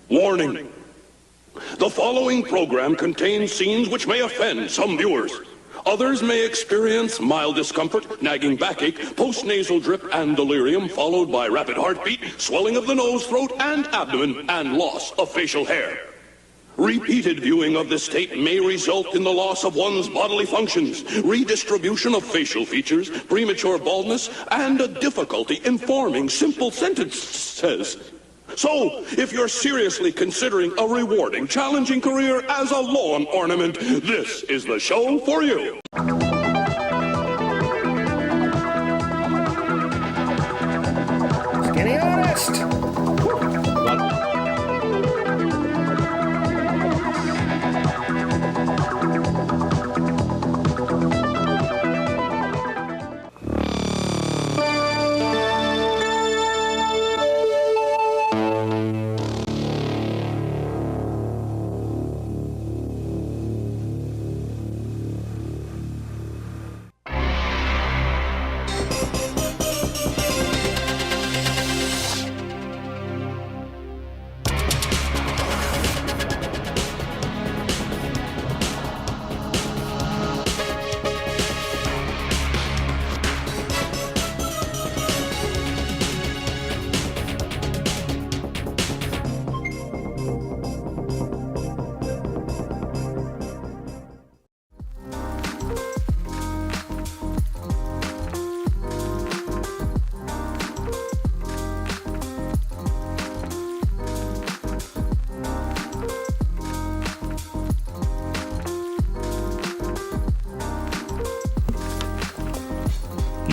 Warning. The following program contains scenes which may offend some viewers. Others may experience mild discomfort, nagging backache, postnasal drip, and delirium, followed by rapid heartbeat, swelling of the nose, throat, and abdomen, and loss of facial hair. Repeated viewing of this tape may result in the loss of one's bodily functions, redistribution of facial features, premature baldness, and a difficulty in forming simple sentences. So, if you're seriously considering a rewarding, challenging career as a lawn ornament, this is the show for you. Skinny Honest!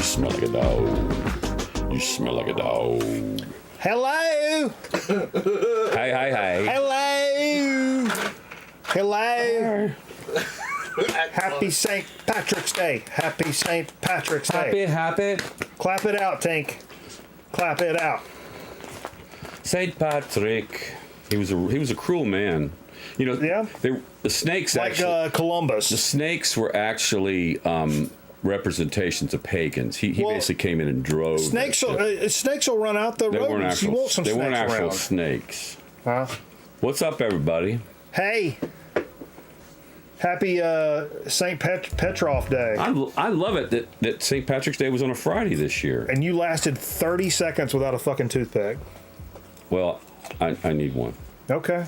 Smell like a dog. You smell like a dog. Hello! Hey. Hello! Hello! Happy St. Patrick's Day. Happy St. Patrick's Day. Happy. Clap it out, Tink. Clap it out. St. Patrick. He was a cruel man. You know, yeah? The snakes like actually... Columbus. The snakes were actually... representations of pagans. He basically came in and drove. Snakes will run out the road. You want some snakes around. They weren't actual snakes. Huh? What's up, everybody? Hey. Happy St. Petrov Day. I love it that St. Patrick's Day was on a Friday this year. And you lasted 30 seconds without a fucking toothpick. Well, I need one. Okay.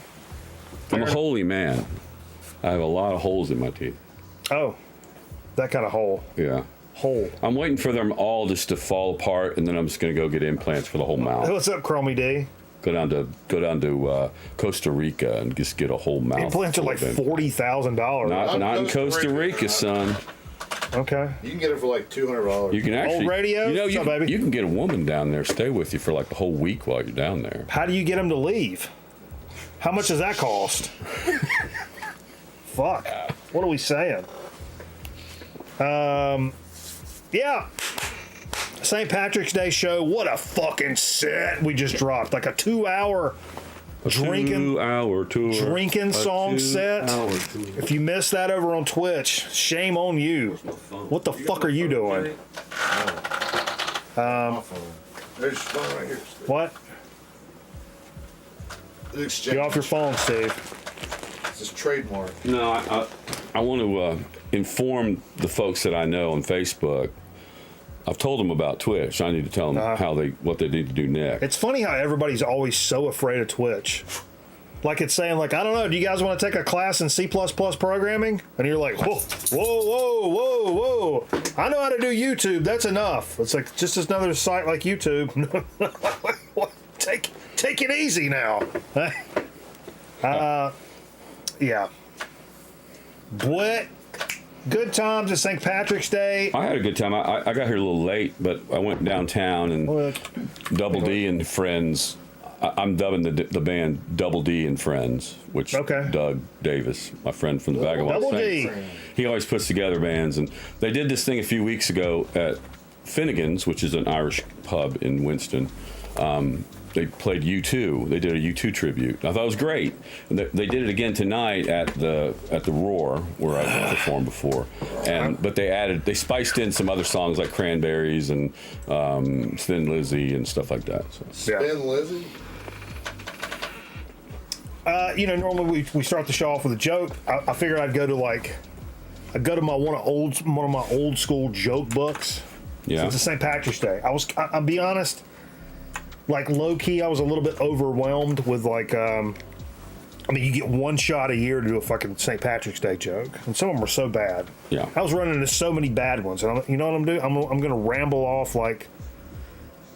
I'm a holy man. I have a lot of holes in my teeth. Oh. That kind of hole. Yeah. Hole. I'm waiting for them all just to fall apart, and then I'm just going to go get implants for the whole mouth. What's up, Chromie D? Go down to Costa Rica and just get a whole mouth. Implants are like $40,000. Not in Costa Rica, son. Okay. You can get it for like $200. You can actually. Old radio? You know, baby? You can get a woman down there, stay with you for like the whole week while you're down there. How do you get them to leave? How much does that cost? Fuck. What are we saying? Yeah. St. Patrick's Day show. What a fucking set we just dropped. Like a 2-hour drinking song set. If you missed that over on Twitch, shame on you. What the fuck are you doing? There's phone right here. What? Get off your phone, Steve. It's his trademark. No, I want to inform the folks that I know on Facebook. I've told them about Twitch. I need to tell them what they need to do next. It's funny how everybody's always so afraid of Twitch. Like it's saying, like, I don't know, do you guys want to take a class in C++ programming? And you're like, whoa. I know how to do YouTube. That's enough. It's like just another site like YouTube. Take it easy now. Yeah. What? Good times at St. Patrick's Day. I had a good time. I got here a little late, but I went downtown and Double D and Friends. I'm dubbing the band Double D and Friends, which Doug Davis, my friend from the Vagabond Saints, he always puts together bands. And they did this thing a few weeks ago at Finnegan's, which is an Irish pub in Winston. They played U2. They did a U2 tribute. I thought it was great. And they did it again tonight at the Roar, where I performed before. But they spiced in some other songs like Cranberries and Thin Lizzy and stuff like that. So. Thin Lizzy? Normally we start the show off with a joke. I figured I'd go to one of my old school joke books. Yeah. Since it's St. Patrick's Day, I'll be honest, like low key, I was a little bit overwhelmed with you get one shot a year to do a fucking St. Patrick's Day joke, and some of them were so bad. Yeah. I was running into so many bad ones, and you know what I'm doing? I'm gonna ramble off like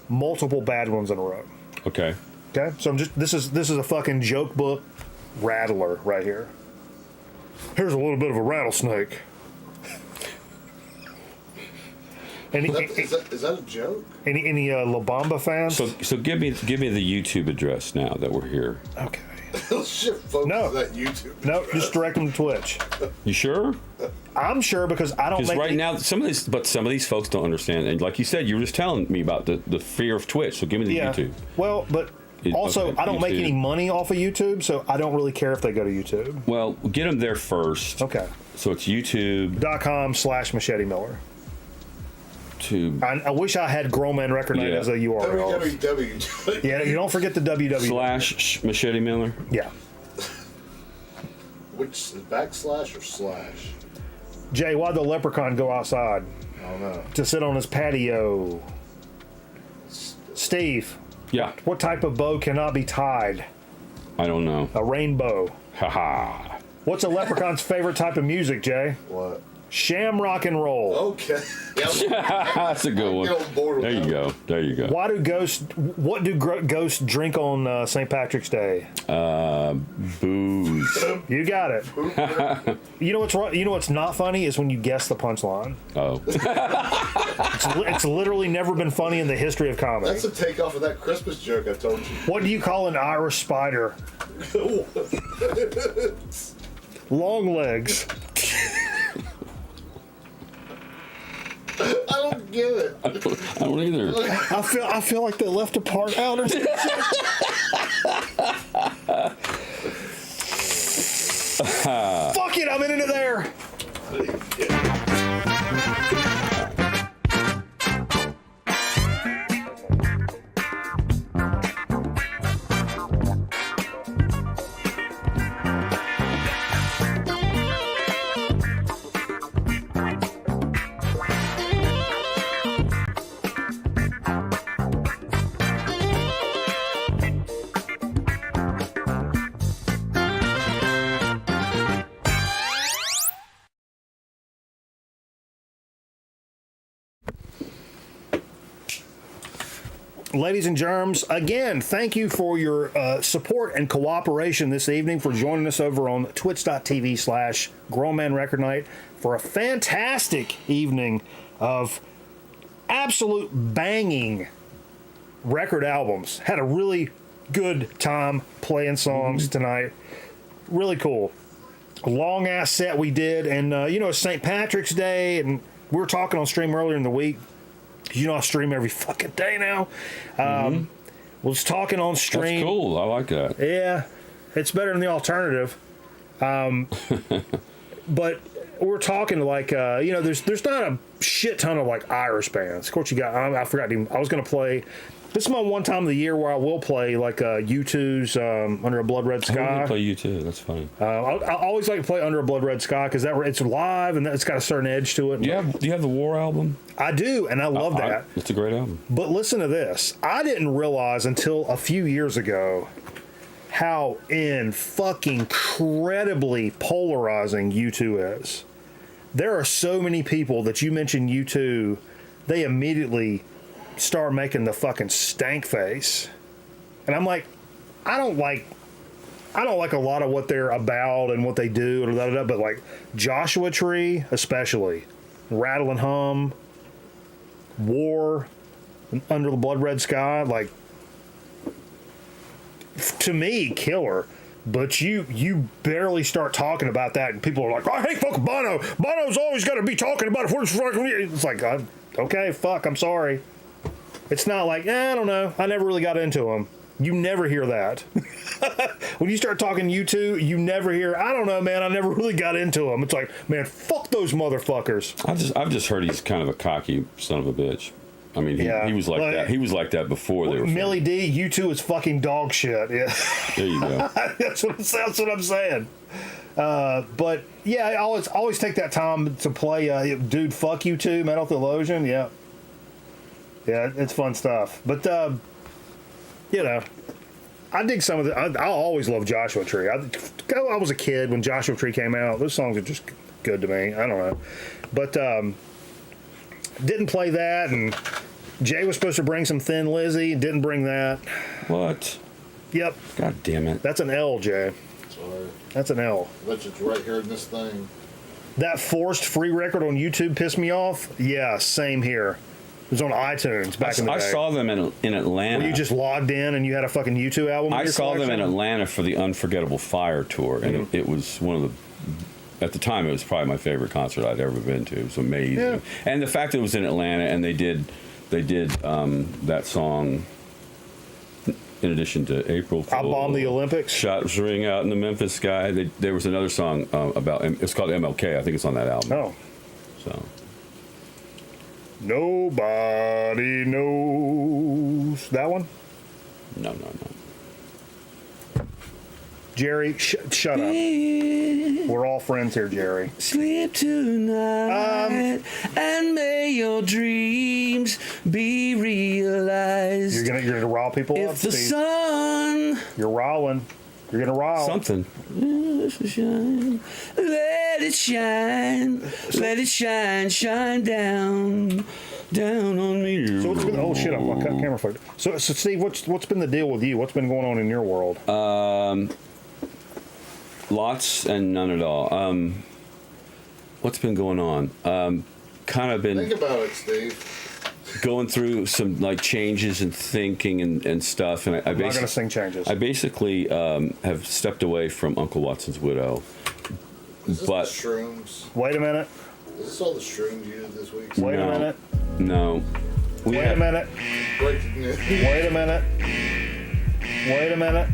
multiple bad ones in a row. Okay. Okay. So this is a fucking joke book rattler right here. Here's a little bit of a rattlesnake. Is that a joke? Any La Bamba fans? So give me the YouTube address now that we're here. Okay. Shit, folks, No. that YouTube. No, just direct them to Twitch. You sure? I'm sure because I don't Because make right now some of these folks don't understand, and like you said, you were just telling me about the fear of Twitch. So give me the YouTube. Well, but also okay, I don't make YouTube. any money off of YouTube, so I don't really care if they go to YouTube. Well, get them there first. Okay. So it's YouTube.com/Machete Miller. I wish I had Grown Man Record Night as a URL. www. Yeah, you don't forget the www. /Machete Miller. Yeah. Which backslash or slash? Jay, why'd the leprechaun go outside? I don't know. To sit on his patio. Steve. Yeah. What type of bow cannot be tied? I don't know. A rainbow. Haha. What's a leprechaun's favorite type of music, Jay? What? Sham rock and roll. Okay. That's a good one. Get on board with There you that. go. There you go. What do ghosts drink on St. Patrick's Day? Booze. You got it. You know what's wrong? You know what's not funny is when you guess the punchline. Oh. It's literally never been funny in the history of comedy. That's a takeoff of that Christmas joke I told you. What do you call an Irish spider? Long legs. I don't get it. I don't either. I feel like they left a part out or something. Fuck it, I'm in it there. Ladies and germs, again, thank you for your support and cooperation this evening, for joining us over on twitch.tv/Grown Man Record Night for a fantastic evening of absolute banging record albums. Had a really good time playing songs tonight. Really cool. A long ass set we did, and it's St. Patrick's Day, and we were talking on stream earlier in the week. You know I stream every fucking day now. Was talking on stream. That's cool. I like that. Yeah, it's better than the alternative. But we're talking like there's not a shit ton of like Irish bands. Of course, you got I forgot even. I was gonna play. This is my one time of the year where I will play like U2's Under a Blood Red Sky. I want to play U2. That's funny. I always like to play Under a Blood Red Sky because it's live and it's got a certain edge to it. Do you have the War album? I do, and I love that. It's a great album. But listen to this. I didn't realize until a few years ago how fucking incredibly polarizing U2 is. There are so many people that you mention U2, they immediately start making the fucking stank face. And I'm like, I don't like a lot of what they're about and what they do, but like Joshua Tree especially, Rattle and Hum, War, Under the Blood Red Sky, like, to me, killer. But you barely start talking about that, and people are like, I hate fucking Bono. Bono's always got to be talking about it. It's like, okay, fuck, I'm sorry. It's not like, I don't know. I never really got into him. You never hear that. When you start talking U2, you never hear, I don't know, man, I never really got into him. It's like, man, fuck those motherfuckers. I've just heard he's kind of a cocky son of a bitch. I mean, he was like that. He was like that before they were. Millie D, U2 was fucking dog shit. Yeah. There you go. that's what I'm saying. But yeah, I always take that time to play. Dude, fuck U2, Metal Theologian. Yeah, it's fun stuff. But you know, I dig some of the. I always love Joshua Tree. I was a kid when Joshua Tree came out. Those songs are just good to me. I don't know, but didn't play that. And Jay was supposed to bring some Thin Lizzy. Didn't bring that. What? Yep. God damn it. That's an L, Jay. Sorry. That's an L. But it's right here in this thing. That forced free record on YouTube pissed me off. Yeah, same here. It was on iTunes back in the day. I saw them in Atlanta. Where you just logged in and you had a fucking YouTube album. I saw them in Atlanta for the Unforgettable Fire tour, and it was one of the. At the time, it was probably my favorite concert I'd ever been to. It was amazing, yeah. And the fact that it was in Atlanta and they did that song. In addition to April Fool, I Bombed the Olympics. Shots ring out in the Memphis sky. There was another song about, it's called MLK. I think it's on that album. Oh. So. Nobody knows. That one? No. Jerry, shut up. We're all friends here, Jerry. Sleep tonight and may your dreams be realized. You're gonna rile people up. If the sun, you're riling. You're gonna rile something. Let it shine. Let it shine. Shine down on me. So what's been? Oh shit! I'm camera focused. So Steve, what's been the deal with you? What's been going on in your world? Lots and none at all. What's been going on? Kind of been. Think about it, Steve. Going through some like changes in thinking and stuff, and I'm not going to sing changes. I basically have stepped away from Uncle Watson's Widow. Is this the shrooms? Wait a minute. Is this all the shrooms you did this week? Wait a minute. No. Wait a minute. Wait a minute. Wait a minute.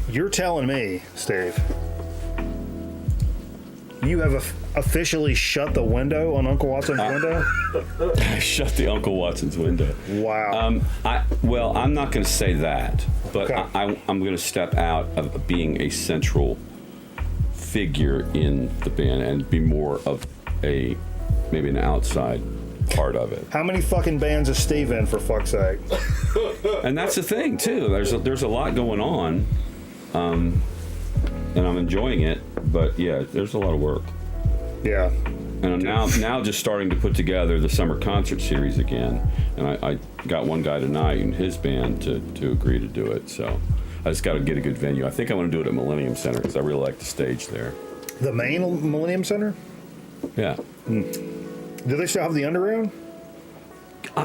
You're telling me, Steve, you have officially shut the window on Uncle Watson's window? I shut the Uncle Watson's window. Wow. I'm not going to say that, but okay. I'm going to step out of being a central figure in the band and be more of maybe an outside part of it. How many fucking bands is Steve in, for fuck's sake? And that's the thing too. There's a lot going on. And I'm enjoying it, but yeah, there's a lot of work. Yeah. And I'm now just starting to put together the summer concert series again. And I got one guy tonight in his band to agree to do it. So I just got to get a good venue. I think I want to do it at Millennium Center because I really like the stage there. The main Millennium Center? Yeah. Do they still have the underground?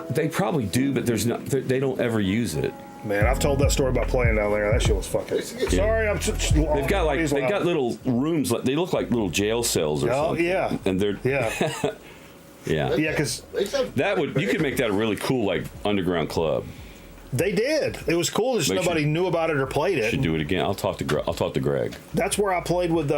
They probably do, but they don't ever use it. Man, I've told that story about playing down there. That shit was fucking. Sorry, I'm. They've got little rooms. They look like little jail cells or something. Yeah. And they're yeah. Yeah. Yeah, because you could make that a really cool like underground club. They did. It was cool. Just nobody knew about it or played it. Should do it again. I'll talk to Greg. That's where I played with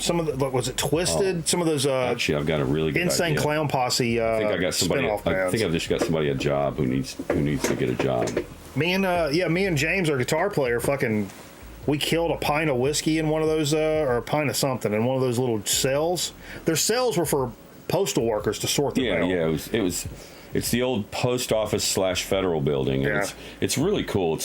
some of the. Was it Twisted? Some of those. Actually, I've got a really good Insane idea. Clown Posse. I think I got somebody. I think I've just got somebody a job who needs to get a job. Me and James, our guitar player, we killed a pint of whiskey in one of those, or a pint of something in one of those little cells. Their cells were for postal workers to sort their mail. Yeah, it's the old post office / federal building. And it's really cool. It's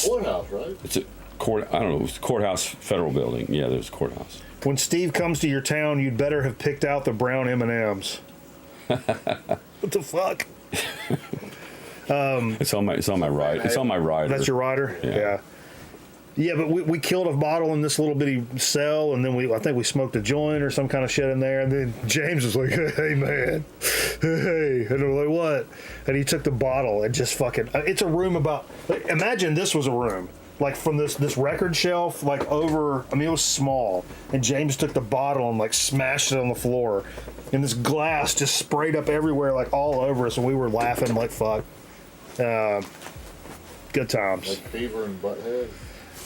courthouse, right? It's a court. I don't know. It's courthouse, federal building. Yeah, there's a courthouse. When Steve comes to your town, you'd better have picked out the brown M&Ms. What the fuck? It's on my rider. It's on my rider. That's your rider? Yeah. Yeah, but we killed a bottle in this little bitty cell, and then I think we smoked a joint or some kind of shit in there, and then James was like, hey, man, hey, and we're like, what? And he took the bottle and just fucking, it's a room imagine this was a room, like from this record shelf, like over, it was small, and James took the bottle and like smashed it on the floor, and this glass just sprayed up everywhere, like all over us, and we were laughing like fuck. Good times. Like Beaver and Butthead.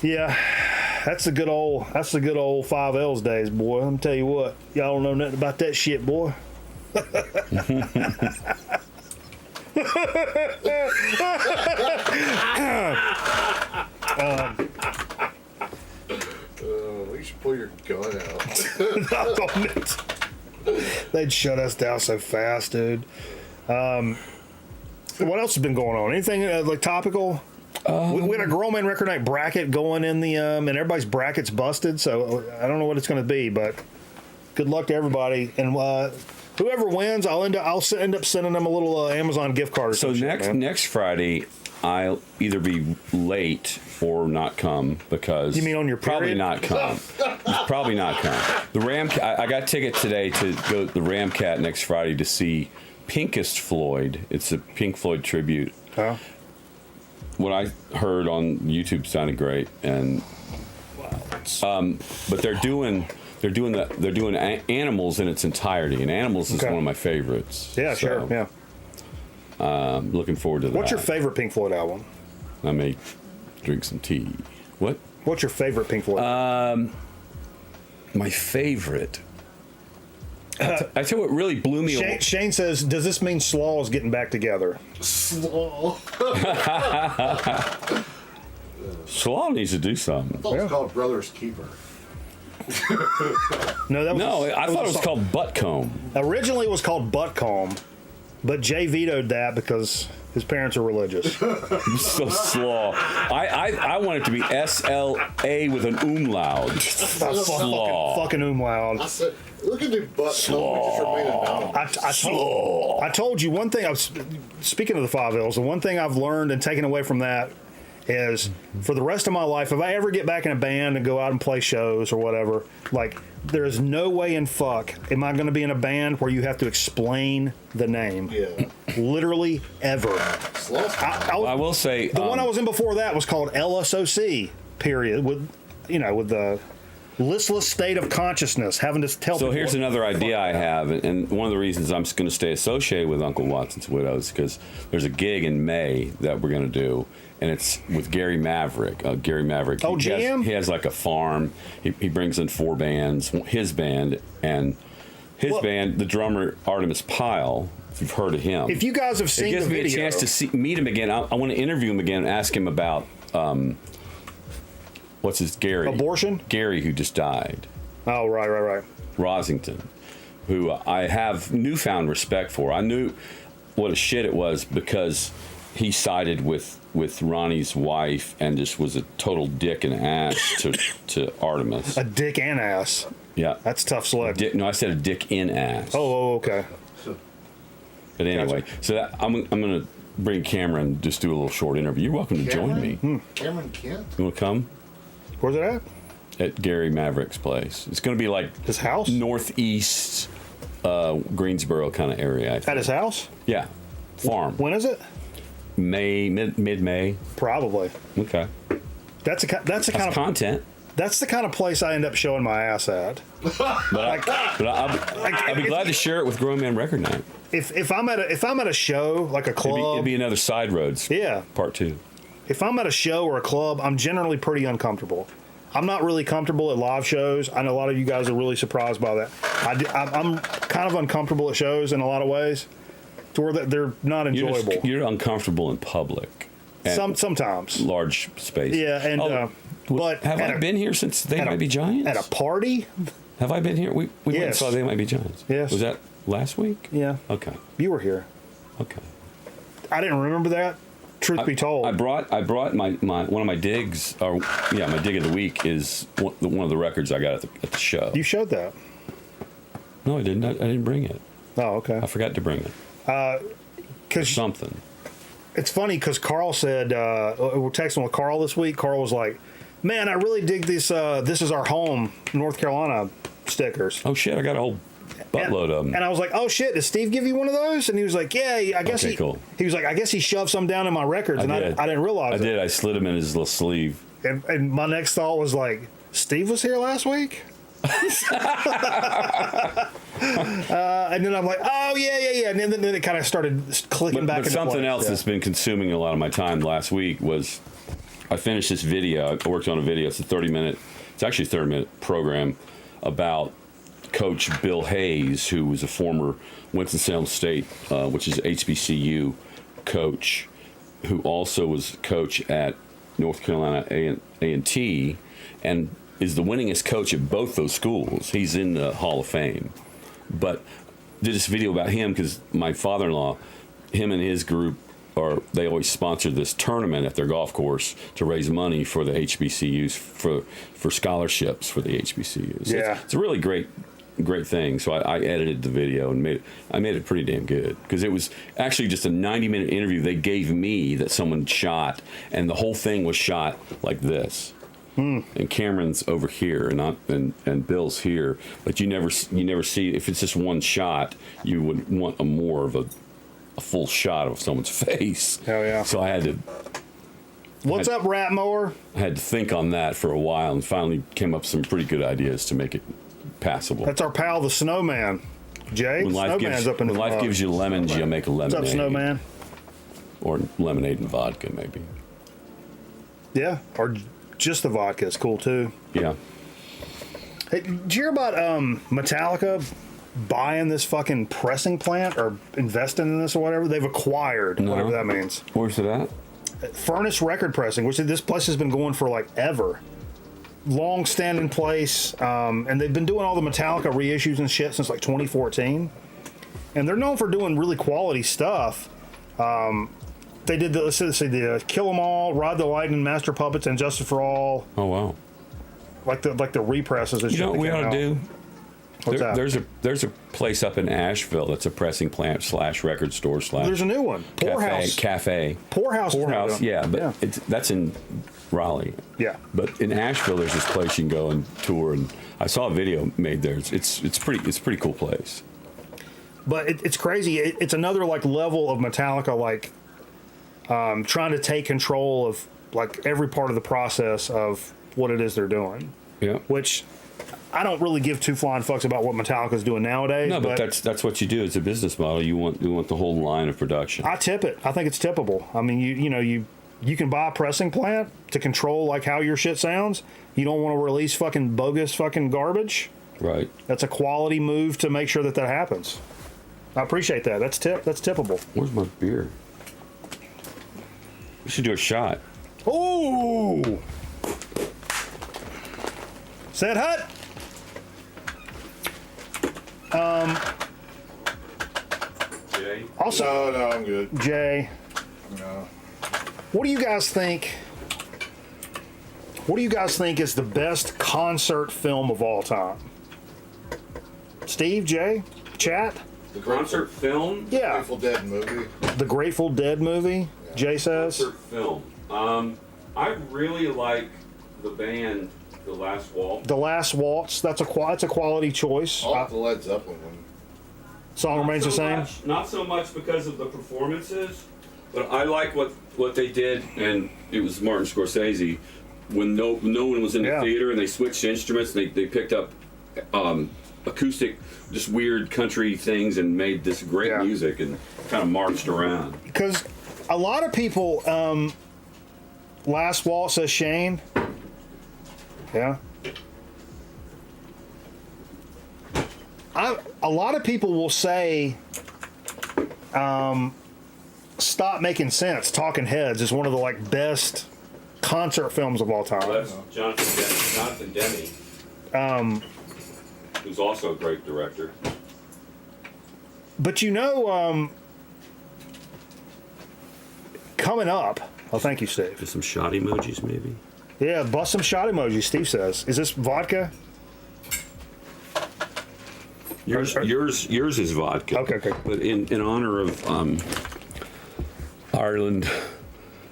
Yeah, that's the good old 5 L's days, boy. I'm tell you what, y'all don't know nothing about that shit, boy. You should pull your gun out. They'd shut us down so fast, dude. What else has been going on? Anything like topical? We had a Grown Man Record Night bracket going in the and everybody's bracket's busted, so I don't know what it's going to be, but good luck to everybody. And whoever wins, I'll end up sending them a little Amazon gift card. So next Friday, I'll either be late or not come because you mean on your period? Probably not come. The I got tickets today to go to the Ramcat next Friday to see Pinkest Floyd. It's a Pink Floyd tribute. Huh? What I heard on YouTube sounded great, and but they're doing Animals in its entirety, and Animals is one of my favorites. Yeah, so, sure, yeah. Looking forward to that. What's your favorite Pink Floyd album? I may drink some tea. What? What's your favorite Pink Floyd? My favorite. I tell you what really blew me away. Shane says, does this mean Slaw is getting back together? Slaw. Slaw needs to do something. I thought it was called Brother's Keeper. I thought it was called Buttcomb. Originally it was called Buttcomb, but Jay vetoed that because his parents are religious. So Slaw. I want it to be S-L-A with an umlaut. Slaw. Fucking umlaut. I said, look at the Buttcomb. Just remain anonymous. I told you one thing. Speaking of the Five L's, the one thing I've learned and taken away from that is for the rest of my life, if I ever get back in a band and go out and play shows or whatever, like there is no way in fuck am I going to be in a band where you have to explain the name. Yeah. Literally ever. I will say the one I was in before that was called LSOC. Period. With the listless state of consciousness, having to tell. So people here's another idea I have, and one of the reasons I'm going to stay associated with Uncle Watson's Widows because there's a gig in May that we're going to do. And it's with Gary Maverick. Gary Maverick. Oh, GM? He has like a farm. He brings in 4 bands. His band and his band, the drummer Artemis Pyle. If you've heard of him, if you guys have seen the video, it gives me a chance to meet him again. I want to interview him again and ask him about what's his Gary abortion. Gary, who just died. Oh, right. Rosington, who I have newfound respect for. I knew what a shit it was because he sided with Ronnie's wife and just was a total dick and ass to Artemis. A dick and ass. Yeah. That's tough select. No, I said a dick in ass. Oh, okay. But anyway, so I'm going to bring Cameron and just do a little short interview. You're welcome to join me. Cameron Kent? You want to come? Where's it at? At Gary Maverick's place. It's going to be like his house? Northeast Greensboro kind of area. At his house? Yeah. Farm. When is it? May, mid-May. Probably. Okay. That's the kind of content. That's the kind of place I end up showing my ass at. But I'll be glad to share it with Grown Man Record Night. If I'm at a show like a club, it'd be another Side Roads. Yeah. Part 2. If I'm at a show or a club, I'm generally pretty uncomfortable. I'm not really comfortable at live shows. I know a lot of you guys are really surprised by that. I'm kind of uncomfortable at shows in a lot of ways. To where they're not enjoyable. You're uncomfortable in public. Sometimes. Large space. Yeah, and but have I been here since They Might Be Giants? At a party? Have I been here? We went and saw They Might Be Giants. Yes. Was that last week? Yeah. Okay. You were here. Okay. I didn't remember that. Truth be told, I brought my one of my digs, my dig of the week is one of the records I got at the show. You showed that. No, I didn't. I didn't bring it. Oh, okay. I forgot to bring it. Because something. It's funny because Carl said we're texting with Carl this week. Carl was like, "Man, I really dig this. This is our home, North Carolina stickers." Oh shit! I got a whole buttload of them. And I was like, "Oh shit! Did Steve give you one of those?" And he was like, "Yeah, I guess cool. He was like, "I guess he shoved some down in my records," I didn't realize. I did. I slid them in his little sleeve. And my next thought was like, "Steve was here last week." And then I'm like, oh yeah, and then it kind of started clicking back. But something else that's been consuming a lot of my time last week was I finished this video. I worked on a video. It's a 30-minute program about Coach Bill Hayes, who was a former Winston-Salem State, which is HBCU coach, who also was coach at North Carolina A&T, and is the winningest coach at both those schools. He's in the Hall of Fame. But did this video about him because my father-in-law, him and his group, they always sponsor this tournament at their golf course to raise money for the HBCUs for scholarships for the HBCUs. So yeah, it's a really great thing. So I edited the video and made it pretty damn good because it was actually just a 90-minute interview they gave me that someone shot, and the whole thing was shot like this. And Cameron's over here, and Bill's here, but you never see, if it's just one shot, you would want more of a full shot of someone's face. Hell yeah! So I had to. What's up, Rat Mower? I had to think on that for a while, and finally came up with some pretty good ideas to make it passable. That's our pal, the Snowman. Jay, when life gives you lemons, you make a lemonade. What's up, Snowman? Or lemonade and vodka, maybe. Yeah, or just the vodka is cool too. Yeah. Hey, did you hear about Metallica buying this fucking pressing plant or investing in this or whatever? They've acquired, whatever that means. Where's it at? Furnace Record Pressing, which this place has been going for like ever. Long standing place, and they've been doing all the Metallica reissues and shit since like 2014. And they're known for doing really quality stuff. They did the Kill 'Em All, Ride the Lightning, Master Puppets, and Justice for All. Oh wow! Like the represses. You know what we ought to do? There's a place up in Asheville that's a pressing plant / record store / There's a new one. Cafe. Poorhouse. Yeah, but that's in Raleigh. Yeah. But in Asheville, there's this place you can go and tour, and I saw a video made there. It's pretty cool place. But it's crazy. It's another like level of Metallica, like trying to take control of like every part of the process of what it is they're doing. Yeah. Which I don't really give two flying fucks about what Metallica's doing nowadays. No, but that's what you do. It's a business model. You want the whole line of production. I tip it. I think it's tippable. I mean, you can buy a pressing plant to control like how your shit sounds. You don't want to release fucking bogus fucking garbage. Right. That's a quality move to make sure that happens. I appreciate that. That's tippable. Where's my beer? We should do a shot. Ooh. Said Hut. Jay? Also, No, I'm good. Jay, No. what do you guys think? What do you guys think is the best concert film of all time? Steve, Jay, chat. The concert film? Yeah. Grateful Dead movie. The Grateful Dead movie. Yeah. Jay says. Concert film. I really like the band The Last Waltz. The Last Waltz. That's a quality choice. I like the Led Zeppelin one. Song remains the same. Not so much because of the performances, but I like what they did, and it was Martin Scorsese when no one was in the theater, and they switched instruments. And they picked up acoustic, just weird country things, and made this great music, and kind of marched around. Because a lot of people, Last Waltz says Shane. Yeah. A lot of people will say, "Stop Making Sense." Talking Heads is one of the like best concert films of all time. Well, that's Jonathan Demme, who's also a great director. But coming up. Oh, thank you, Steve. Just some shot emojis, maybe. Yeah, bust some shot emojis. Steve says, "Is this vodka?" Yours is vodka. Okay. But in honor of Ireland,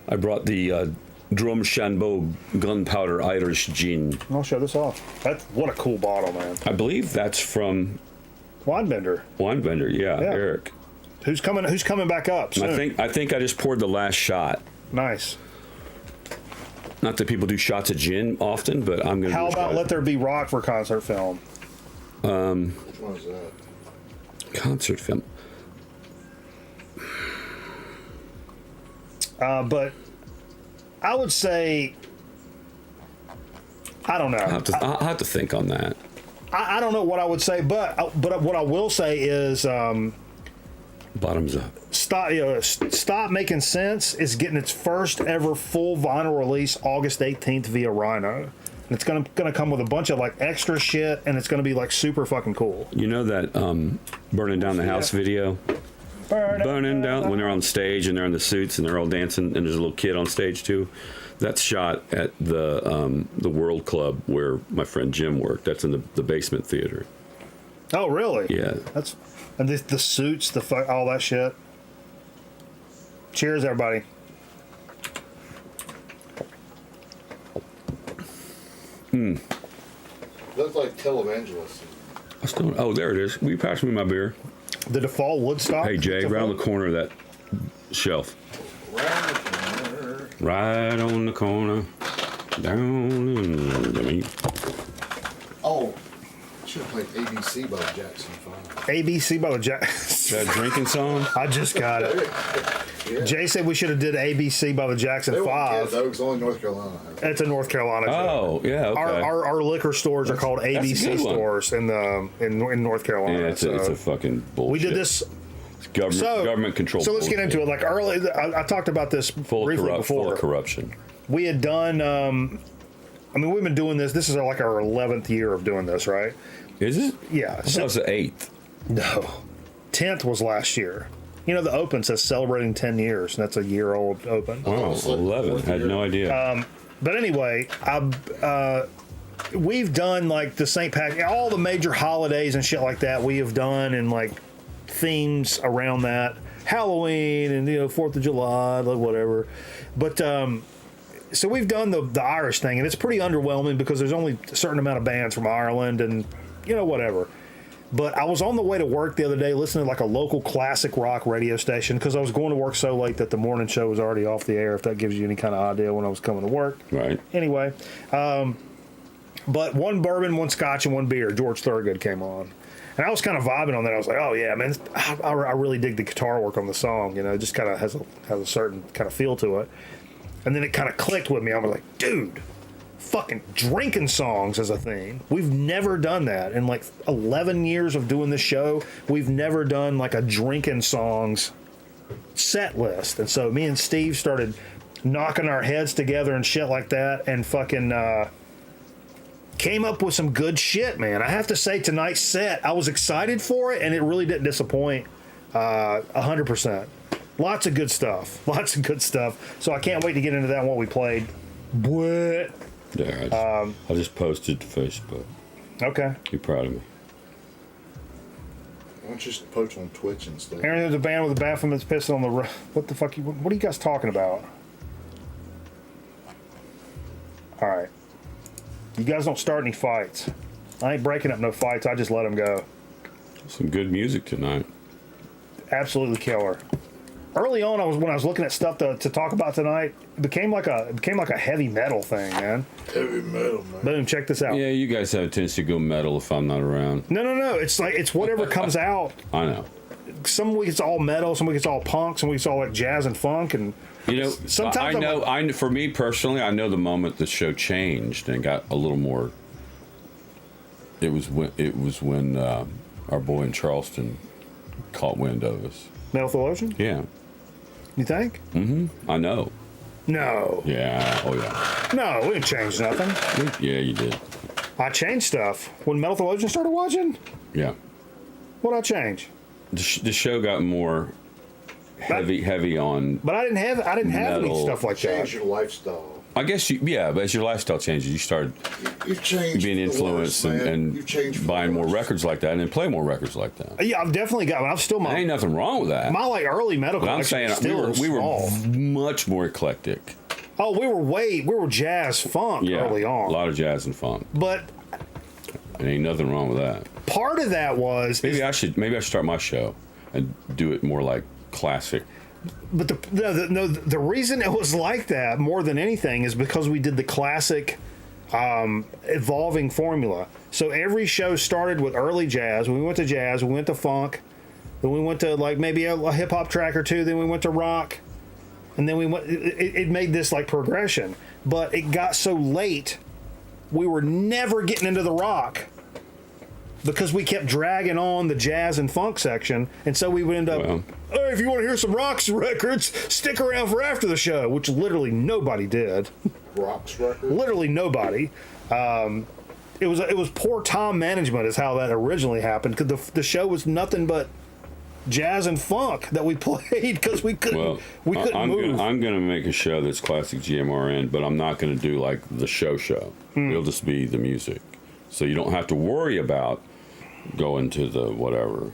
I brought the Drumshanbo Gunpowder Irish Gin. I'll show this off. What a cool bottle, man. I believe that's from Winebender. Yeah, Eric. Who's coming back up soon. I think I just poured the last shot. Nice. Not that people do shots of gin often, but I'm gonna. How about Let There Be Rock for concert film? Which one is that? Concert film. But I would say, I don't know. I'll have to think on that. I don't know what I would say, but what I will say is bottoms up. Stop Making Sense is getting its first ever full vinyl release August 18th via Rhino. And it's gonna come with a bunch of like extra shit, and it's gonna be like super fucking cool. You know that Burning Down the House video? Burning down, when they're on stage and they're in the suits and they're all dancing, and there's a little kid on stage too. That's shot at the World Club where my friend Jim worked. That's in the basement theater. Oh, really? Yeah. And the suits, all that shit. Cheers, everybody. Looks like televangelists. Oh, there it is. Will you pass me my beer? The default Woodstock. Hey, Jay, right on the corner of that shelf. Right on the corner. Down in the meat. Oh, should have played ABC by the Jackson 5. ABC by the Jackson. That drinking song? I just got it. Yeah. Jay said we should have did ABC by the Jackson 5. Though, it's only North Carolina. It's a North Carolina show. Oh, yeah, okay. Our liquor stores are called ABC stores in North Carolina. Yeah, it's a fucking bullshit. We did this. Government control. So let's get into it. Like early, I talked about this briefly before. Full of corruption. We had done. We've been doing this. This is like our 11th year of doing this, right? Is it? Yeah. I thought it was the 8th. No, 10th was last year. You know, the Open says celebrating 10 years, and that's a year-old Open. Oh, 11. I had no idea. But anyway, we've done like the St. Patrick, all the major holidays and shit like that. We have done, and like themes around that, Halloween and 4th of July, like whatever. But so we've done the Irish thing, and it's pretty underwhelming because there's only a certain amount of bands from Ireland, and whatever. But I was on the way to work the other day listening to like a local classic rock radio station because I was going to work so late that the morning show was already off the air, if that gives you any kind of idea when I was coming to work. Right. Anyway, but one bourbon, one scotch, and one beer, George Thorogood came on. And I was kind of vibing on that. I was like, oh, yeah, man, I really dig the guitar work on the song. It just kind of has a certain kind of feel to it. And then it kind of clicked with me. I was like, dude, fucking drinking songs as a theme. We've never done that. In like 11 years of doing this show, we've never done like a drinking songs set list. And so me and Steve started knocking our heads together and shit like that, and fucking came up with some good shit, man. I have to say, tonight's set, I was excited for it, and it really didn't disappoint 100%. Lots of good stuff. So I can't wait to get into that one we played. What? Yeah, I just posted to Facebook. Okay. Be proud of me. Why don't you just post on Twitch instead? Aaron, there's a band with a bathroom that's pissing on the roof. What the fuck? What are you guys talking about? All right. You guys don't start any fights. I ain't breaking up no fights. I just let them go. Some good music tonight. Absolutely killer. Early on, when I was looking at stuff to talk about tonight, it became like a heavy metal thing, man. Heavy metal, man. Boom, check this out. Yeah, you guys have a tendency to go metal if I'm not around. No. It's whatever comes out. I know. Some weeks it's all metal, some weeks it's all punk, some weeks it's all like jazz and funk, and sometimes I know. For me personally, I know the moment the show changed and got a little more. It was when our boy in Charleston caught wind of us. Metal Theologian? Yeah. You think? Mm-hmm. I know. No. Yeah. Oh yeah. No, we didn't change nothing. Yeah, you did. I changed stuff when Metal Theologian started watching. Yeah. What'd I change? The show got more heavy on. But I didn't have any stuff like that. Change your lifestyle. I guess but as your lifestyle changes, you start You've changed being influenced and buying more records like that, and then play more records like that. Yeah, I've definitely got. I've still there ain't nothing wrong with that. My like early metal. But I'm saying we were much more eclectic. Oh, we were jazz funk early on. A lot of jazz and funk. But there ain't nothing wrong with that. Part of that was maybe I should start my show and do it more like classic. But the reason it was like that more than anything is because we did the classic evolving formula. So every show started with early jazz. We went to jazz. We went to funk. Then we went to like maybe a hip hop track or two. Then we went to rock. And then we went. It made this like progression. But it got so late, we were never getting into the rock. because we kept dragging on the jazz and funk section, and so we would end up, hey, if you want to hear some Rocks records, stick around for after the show, which literally nobody did. Rocks records? Literally nobody. It was poor time management is how that originally happened, because the show was nothing but jazz and funk that we played because we couldn't move. I'm gonna make a show that's classic GMRN, but I'm not gonna do like the show. It'll just be the music, so you don't have to worry about going to the whatever.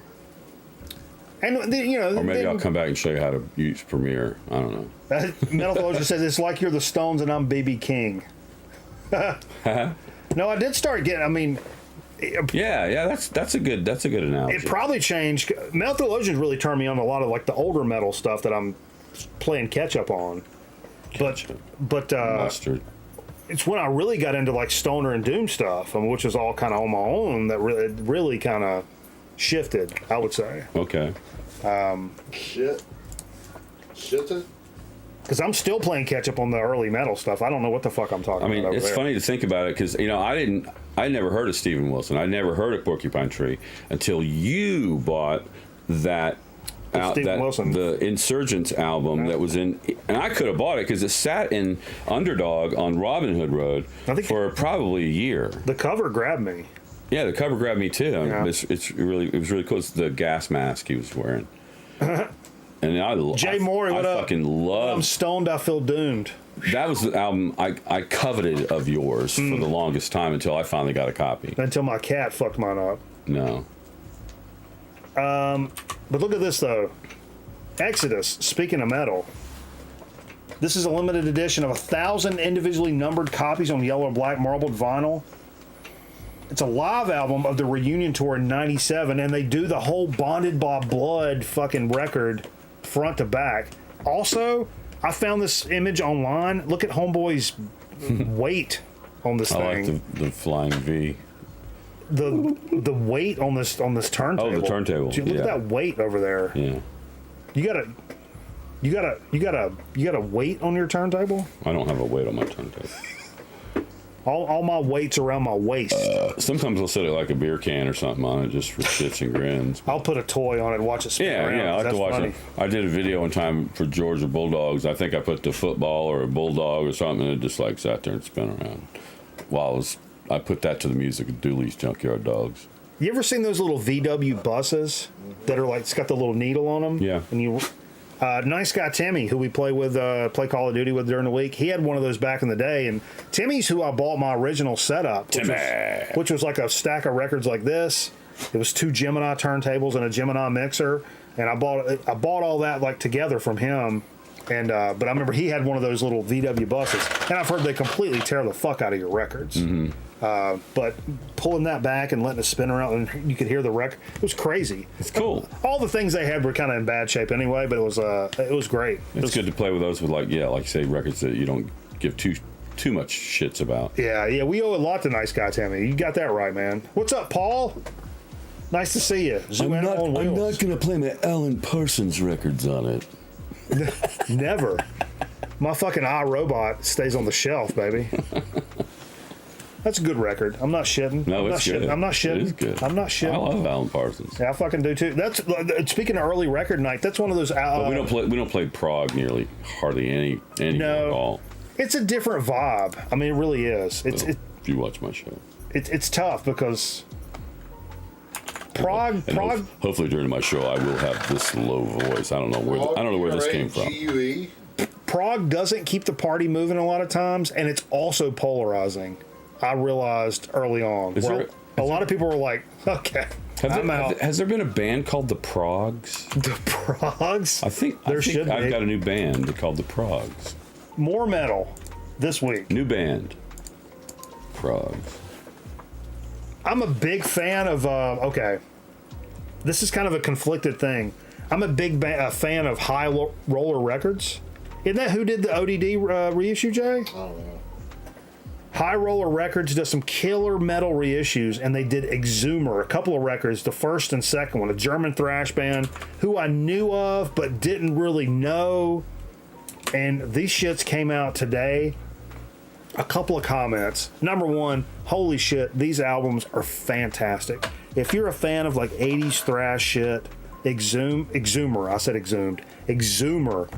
And or maybe I'll come back and show you how to use Premiere. I don't know. Metal Theologian says it's like you're the Stones and I'm BB King. No, I did start getting. I mean, yeah, that's a good analogy. It probably changed. Metal Theologians really turned me on a lot of like the older metal stuff that I'm playing catch up on. But Mustard. It's when I really got into like stoner and doom stuff, which is all kind of on my own, that really kind of shifted, I would say. Okay. Shifted? Because I'm still playing catch up on the early metal stuff. I don't know what the fuck I'm talking about. It's funny to think about it because I never heard of Steven Wilson. I never heard of Porcupine Tree until you bought that. The Insurgents album that was in, and I could have bought it because it sat in Underdog on Robin Hood Road for probably a year. The cover grabbed me. Yeah, the cover grabbed me too. Yeah. It was really cool. It's the gas mask he was wearing. And Jay Moore, I fucking love. I'm stoned. I feel doomed. That was the album I coveted of yours for the longest time until I finally got a copy. Until my cat fucked mine up. No. But look at this, though. Exodus, speaking of metal, this is a limited edition of 1,000 individually numbered copies on yellow and black marbled vinyl. It's a live album of the reunion tour in '97, and they do the whole Bonded by Blood fucking record front to back. Also, I found this image online. Look at Homeboy's weight on this thing. I like the flying V. The weight on this turntable. Oh, the turntable. Dude, look at that weight over there. Yeah. You got a weight on your turntable? I don't have a weight on my turntable. All my weight's around my waist. Sometimes I'll set it like a beer can or something on it just for shits and grins. I'll put a toy on it and watch it spin around. Yeah, I like to watch it. I did a video one time for Georgia Bulldogs. I think I put the football or a bulldog or something, and it just like sat there and spin around while I put that to the music of Dooley's Junkyard Dogs. You ever seen those little VW buses that are like, it's got the little needle on them? Yeah. And you, nice guy Timmy, who we play Call of Duty with during the week, he had one of those back in the day. And Timmy's who I bought my original setup, which was like a stack of records like this. It was 2 Gemini turntables and a Gemini mixer, and I bought all that like together from him. And but I remember he had one of those little VW buses, and I've heard they completely tear the fuck out of your records. Mm-hmm. But pulling that back and letting it spin around, and you could hear the record, it was crazy. It's cool. All the things they had were kind of in bad shape anyway, but it was great. It's good to play with those with like you say, records that you don't give too much shits about. Yeah, we owe a lot to Nice Guy Timmy. You got that right, man. What's up, Paul? Nice to see you. I'm not gonna play my Alan Parsons records on it. Never. My fucking iRobot stays on the shelf, baby. That's a good record. I'm not shitting. No, it's good. I'm not shitting. It is good. I'm not shitting. I love Alan Parsons. Yeah, I fucking do too. That's speaking of early record night. That's one of those. But we don't play prog hardly any at all. It's a different vibe. I mean, it really is. If you watch my show, it's tough because prog. Hopefully during my show I will have this low voice. I don't know where this came from. Prog doesn't keep the party moving a lot of times, and it's also polarizing. I realized early on. A lot of people were like, okay, has there been a band called the Progs? The Progs? I think I've got a new band called the Progs. More metal this week. New band. Progs. I'm a big fan of, this is kind of a conflicted thing. I'm a big fan of High Roller Records. Isn't that who did the ODD reissue, Jay? I don't know. High Roller Records does some killer metal reissues, and they did Exhumer, a couple of records, the first and second one, a German thrash band who I knew of but didn't really know. And these shits came out today. A couple of comments. Number one, holy shit, these albums are fantastic. if you're a fan of like 80s thrash shit, Exhumer, I said Exhumed. Exhumer,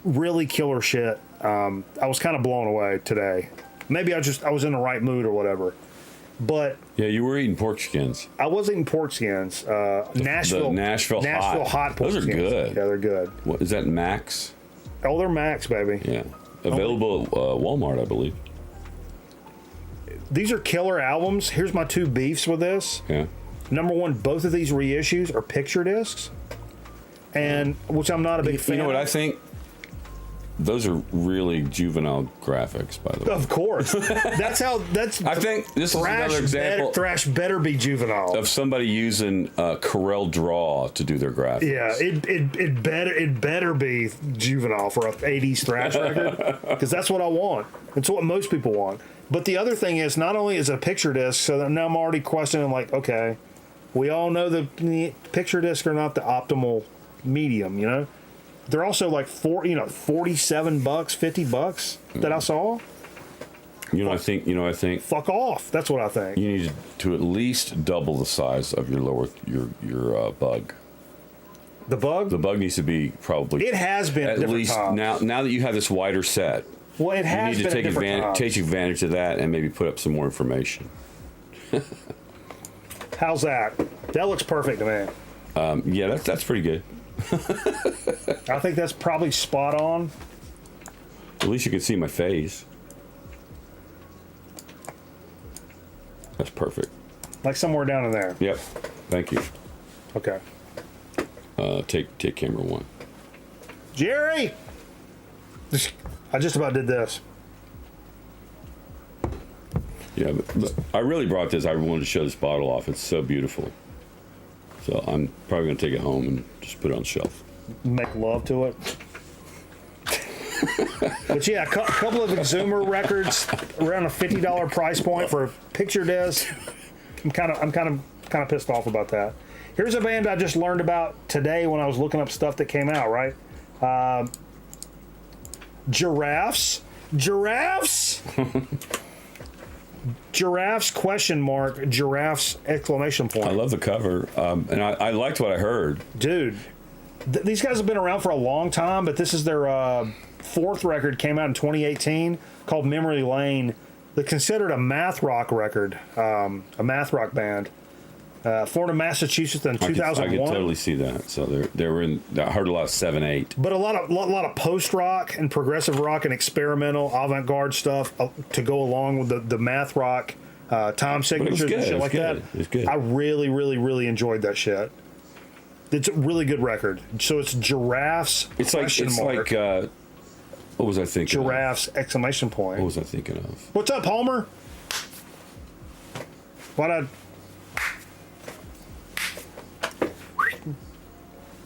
really killer shit. I was kind of blown away today. Maybe I was in the right mood or whatever. But yeah, you were eating pork skins. I was eating pork skins. Nashville hot pork skins. Those are good. Yeah, they're good. What is that, Max? Oh, they're Max, baby. Yeah, available at Walmart, I believe. These are killer albums. Here's my two beefs with this. Yeah. Number one, both of these reissues are picture discs, and which I'm not a big fan. You know what I think? Those are really juvenile graphics, by the way. Of course. I think this is another example. Thrash better be juvenile. Of somebody using Corel Draw to do their graphics. Yeah, it better be juvenile for an 80s thrash record, because that's what I want. It's what most people want. But the other thing is, not only is it a picture disc, so now I'm already questioning, like, okay, we all know the picture discs are not the optimal medium, you know? They're also like $47, $50 that I saw. I think. Fuck off. That's what I think. You need to at least double the size of your bug. The bug? The bug needs to be probably. It has been at least times. now that you have this wider set. Well, it has you need been to take advantage of that and maybe put up some more information. How's that? That looks perfect to me. Yeah, that's pretty good. I think that's probably spot on. At least you can see my face. That's perfect. Like somewhere down in there. Yep. Thank you. Okay. Take camera one. Jerry! I just about did this. Yeah, but I really brought this. I wanted to show this bottle off. It's so beautiful. So I'm probably going to take it home and just put it on the shelf. Make love to it. But yeah, a couple of Exhumer records around a $50 price point for a picture disc. I'm kind of pissed off about that. Here's a band I just learned about today when I was looking up stuff that came out. Right, Giraffes. Giraffes ? Giraffes ! I love the cover, and I liked what I heard. Dude, these guys have been around for a long time, but this is their fourth record. Came out in 2018, called Memory Lane. They're considered a math rock record, a math rock band. Formed in Massachusetts in 2001. I could totally see that. So they were in. I heard a lot of 7/8. But a lot of post rock and progressive rock and experimental avant-garde stuff to go along with the math rock time signatures and shit like that. It was good. I really, really, really enjoyed that shit. It's a really good record. So it's Giraffes. It's like what was I thinking? Giraffes ! What was I thinking of? What's up, Palmer?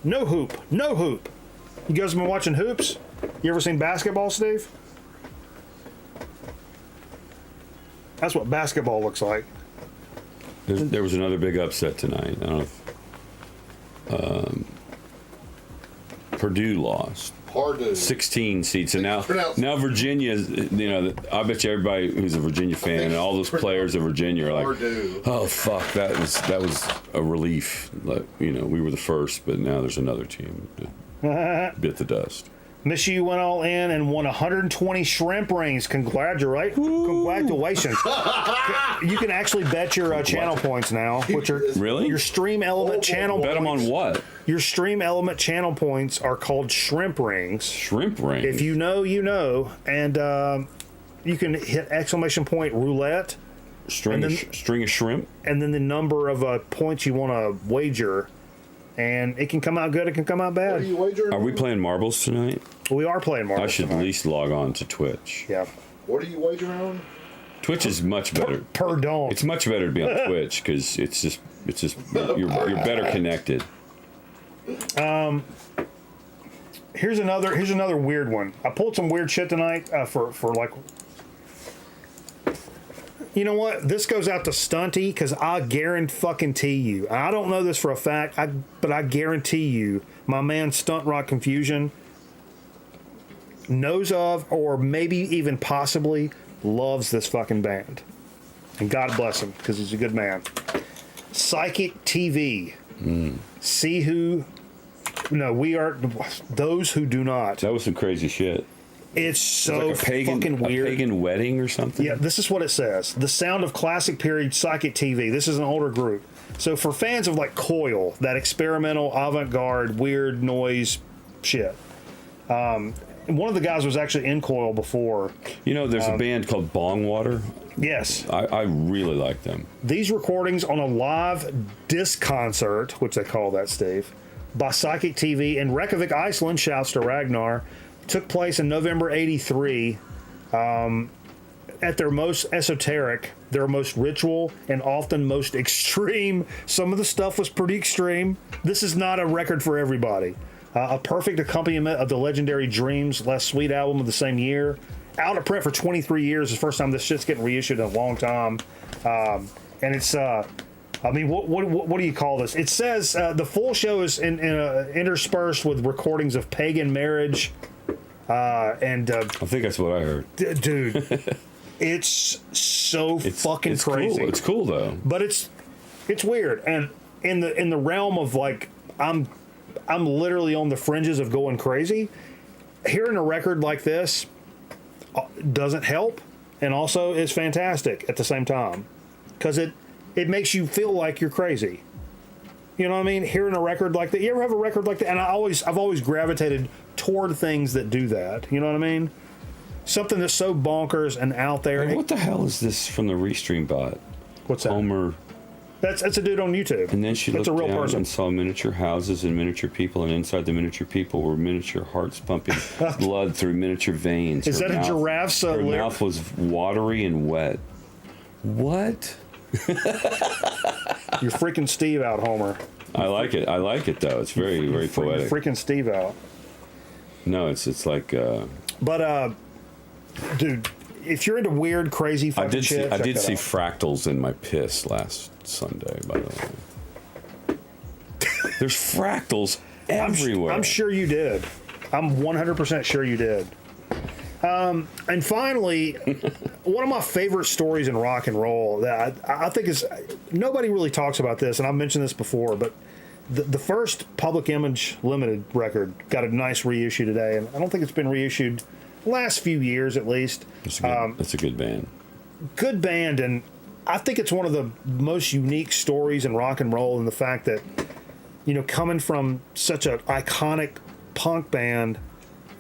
No hoop. You guys been watching hoops? You ever seen basketball, Steve? That's what basketball looks like. There was another big upset tonight. I don't know if Purdue lost. Purdue. 16 seats, and now Virginia is. I bet you everybody who's a Virginia fan and all those players of Virginia are like, Purdue. "Oh fuck, that was a relief." Like, we were the first, but now there's another team that bit the dust. Miss you went all in and won 120 shrimp rings. Congratulations. You can actually bet your channel points now, which are really your Stream Element channel bet points. Bet them on what? Your Stream Element channel points are called shrimp rings. Shrimp rings. If you know, you know. And you can hit !roulette. String of shrimp. And then the number of points you want to wager. And it can come out good, it can come out bad. What are you wagering? Are we playing marbles tonight? We are playing marbles. I should tonight. at least log on to Twitch. Yeah. What are you wagering on? Twitch is much better. Pardon. It's much better to be on Twitch because it's just you're better connected. Here's another weird one. I pulled some weird shit tonight for like. You know what? This goes out to Stunty because I guarantee you. I don't know this for a fact, but I guarantee you, my man Stunt Rock Confusion knows of, or maybe even possibly loves this fucking band. And God bless him, because he's a good man. Psychic TV. See who... No, we are... Those who do not. That was some crazy shit. It's so like fucking weird. A pagan wedding or something? Yeah, this is what it says. The sound of classic period psychic TV. This is an older group. So for fans of like Coil, that experimental, avant-garde, weird noise shit. One of the guys was actually in Coil before. You know, there's a band called Bongwater. Yes. I really like them. These recordings on a live disc concert, which they call that, Steve, by Psychic TV in Reykjavik, Iceland, shouts to Ragnar, took place in November 83. At their most esoteric, their most ritual, and often most extreme. Some of the stuff was pretty extreme. This is not a record for everybody. A perfect accompaniment of the legendary Dreams, Less Sweet album of the same year. Out of print for 23 years. It's the first time this shit's getting reissued in a long time. And it's, I mean, what do you call this? It says the full show is interspersed with recordings of pagan marriage. I think that's what I heard. Dude, it's so fucking crazy. Cool. It's cool though. But it's weird. And in the realm of like, I'm literally on the fringes of going crazy. Hearing a record like this doesn't help, and also is fantastic at the same time, because it makes you feel like you're crazy. You know what I mean? Hearing a record like that. You ever have a record like that? And I've always gravitated toward things that do that. You know what I mean? Something that's so bonkers and out there. Hey, what the hell is this from the Restream bot? What's that? Homer. That's a dude on YouTube. And then she that's looked a real down person. and saw miniature houses and miniature people, and inside the miniature people were miniature hearts pumping blood through miniature veins. Is that a giraffe's Her mouth was watery and wet. What? You're freaking Steve out, Homer. I like it. I like it though. It's very, very poetic. Freaking Steve out. No, it's like. Dude, if you're into weird, crazy fucking shit, I did see fractals in my piss last Sunday. By the way, there's fractals everywhere. I'm sure you did. I'm 100% sure you did. And finally, one of my favorite stories in rock and roll that I think is, nobody really talks about this, and I've mentioned this before, but the first Public Image Limited record got a nice reissue today, and I don't think it's been reissued the last few years at least. It's a good band. Good band, and I think it's one of the most unique stories in rock and roll, in the fact that, you know, coming from such an iconic punk band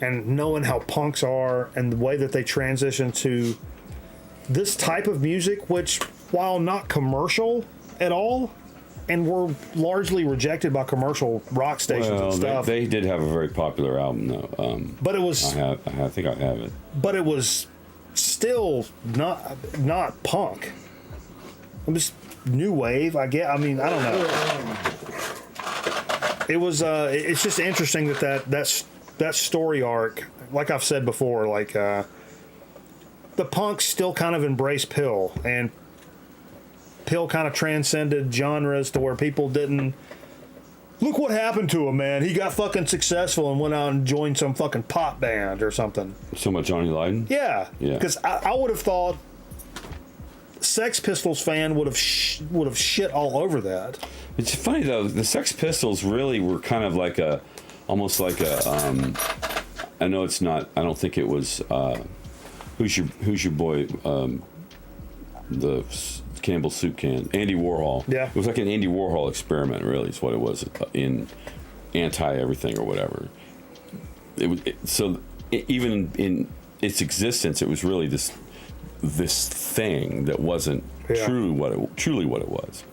and knowing how punks are and the way that they transition to this type of music, which, while not commercial at all, and were largely rejected by commercial rock stations and stuff. They did have a very popular album, though. But it was... I think I have it. But it was still not punk. It was new wave, I guess. I mean, I don't know. It was... it's just interesting that story arc, like I've said before, like... the punks still kind of embraced Pill, and Pill kind of transcended genres to where people didn't look what happened to him, man. He got fucking successful and went out and joined some fucking pop band or something. So much Johnny Lydon? Yeah. Because I would have thought Sex Pistols fan would have shit all over that. It's funny though, the Sex Pistols really were kind of like almost like a I know it's not, I don't think it was who's your boy, the Campbell soup can, Andy Warhol. Yeah, it was like an Andy Warhol experiment, really, is what it was, in anti everything or whatever. Even in its existence, it was really this thing that wasn't truly what it was.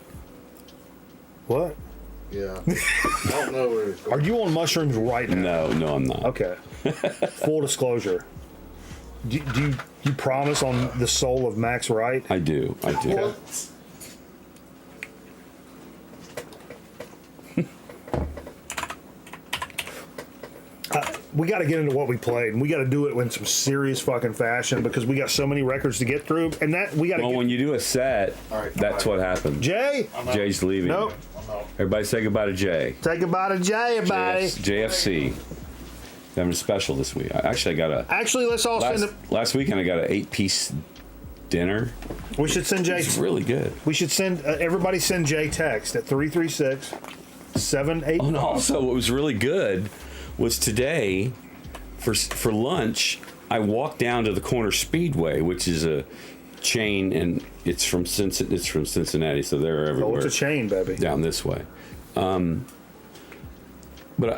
What? Yeah, I don't know where it's going. Are you on mushrooms right now? No, I'm not. Okay. Full disclosure. Do you promise on the soul of Max Wright? I do. What? We got to get into what we played, and we got to do it in some serious fucking fashion, because we got so many records to get through, and that we got to. Well, when you do a set, that's what happens. Jay? Jay's leaving. Nope. Everybody say goodbye to Jay. Say goodbye to Jay, everybody. JFC. Having a special this week. Actually, I got a. Actually, let's all send it. Last weekend, I got an 8-piece dinner. We should send Jay. It's really good. We should send everybody send Jay text at 336-785. Oh, and also, what was really good was today for lunch. I walked down to the Corner Speedway, which is a chain, and it's from Cincinnati, so they're everywhere. Oh, it's a chain, baby. Down this way. But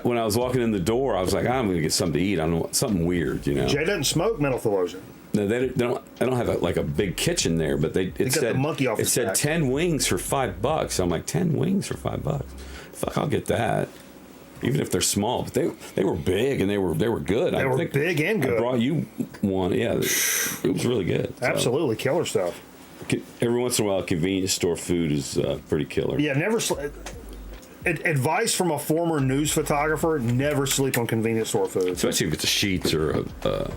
when I was walking in the door, I was like, I'm going to get something to eat. I don't know, something weird, you know. Jay doesn't smoke Metal Theologian. No, they don't have a big kitchen there, but it got said the monkey off it his said back. 10 wings for $5. I'm like, 10 wings for $5. Fuck, I'll get that. Even if they're small, but they were big and they were good. They were big and good. I brought you one. Yeah, it was really good. Absolutely killer stuff. Every once in a while, convenience store food is pretty killer. Yeah, never. Advice from a former news photographer: never sleep on convenience store food, especially if it's a Sheetz or a.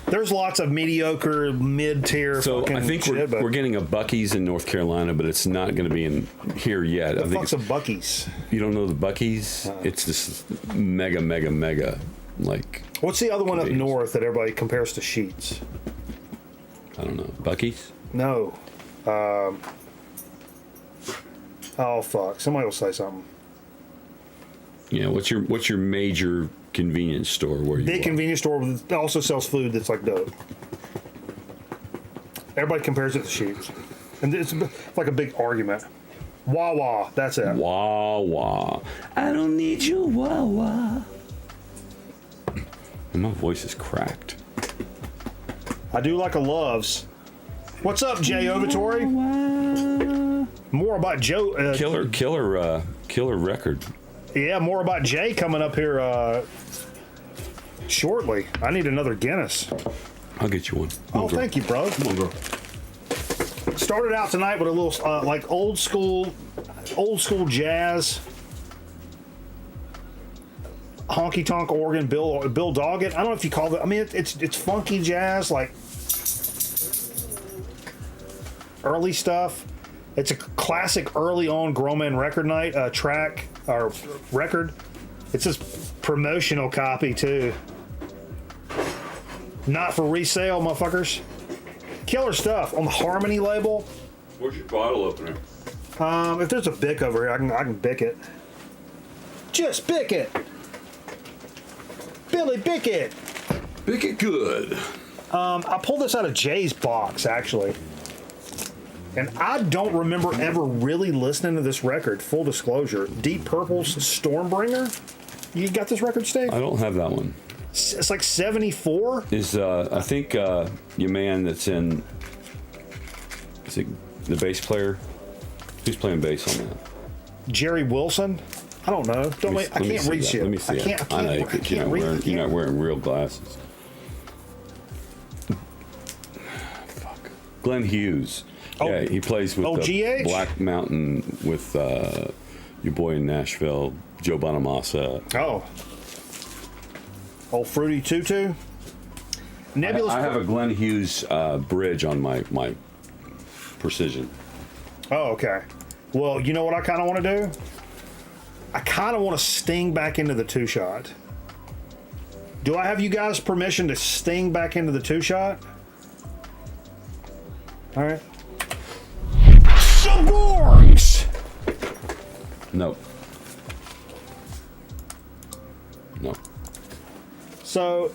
There's lots of mediocre, mid-tier. So I think we're getting a Buc-ee's in North Carolina, but it's not going to be in here yet. The fuck's a Buc-ee's? You don't know the Buc-ee's? It's this mega like. What's the other one up north that everybody compares to Sheetz? I don't know. Buc-ee's? No. Oh fuck! Somebody will say something. Yeah. What's your major convenience store where you big convenience store that also sells food that's like dope? Everybody compares it to Sheetz, and it's like a big argument. Wawa, that's it. Wawa. I don't need you, Wawa. And my voice is cracked. I do like a Loves. What's up, Jay Ovatory? More about Joe. Killer record. Yeah, more about Jay coming up here shortly. I need another Guinness. I'll get you one. Oh, thank you, bro. Come on, girl. Started out tonight with a little like old school jazz, honky tonk organ, Bill Doggett. I don't know if you call it. I mean, it's funky jazz, like early stuff. It's a classic early on Grown Record Night track or record. It's this promotional copy too. Not for resale, motherfuckers. Killer stuff on the Harmony label. Where's your bottle opener? If there's a Bic over here, I can Bic it. Just Bic it. Billy, Bic it. Bic it good. I pulled this out of Jay's box actually. And I don't remember ever really listening to this record, full disclosure. Deep Purple's Stormbringer? You got this record, Steve? I don't have that one. It's like 74? Is I think your man that's in, is it the bass player? Who's playing bass on that? Jerry Wilson? I don't know. I can't read shit. Let me see it. I know you're not wearing real glasses. Fuck. Glenn Hughes. Oh, yeah, he plays with GH? Black Mountain with your boy in Nashville, Joe Bonamassa. Oh. Old Fruity Tutu? Nebulous. I have a Glenn Hughes bridge on my Precision. Oh, okay. Well, you know what I kind of want to do? I kind of want to sting back into the two-shot. Do I have you guys' permission to sting back into the two-shot? All right. Suborgs! Nope. Nope. So,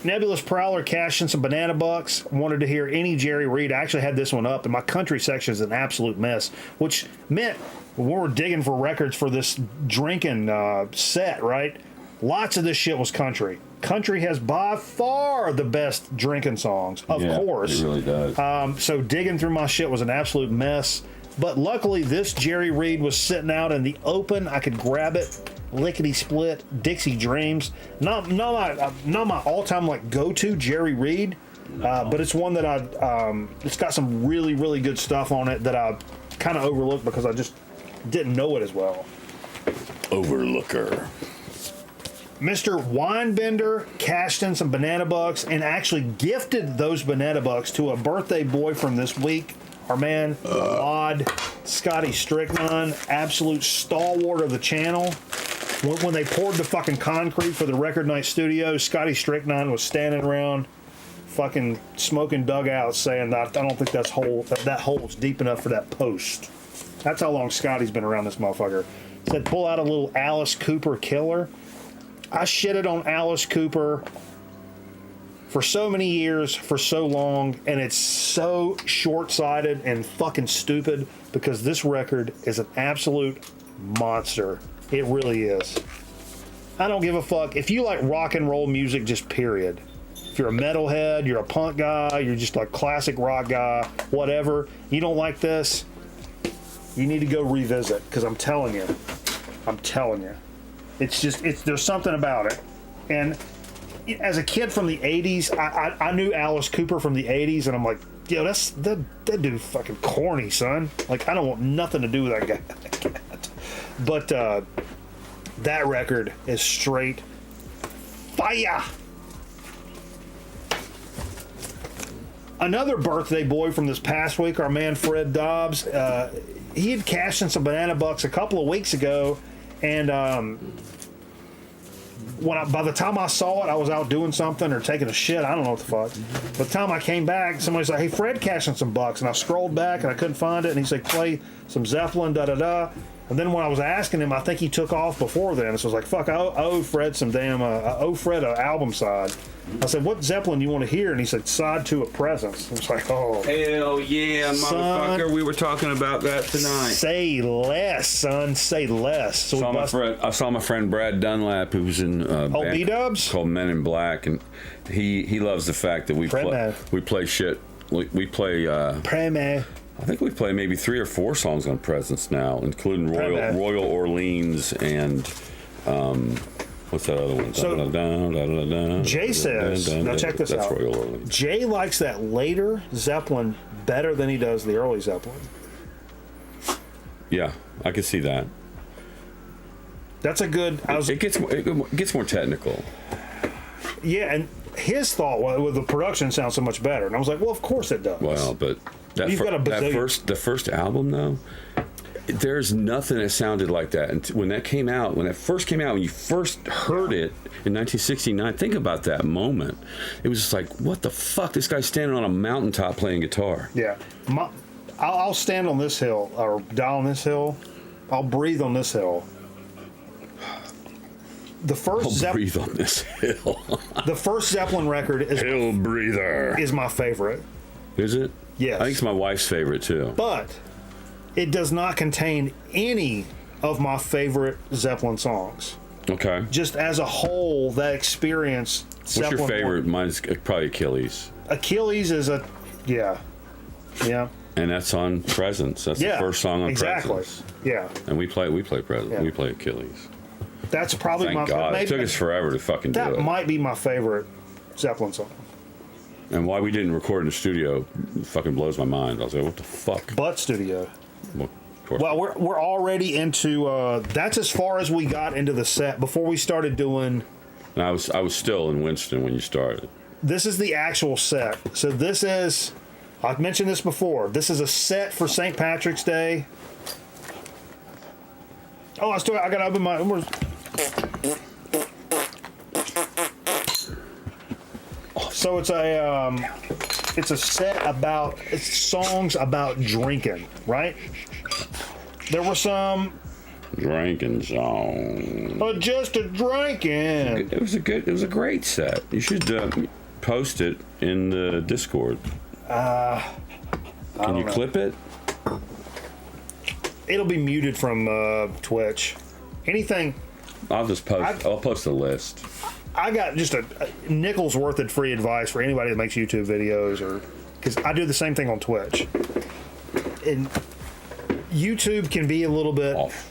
Nebulous Prowler cashed in some banana bucks. Wanted to hear any Jerry Reed. I actually had this one up, and my country section is an absolute mess, which meant when we were digging for records for this drinking set, right? Lots of this shit was country. Country has by far the best drinking songs, of course. It really does. So digging through my shit was an absolute mess. But luckily, this Jerry Reed was sitting out in the open. I could grab it, lickety split. Dixie Dreams, not my all-time like go-to Jerry Reed, but it's one that it's got some really really good stuff on it that I kind of overlooked because I just didn't know it as well. Overlooker. Mr. Winebender cashed in some banana bucks and actually gifted those banana bucks to a birthday boy from this week. Our man, Odd Scotty Strickland, absolute stalwart of the channel. When they poured the fucking concrete for the Record Night studio, Scotty Strickland was standing around fucking smoking dugouts saying that I don't think that hole's deep enough for that post. That's how long Scotty's been around this motherfucker. Said pull out a little Alice Cooper killer. I shitted on Alice Cooper for so many years, for so long, and it's so short-sighted and fucking stupid because this record is an absolute monster. It really is. I don't give a fuck. If you like rock and roll music, just period. If you're a metalhead, you're a punk guy, you're just like classic rock guy, whatever, you don't like this, you need to go revisit, because I'm telling you. There's something about it. And as a kid from the 80s, I knew Alice Cooper from the 80s, and I'm like, yo, that dude fucking corny, son. Like, I don't want nothing to do with that guy. But that record is straight fire. Another birthday boy from this past week, our man Fred Dobbs, he had cashed in some banana bucks a couple of weeks ago, and by the time I saw it, I was out doing something or taking a shit. I don't know what the fuck. By the time I came back, somebody's like, hey, Fred cashed in some bucks. And I scrolled back and I couldn't find it. And he's like, play some Zeppelin, da-da-da. And then when I was asking him, I think he took off before then. So I was like, fuck, I owe Fred some damn, I owe Fred an album side. I said, what Zeppelin do you want to hear? And he said, Side to a Presence. I was like, oh. Hell yeah, son, motherfucker. We were talking about that tonight. Say less, son. Say less. So I saw my friend Brad Dunlap, who's in B-Dubs? called Men in Black, and he loves the fact that we play shit. We play... Premo. I think we play maybe 3 or 4 songs on Presence now, including Royal Orleans and what's that other one? So Jay says, now check this out. Royal Orleans. Jay likes that later Zeppelin better than he does the early Zeppelin. Yeah, I can see that. That's a good. It gets more technical. Yeah, and his thought was, well, the production sounds so much better, and I was like, well, of course it does. Well, but the first album though, there's nothing that sounded like that. And when that first came out, when you first heard it in 1969, think about that moment. It was just like, what the fuck? This guy's standing on a mountaintop playing guitar. Yeah, I'll stand on this hill or die on this hill. I'll breathe on this hill. The first breathe on this hill. The first Zeppelin record is Hill Breather. Is my favorite. Is it? Yes. I think it's my wife's favorite too. But it does not contain any of my favorite Zeppelin songs. Okay. Just as a whole, that experience. What's your favorite? Mine's probably Achilles. Achilles is yeah. And that's on Presence. That's the first song on Presence. Yeah. And we play Presence. Yeah. We play Achilles. That's probably Thank God. It took us forever to fucking do it. That might be my favorite Zeppelin song. And why we didn't record in the studio fucking blows my mind. I was like, what the fuck? Butt studio. Well, we're already into. That's as far as we got into the set before we started doing. And I was still in Winston when you started. This is the actual set. So this is. I've mentioned this before. This is a set for St. Patrick's Day. Oh, I gotta open my. So it's a set about songs about drinking, right? There were some drinking songs. Just a drinking. It was a great set. You should post it in the Discord. Can you clip it? It'll be muted from Twitch. Anything. I'll just post. I'll post a list. I got just a nickel's worth of free advice for anybody that makes YouTube videos, or because I do the same thing on Twitch. And YouTube can be a little bit off.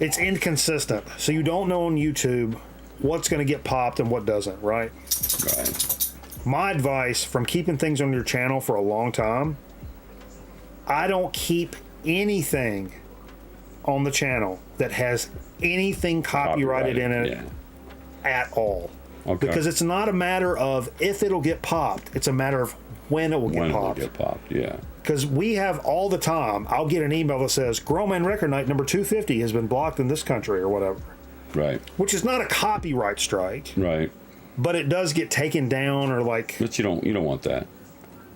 It's inconsistent, so you don't know on YouTube what's going to get popped and what doesn't. Right. My advice from keeping things on your channel for a long time: I don't keep anything on the channel that has anything copyrighted in it. Yeah. At all. Okay. Because it's not a matter of if it'll get popped, it's a matter of when it will get popped. Yeah. Because we have all the time, I'll get an email that says Grown Man Record Night number 250 has been blocked in this country or whatever. Right. Which is not a copyright strike. Right. but it does get taken down or like. But you don't want that.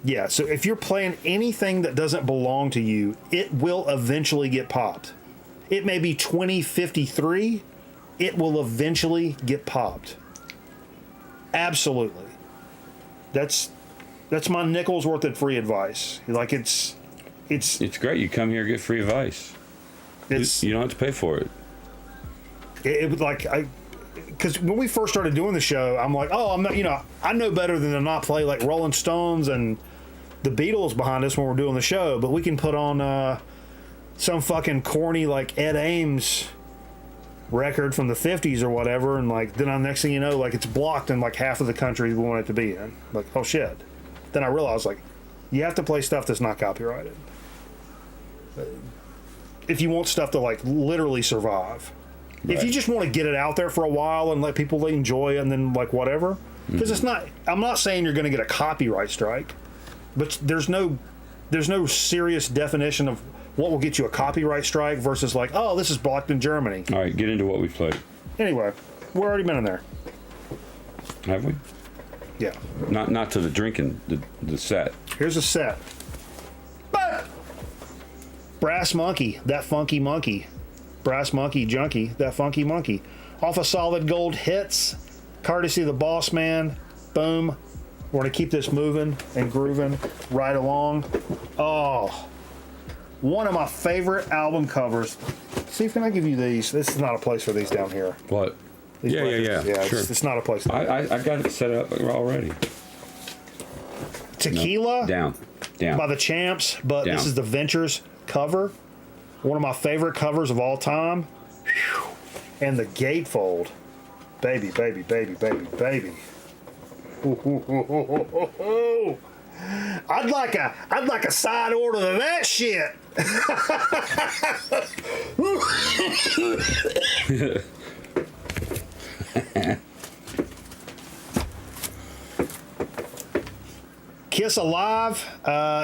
Yeah, so if you're playing anything that doesn't belong to you, it will eventually get popped. It may be 2053, it will eventually get popped. Absolutely. That's my nickel's worth of free advice. Like it's great. You come here, get free advice. You don't have to pay for it. It was like because when we first started doing the show, I'm like, oh, I'm not, I know better than to not play like Rolling Stones and the Beatles behind us when we're doing the show, but we can put on some fucking corny like Ed Ames record from the 50s or whatever, and like then next thing you know, like it's blocked in like half of the country we want it to be in. Like, oh shit. Then I realized like you have to play stuff that's not copyrighted if you want stuff to like literally survive. Right. If you just want to get it out there for a while and let people enjoy it and then like whatever, because it's not, I'm not saying you're going to get a copyright strike, but there's no serious definition of what will get you a copyright strike versus like, oh, this is blocked in Germany. All right, get into what we played. Anyway, we've already been in there. Have we? Yeah. Not to the drinking, the set. Here's a set. Brass Monkey, That Funky Monkey. Brass Monkey Junkie, That Funky Monkey. Off of Solid Gold Hits, courtesy of the Boss Man. Boom. We're going to keep this moving and grooving right along. Oh, one of my favorite album covers. See, can I give you these? This is not a place for these down here. What? These Yeah, sure. It's not a place. I got it set up already. Tequila. No. Down. By the Champs, but Down. This is the Ventures cover. One of my favorite covers of all time. Whew. And the gatefold. Baby. Ooh, ooh, ooh, ooh, ooh, ooh. I'd like a side order to that shit. Kiss Alive.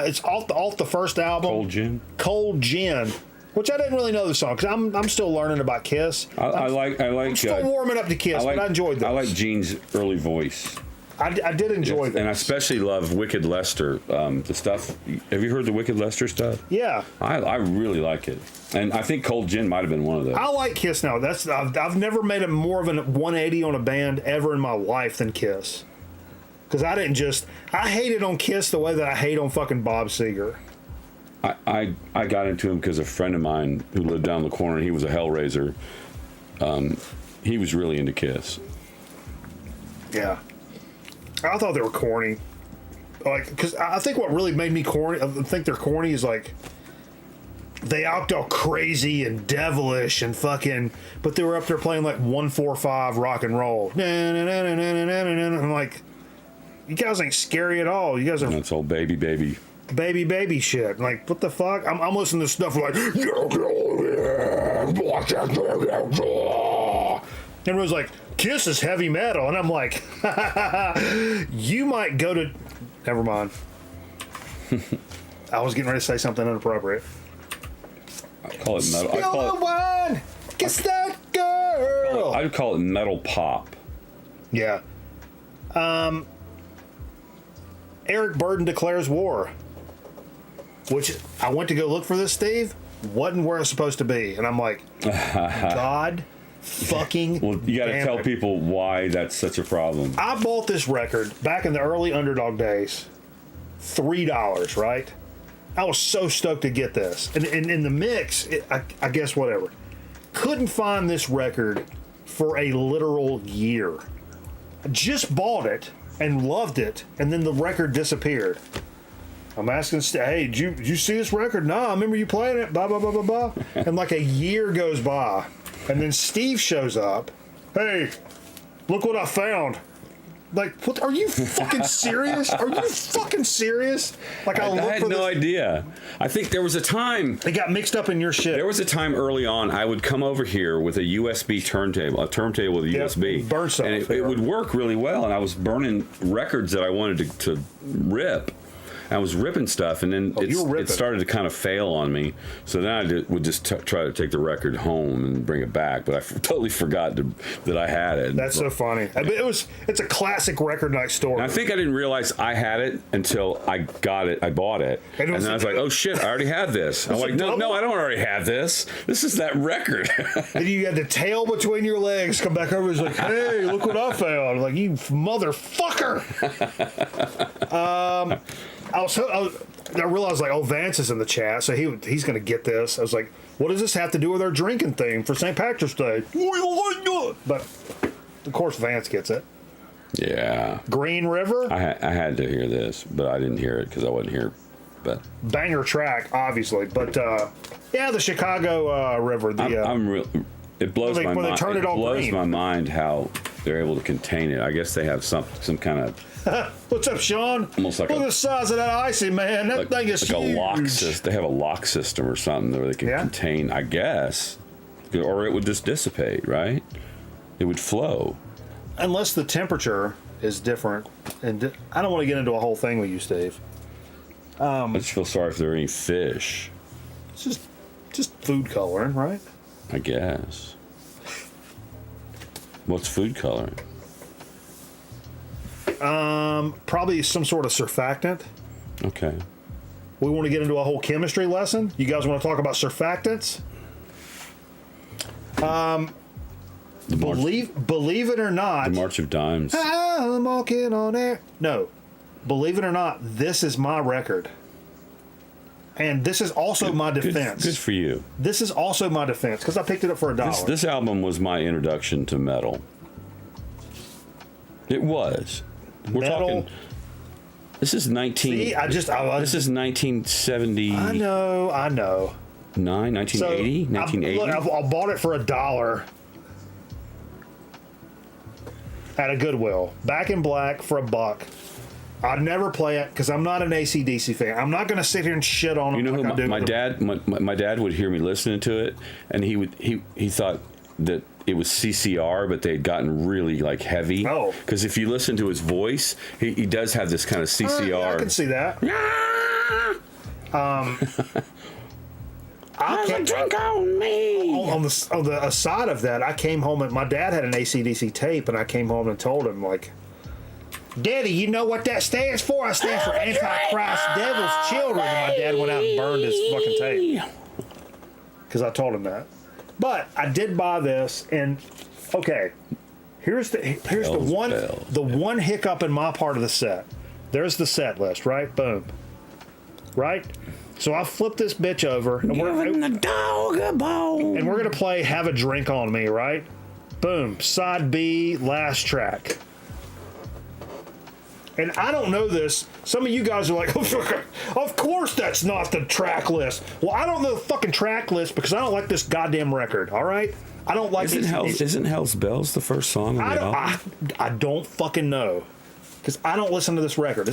It's off the first album. Cold Gin. Which I didn't really know the song because I'm still learning about Kiss. I like. I'm still warming up to Kiss, but I enjoyed this. I like Gene's early voice. I did enjoy this. And I especially love Wicked Lester. The stuff. Have you heard the Wicked Lester stuff? Yeah. I really like it. And I think Cold Gin might have been one of those. I like Kiss now. I've never made it more of a 180 on a band ever in my life than Kiss. Because I hated on Kiss the way that I hate on fucking Bob Seger. I got into him because a friend of mine who lived down the corner, he was a Hellraiser. He was really into Kiss. Yeah. I thought they were corny. Like, because I think what really made me corny, I think they're corny is like, they act all crazy and devilish and fucking, but they were up there playing like 145 rock and roll. And I'm like, you guys ain't scary at all. You guys are. That's all baby shit. Like, what the fuck? I'm listening to stuff like. Everyone's like, Kiss is heavy metal. And I'm like, you might go to. Never mind. I was getting ready to say something inappropriate. I call it metal. Spill the wine! Kiss that girl! I'd call it metal pop. Yeah. Eric Burden Declares War. Which I went to go look for this, Steve. Wasn't where it's supposed to be. And I'm like, God fucking. Well, you got to tell people why that's such a problem. I bought this record back in the early Underdog days. $3, right? I was so stoked to get this. And in the mix, I guess whatever. Couldn't find this record for a literal year. I just bought it and loved it, and then the record disappeared. I'm asking, hey, did you see this record? No, I remember you playing it, blah, blah, blah, blah, blah. And like a year goes by, and then Steve shows up. Hey, look what I found. Like, what? Are you fucking serious? Are you fucking serious? Like, I had no idea. I think there was a time. They got mixed up in your shit. There was a time early on I would come over here with a USB turntable, with a USB. Burn stuff. And it would work really well, and I was burning records that I wanted to rip. I was ripping stuff, and then it started to kind of fail on me. So then I would just try to take the record home and bring it back, but I totally forgot that I had it. That's so funny. It's a classic record night story. And I think I didn't realize I had it until I got it. I bought it, and then I was like, "Oh shit, I already had this." I'm like, "No, I don't already have this. This is that record." And you had the tail between your legs. Come back over. He's like, "Hey, look what I found!" Like, you motherfucker. I realized, like, Vance is in the chat, so he's going to get this. I was like, what does this have to do with our drinking thing for St. Patrick's Day? But, of course, Vance gets it. Yeah. Green River? I had to hear this, but I didn't hear it because I wasn't here. But banger track, obviously. But, yeah, the Chicago River. It blows my mind. It blows my mind how they're able to contain it. I guess they have some kind of. What's up, Sean? Almost like look at the size of that icy, man. That thing is like huge. A lock system. They have a lock system or something where they can contain. I guess, or it would just dissipate, right? It would flow. Unless the temperature is different, and I don't want to get into a whole thing with you, Steve. I just feel sorry if there are any fish. It's just food coloring, right? I guess. What's food coloring? Probably some sort of surfactant. Okay. We want to get into a whole chemistry lesson. You guys want to talk about surfactants? Believe it or not, the March of Dimes. I'm walking on air. No, believe it or not, this is my record, and this is also my defense. Good for you. This is also my defense because I picked it up for $1. This album was my introduction to metal. It was. We're metal. Talking. This is 19. See, this is 1970. I know. 1980. So, 1980. I bought it for $1 at a Goodwill. Back in Black for $1. I'd never play it because I'm not an AC/DC fan. I'm not going to sit here and shit on them. You know like who my dad would hear me listening to it, and he thought that it was CCR, but they had gotten really like heavy. Oh, because if you listen to his voice, he does have this kind of CCR. Yeah, I can see that. There's a drink on me. On the aside of that, I came home and my dad had an AC/DC tape, and I came home and told him, like, Daddy, you know what that stands for? I stand for Antichrist, Devil's Children. And my dad went out and burned his fucking tape because I told him that. But I did buy this, and okay, here's the one hiccup in my part of the set. There's the set list, right? Boom, right. So I flip this bitch over, and Giving the dog a bone. And we're gonna play "Have a Drink on Me," right? Boom, side B, last track. And I don't know this. Some of you guys are like, of course that's not the track list. Well, I don't know the fucking track list because I don't like this goddamn record, all right? I don't like Isn't Hell's Bells the first song on the album? I don't fucking know because I don't listen to this record.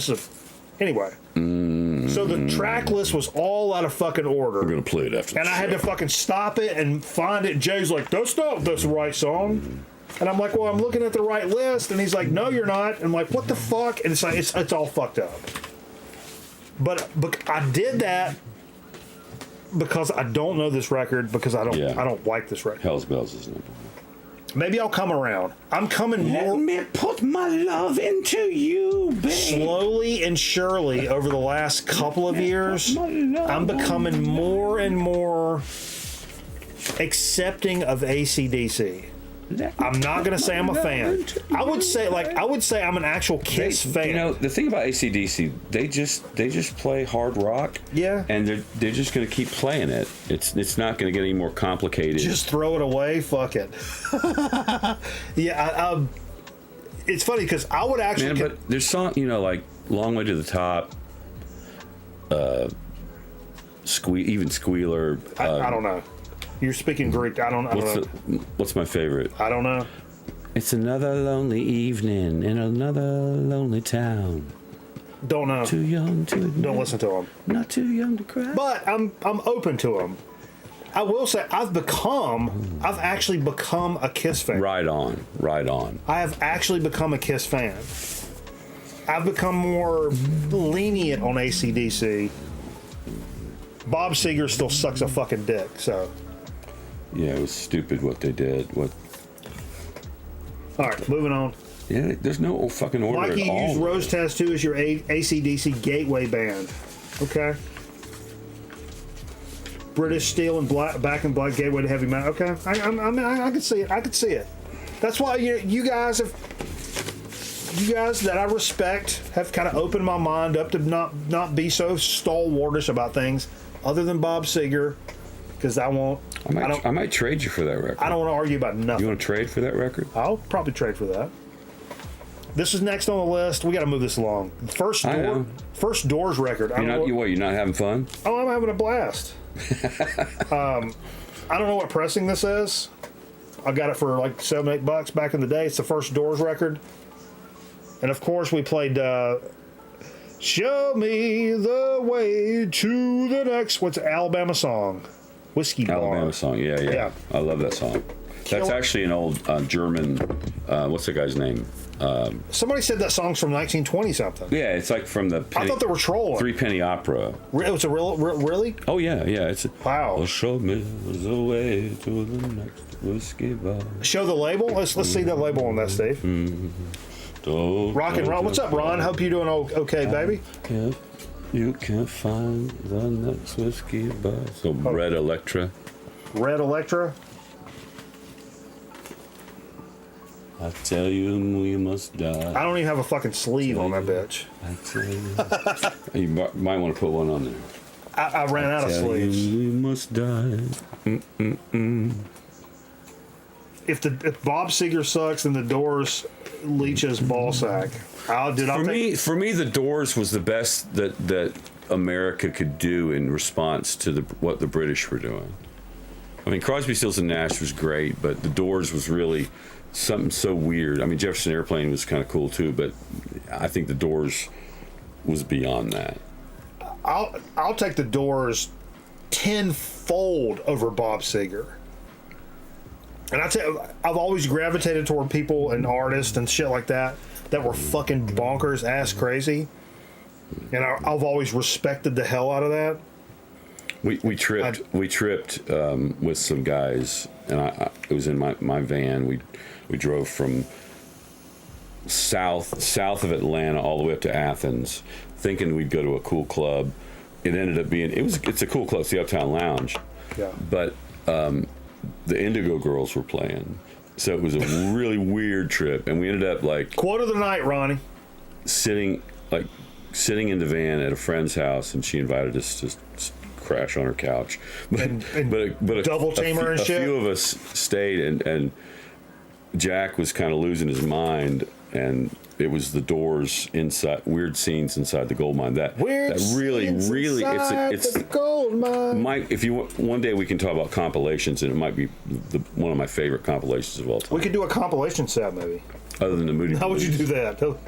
Anyway. So the track list was all out of fucking order. We're going to play it after And I had to fucking stop it and find it. Jay's like, that's not the right song. And I'm like, well, I'm looking at the right list. And he's like, no, you're not. And I'm like, what the fuck? And it's like, it's all fucked up. But I did that because I don't know this record because I don't like this record. Hell's Bells is number one. Maybe I'll come around. I'm coming more. Let me put my love into you, babe. Slowly and surely over the last couple of years, I'm becoming more and more accepting of AC/DC. I'm not gonna say I'm a fan. I would say I'm an actual Kiss fan. You know, the thing about AC/DC, they just play hard rock. Yeah. And they're just gonna keep playing it. It's not gonna get any more complicated. Just throw it away. Fuck it. Yeah. It's funny because I would actually. Man, but there's song, like Long Way to the Top. Even Squealer. I don't know. You're speaking Greek. I don't know. What's my favorite? I don't know. It's another lonely evening in another lonely town. Don't know. Too young to admit. Don't listen to them. Not too young to cry. But I'm open to them. I will say I've actually become a Kiss fan. Right on. I have actually become a Kiss fan. I've become more lenient on AC/DC. Bob Seger still sucks a fucking dick, so. Yeah, it was stupid what they did. What? All right, moving on. Yeah, there's no fucking order Mikey, at all. used Rose Tattoo as your AC/DC gateway band. Okay. British Steel and Back in Black gateway to heavy metal. Okay, I can see it. I can see it. That's why you guys that I respect have kind of opened my mind up to not be so stalwartish about things other than Bob Seger, because I might trade you for that record. I don't want to argue about nothing. You want to trade for that record? I'll probably trade for that. This is next on the list. We got to move this along. First Doors record. You're not having fun? Oh, I'm having a blast. I don't know what pressing this is. I got it for like $7-8 back in the day. It's the first Doors record. And of course we played Show Me the Way to the Next, what's Alabama song? Whiskey Bar. Alabama song, yeah. I love that song. That's actually an old German, what's the guy's name? Somebody said that song's from 1920 something. Yeah, it's like from the I thought they were trolling. 3 Penny Opera. It's a really? Oh yeah. It's wow. Well, show me the way to the next whiskey bar. Show the label. Let's see that label on that, Steve. Rock and Ron. What's up, Ron? Hope you're doing okay, baby. If you can't find the next whiskey bar. So Red Electra. Red Electra. I tell you, we must die. I don't even have a fucking sleeve on that bitch. I tell you. You might want to put one on there. I ran out of sleeves. We must die. If Bob Seger sucks, then the Doors leeches ball sack. For me, the Doors was the best that America could do in response to what the British were doing. I mean, Crosby, Stills and Nash was great, but the Doors was really something so weird. I mean, Jefferson Airplane was kind of cool too, but I think the Doors was beyond that. I'll take the Doors tenfold over Bob Seger. And I've always gravitated toward people and artists and shit like that were fucking bonkers ass crazy, and I've always respected the hell out of that. We tripped with some guys, and it was in my van. We drove from south of Atlanta all the way up to Athens, thinking we'd go to a cool club. It ended up being it's a cool club, it's the Uptown Lounge. Yeah. But the Indigo Girls were playing, so it was a really weird trip, and we ended up like quote of the night, Ronnie. Sitting in the van at a friend's house, and she invited us to crash on her couch, but a double tamer and shit. A few of us stayed, and Jack was kind of losing his mind, and it was the Doors inside, weird scenes inside the gold mine. That really it's the gold mine. Mike, if you one day we can talk about compilations, and it might be one of my favorite compilations of all time. We could do a compilation set, maybe. Other than the Moody. How would you do that?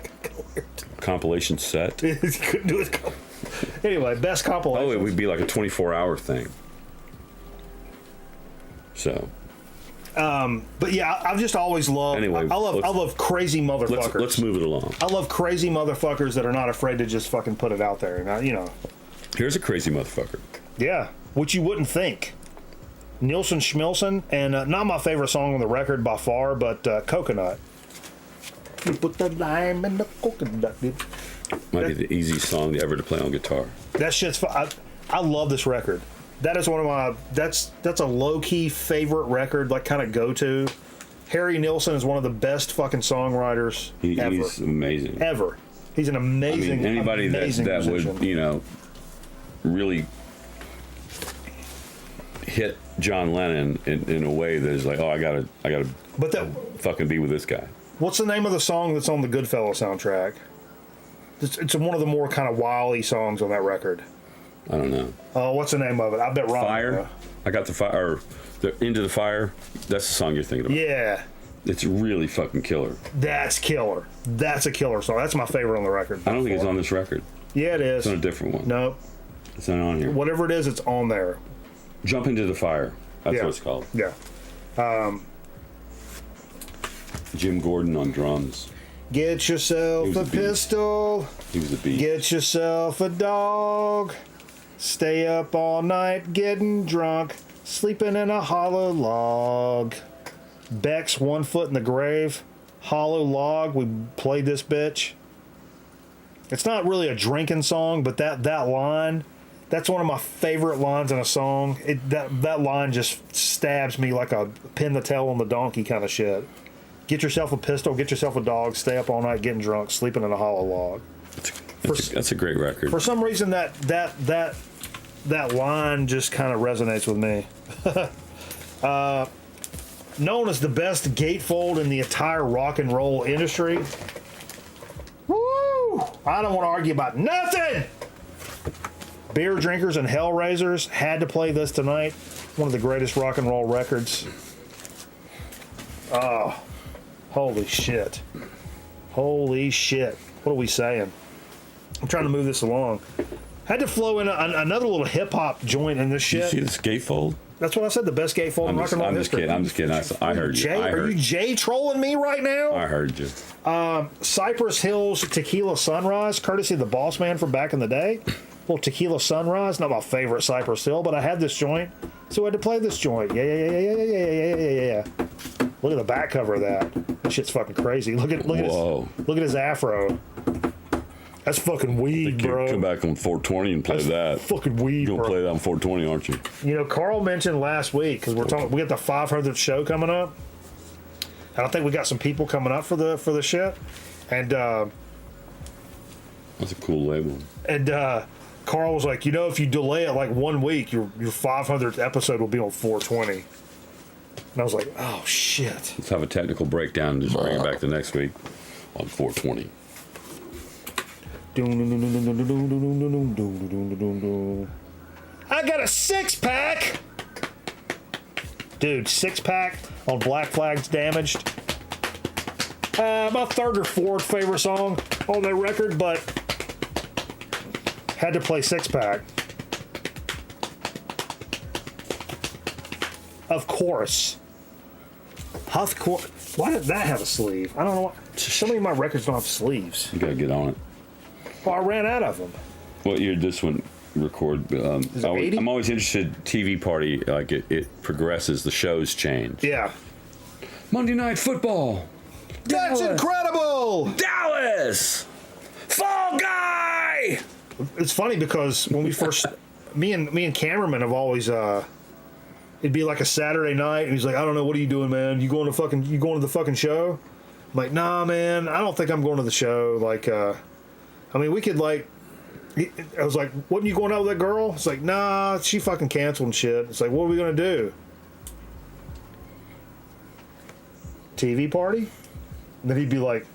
Compilation set. You couldn't do it. Anyway, best compilation. Oh, it would be like a 24-hour thing. So. But yeah, I've just always loved. Anyway, I love crazy motherfuckers. Let's move it along. I love crazy motherfuckers that are not afraid to just fucking put it out there. And Here's a crazy motherfucker. Yeah, which you wouldn't think. Nilsson Schmilson, and not my favorite song on the record by far, but Coconut. You put the lime in the coconut, dude. Might be the easiest song ever to play on guitar. That shit's I love this record. That is one of my that's a low key favorite record, like kind of go to. Harry Nilsson is one of the best fucking songwriters ever. He's amazing. Ever. He's an amazing. I mean, anybody amazing that musician. would really hit John Lennon in a way that is like, oh, I gotta but that fucking be with this guy. What's the name of the song that's on the Goodfellas soundtrack? It's one of the more kind of wily songs on that record. I don't know. Oh, what's the name of it? I bet Ron. Fire. I got the fire. Or the Into the Fire. That's the song you're thinking about. Yeah. It's really fucking killer. That's killer. That's a killer song. That's my favorite on the record. I don't think it's on this record. Yeah, it is. It's on a different one. Nope. It's not on here. Whatever it is, it's on there. Jump Into the Fire. That's what it's called. Yeah. Jim Gordon on drums. Get yourself a pistol. He was a beast. Get yourself a dog. Stay up all night getting drunk. Sleeping in a hollow log. Beck's One Foot in the Grave. Hollow Log. We played this bitch. It's not really a drinking song, but that line, that's one of my favorite lines in a song. That line just stabs me like a pin the tail on the donkey kind of shit. Get yourself a pistol, get yourself a dog, stay up all night getting drunk, sleeping in a hollow log. That's a great record. For some reason, that line just kind of resonates with me. Known as the best gatefold in the entire rock and roll industry. Woo! I don't want to argue about nothing! Beer drinkers and hellraisers had to play this tonight. One of the greatest rock and roll records. Oh, holy shit. Holy shit. What are we saying? I'm trying to move this along. Had to flow in another little hip hop joint in this shit. You see the gatefold? That's what I said. The best gatefold in rock and roll history. I'm just kidding. I heard you. Are you Jay trolling me right now? I heard you. Cypress Hill's Tequila Sunrise, courtesy of the Boss Man from back in the day. Little Tequila Sunrise, not my favorite Cypress Hill, but I had this joint, so I had to play this joint. Yeah. Look at the back cover of that. That shit's fucking crazy. Look at his afro. That's fucking weed, bro. Come back on 420 and play that. Fucking weed, You're bro. gonna play that on 420, aren't you? You know, Carl mentioned last week because we got the 500th show coming up. And I think we got some people coming up for the shit. And that's a cool label. And Carl was like, if you delay it like 1 week, your 500th episode will be on 420. And I was like, oh shit. Let's have a technical breakdown and just bring it back the next week on 420. I got a 6-pack. Dude, 6-pack on Black Flag's Damaged. My third or fourth favorite song on that record, but had to play 6-pack. Of course. Why did that have a sleeve? I don't know. So many of my records don't have sleeves. You gotta get on it. Well, I ran out of them. What year did this one record? I'm always interested. TV Party, like it progresses. The shows change. Yeah. Monday Night Football. That's incredible. Dallas. Fall Guy. It's funny because when we first, me and cameraman have always it'd be like a Saturday night, and he's like, I don't know, what are you doing, man? You going to the fucking show? I'm like, nah, man, I don't think I'm going to the show. Like, I mean, we could like. I was like, wasn't you going out with that girl? It's like, nah, she fucking canceled and shit. It's like, what are we gonna do? TV party? And then he'd be like,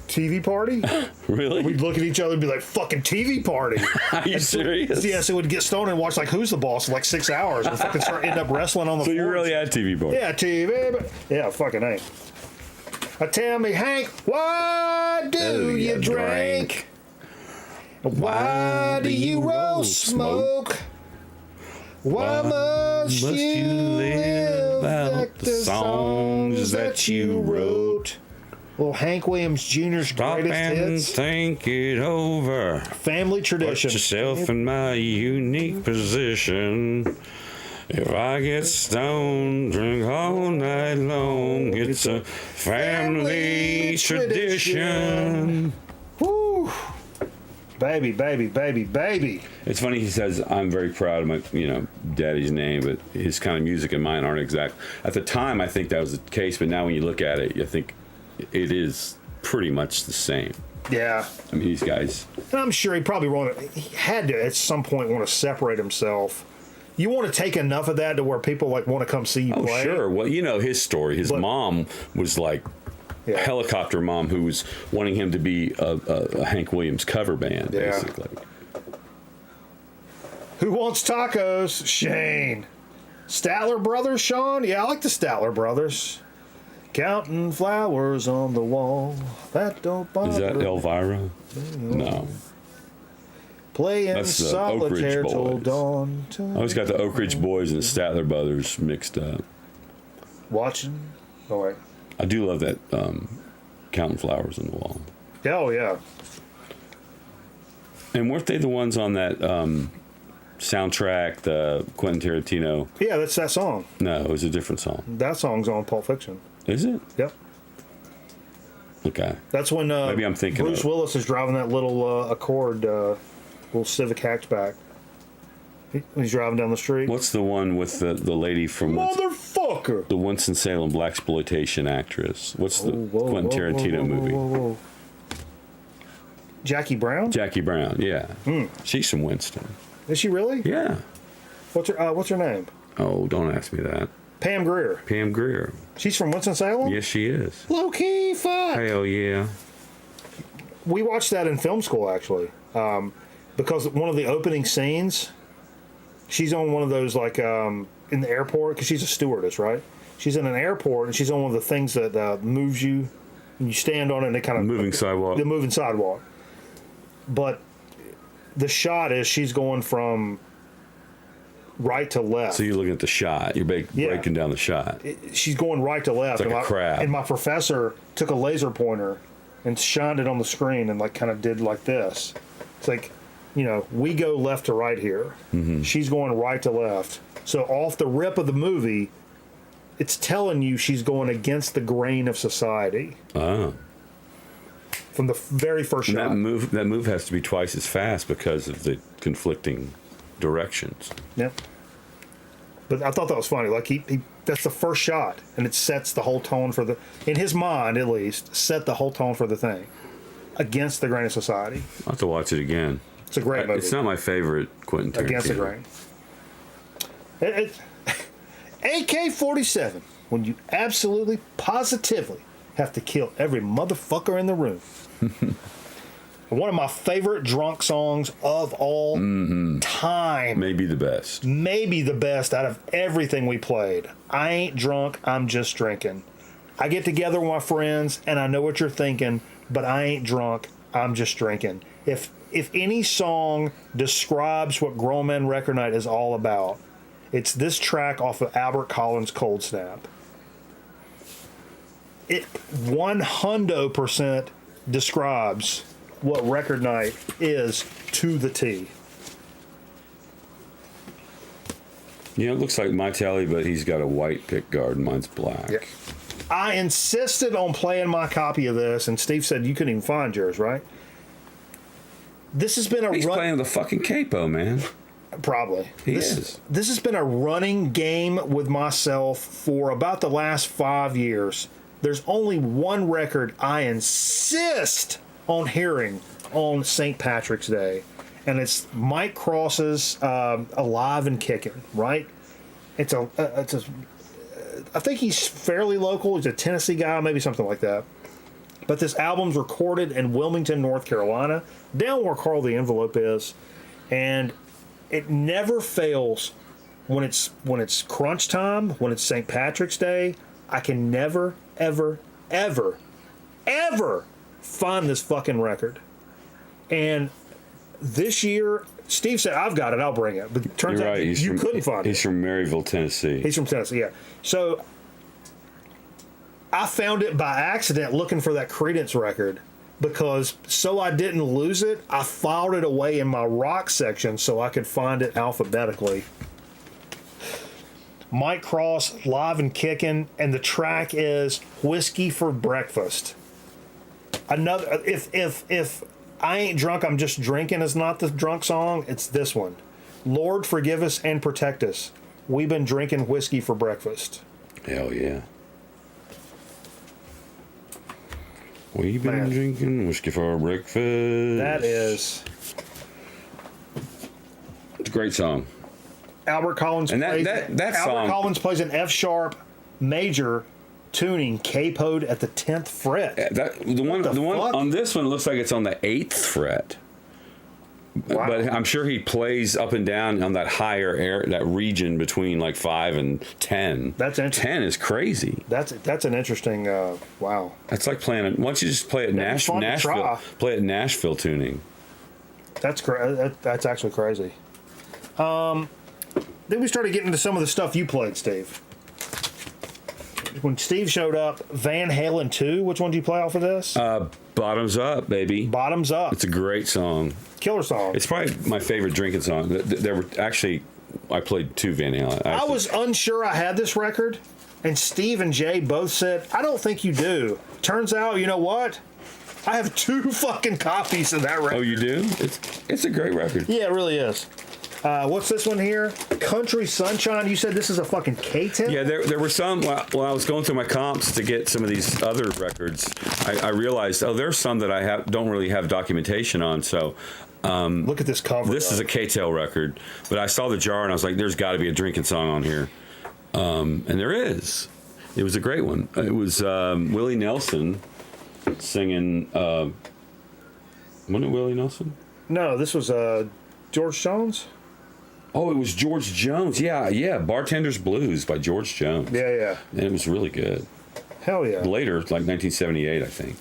TV party? Really? We'd look at each other and be like, fucking TV party. Are you serious? Yeah, so we'd get stoned and watch like Who's the Boss for like 6 hours and fucking end up wrestling on the floor. So you really had TV party? Yeah, TV. But yeah, fucking ain't. Tell me, Hank, why do you drink? Why do you roll smoke? Why must you live out the songs that you wrote? Well, Hank Williams Jr.'s Stop greatest and hits. think it over. Family tradition. Put yourself in my unique position. If I get stoned, drink all night long. It's a family tradition. Woo. Baby, baby, baby, baby. It's funny he says, I'm very proud of my, daddy's name, but his kind of music and mine aren't exact. At the time, I think that was the case, but now when you look at it, you think it is pretty much the same. Yeah. I mean, these guys. And I'm sure he had to at some point want to separate himself. You want to take enough of that to where people like want to come see you play. Oh, sure. Well, his story. His mom was like a helicopter mom who was wanting him to be a Hank Williams cover band, basically. Who wants tacos? Shane. Statler Brothers, Sean? Yeah, I like the Statler Brothers. Counting flowers on the wall. That don't bother. Is that Elvira? No. Playing solitaire till dawn. I always got the Oak Ridge Boys and the Statler Brothers mixed up. Watching? Oh, wait. I do love that Counting Flowers on the Wall. Oh, yeah. And weren't they the ones on that soundtrack, the Quentin Tarantino? Yeah, that's that song. No, it was a different song. That song's on Pulp Fiction. Is it? Yep. Okay. That's when maybe I'm thinking Bruce Willis is driving that little Accord, little Civic hatchback. He's driving down the street. What's the one with the lady from Motherfucker? The Winston-Salem blaxploitation actress. What's the Quentin Tarantino movie? Jackie Brown? Jackie Brown, yeah. She's from Winston. Is she really? Yeah. What's her name? Oh, don't ask me that. Pam Grier. Pam Grier. She's from Winston-Salem? Yes, she is. Low key, fuck. Hell yeah. We watched that in film school, actually. Because one of the opening scenes, she's on one of those, like, in the airport, because she's a stewardess, right? She's in an airport, and she's on one of the things that moves you, and you stand on it, and it kind of... Moving sidewalk. The moving sidewalk. But the shot is she's going from right to left. So you're looking at the shot. You're breaking down the shot. She's going right to left. It's like a crab. And my professor took a laser pointer and shined it on the screen and like kind of did like this. It's like, we go left to right here. Mm-hmm. She's going right to left. So off the rip of the movie, it's telling you she's going against the grain of society. Oh. From the very first shot. That move has to be twice as fast because of the conflicting directions. Yeah. But I thought that was funny. Like he that's the first shot, and it sets the whole tone for in his mind at least, set the whole tone for the thing. Against the grain of society. I'll have to watch it again. It's a great movie. It's not my favorite Quentin Tarantino. Against the grain. AK-47, when you absolutely, positively have to kill every motherfucker in the room. One of my favorite drunk songs of all time. Maybe the best. Maybe the best out of everything we played. I ain't drunk, I'm just drinking. I get together with my friends, and I know what you're thinking, but I ain't drunk, I'm just drinking. If any song describes what Grown Men Record Night is all about, it's this track off of Albert Collins' Cold Snap. It 100% describes what Record Night is to the T. Yeah, it looks like my tally, but he's got a white pick guard and mine's black. Yeah. I insisted on playing my copy of this, and Steve said you couldn't even find yours, right? This has been He's playing the fucking capo, man. Probably. This has been a running game with myself for about the last 5 years. There's only one record I insist on hearing on St. Patrick's Day, and it's Mike Cross's Alive and Kicking, right? I think he's fairly local. He's a Tennessee guy, maybe something like that. But this album's recorded in Wilmington, North Carolina, down where Carl the Envelope is, and it never fails when it's crunch time, when it's St. Patrick's Day. I can never, ever, ever, ever find this fucking record. And this year, Steve said, I've got it, I'll bring it. But it turns out you couldn't find it. He's from Maryville, Tennessee. He's from Tennessee, yeah. So I found it by accident looking for that Creedence record, because so I didn't lose it, I filed it away in my rock section so I could find it alphabetically. Mike Cross, Live and Kicking, and the track is Whiskey for Breakfast. Another, if I Ain't Drunk, I'm Just Drinking is not the drunk song, it's this one. Lord, forgive us and protect us. We've been drinking whiskey for breakfast. Hell yeah. We've been drinking whiskey for breakfast. That is. It's a great song. Albert Collins Collins plays an F sharp major tuning capoed at the 10th fret. The one on this one looks like it's on the 8th fret. Wow. But I'm sure he plays up and down on that higher air, that region between like 5 and 10. That's interesting. 10 is crazy. That's an interesting. Wow. That's like playing. Why don't you just play at Nashville? Play at Nashville tuning. That's That's actually crazy. Then we started getting into some of the stuff you played, Steve. when Steve showed up, Van Halen 2. Which one did you play off of this? Bottoms Up, baby. Bottoms Up. It's a great song. Killer song. It's probably my favorite drinking song. There were actually, I played 2 Van Halen. I was unsure I had this record, and Steve and Jay both said, I don't think you do. Turns out, you know what? I have 2 fucking copies of that record. Oh, you do? It's a great record. Yeah, it really is. What's this one here? Country Sunshine. You said this is a fucking K-10? Yeah, there were some, while I was going through my comps to get some of these other records, I realized, there's some that don't really have documentation on, so... Look at this cover. This is a K-Tail record, but I saw the jar and I was like, there's got to be a drinking song on here. And there is. It was a great one. It was Willie Nelson singing... wasn't it Willie Nelson? No, this was George Jones? Oh, it was George Jones. Yeah. Bartender's Blues by George Jones. Yeah. And it was really good. Hell yeah. Later, like 1978, I think.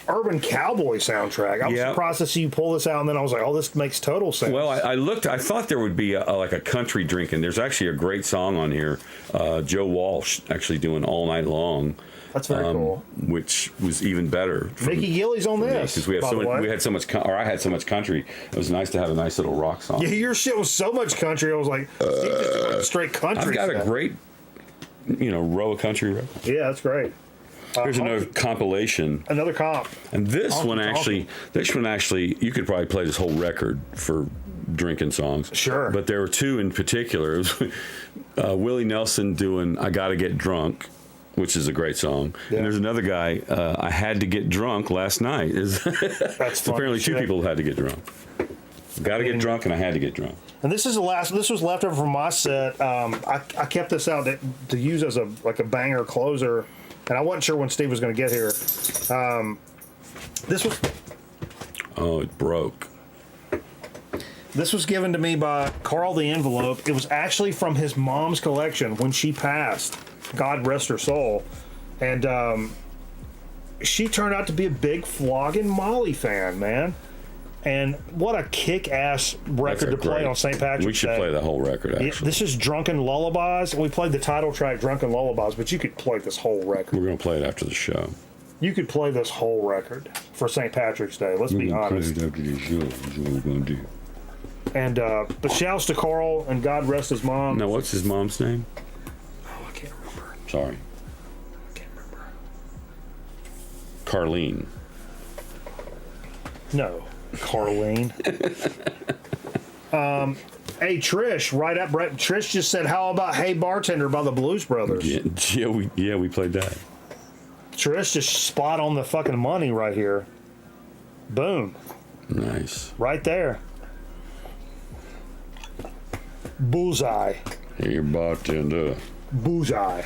Urban Cowboy soundtrack. I was surprised to see you pull this out, and then I was like, oh, this makes total sense. Well, I looked. I thought there would be like a country drinking. There's actually a great song on here. Joe Walsh actually doing All Night Long. That's very cool. Which was even better. Mickey Gillies on this. Because we had so much, or I had so much country. It was nice to have a nice little rock song. Yeah, your shit was so much country. I was like, straight country. I've got a great, row of country records. Yeah, that's great. Here's another compilation. Another comp. And this one actually, you could probably play this whole record for drinking songs. Sure. But there were 2 in particular. It was Willie Nelson doing "I Gotta Get Drunk," which is a great song. Yeah. And there's another guy, "I Had to Get Drunk Last Night." That's apparently 2 people had to get drunk. Gotta get drunk, and I had to get drunk. And this is this was left over from my set. I kept this out to use as a banger closer. And I wasn't sure when Steve was going to get here. This was... Oh, it broke. This was given to me by Carl the Envelope. It was actually from his mom's collection when she passed. God rest her soul. And she turned out to be a big flogging Molly fan, man. And what a kick-ass record to play on St. Patrick's Day. We should play the whole record, actually. This is Drunken Lullabies. We played the title track, Drunken Lullabies, but you could play this whole record. We're going to play it after the show. You could play this whole record for St. Patrick's Day. Let's be honest. Play it after the show. That's what we're going to do. And the shouts to Carl, and God rest his mom. Now, what's his mom's name? Oh, I can't remember. Sorry. I can't remember. Carlene. No. Carlene. Hey Trish, right up. Trish just said, "How about Hey Bartender" by the Blues Brothers? Yeah, we played that. Trish just spot on the fucking money right here. Boom. Nice. Right there. Bullseye. Hey Bartender. Bullseye.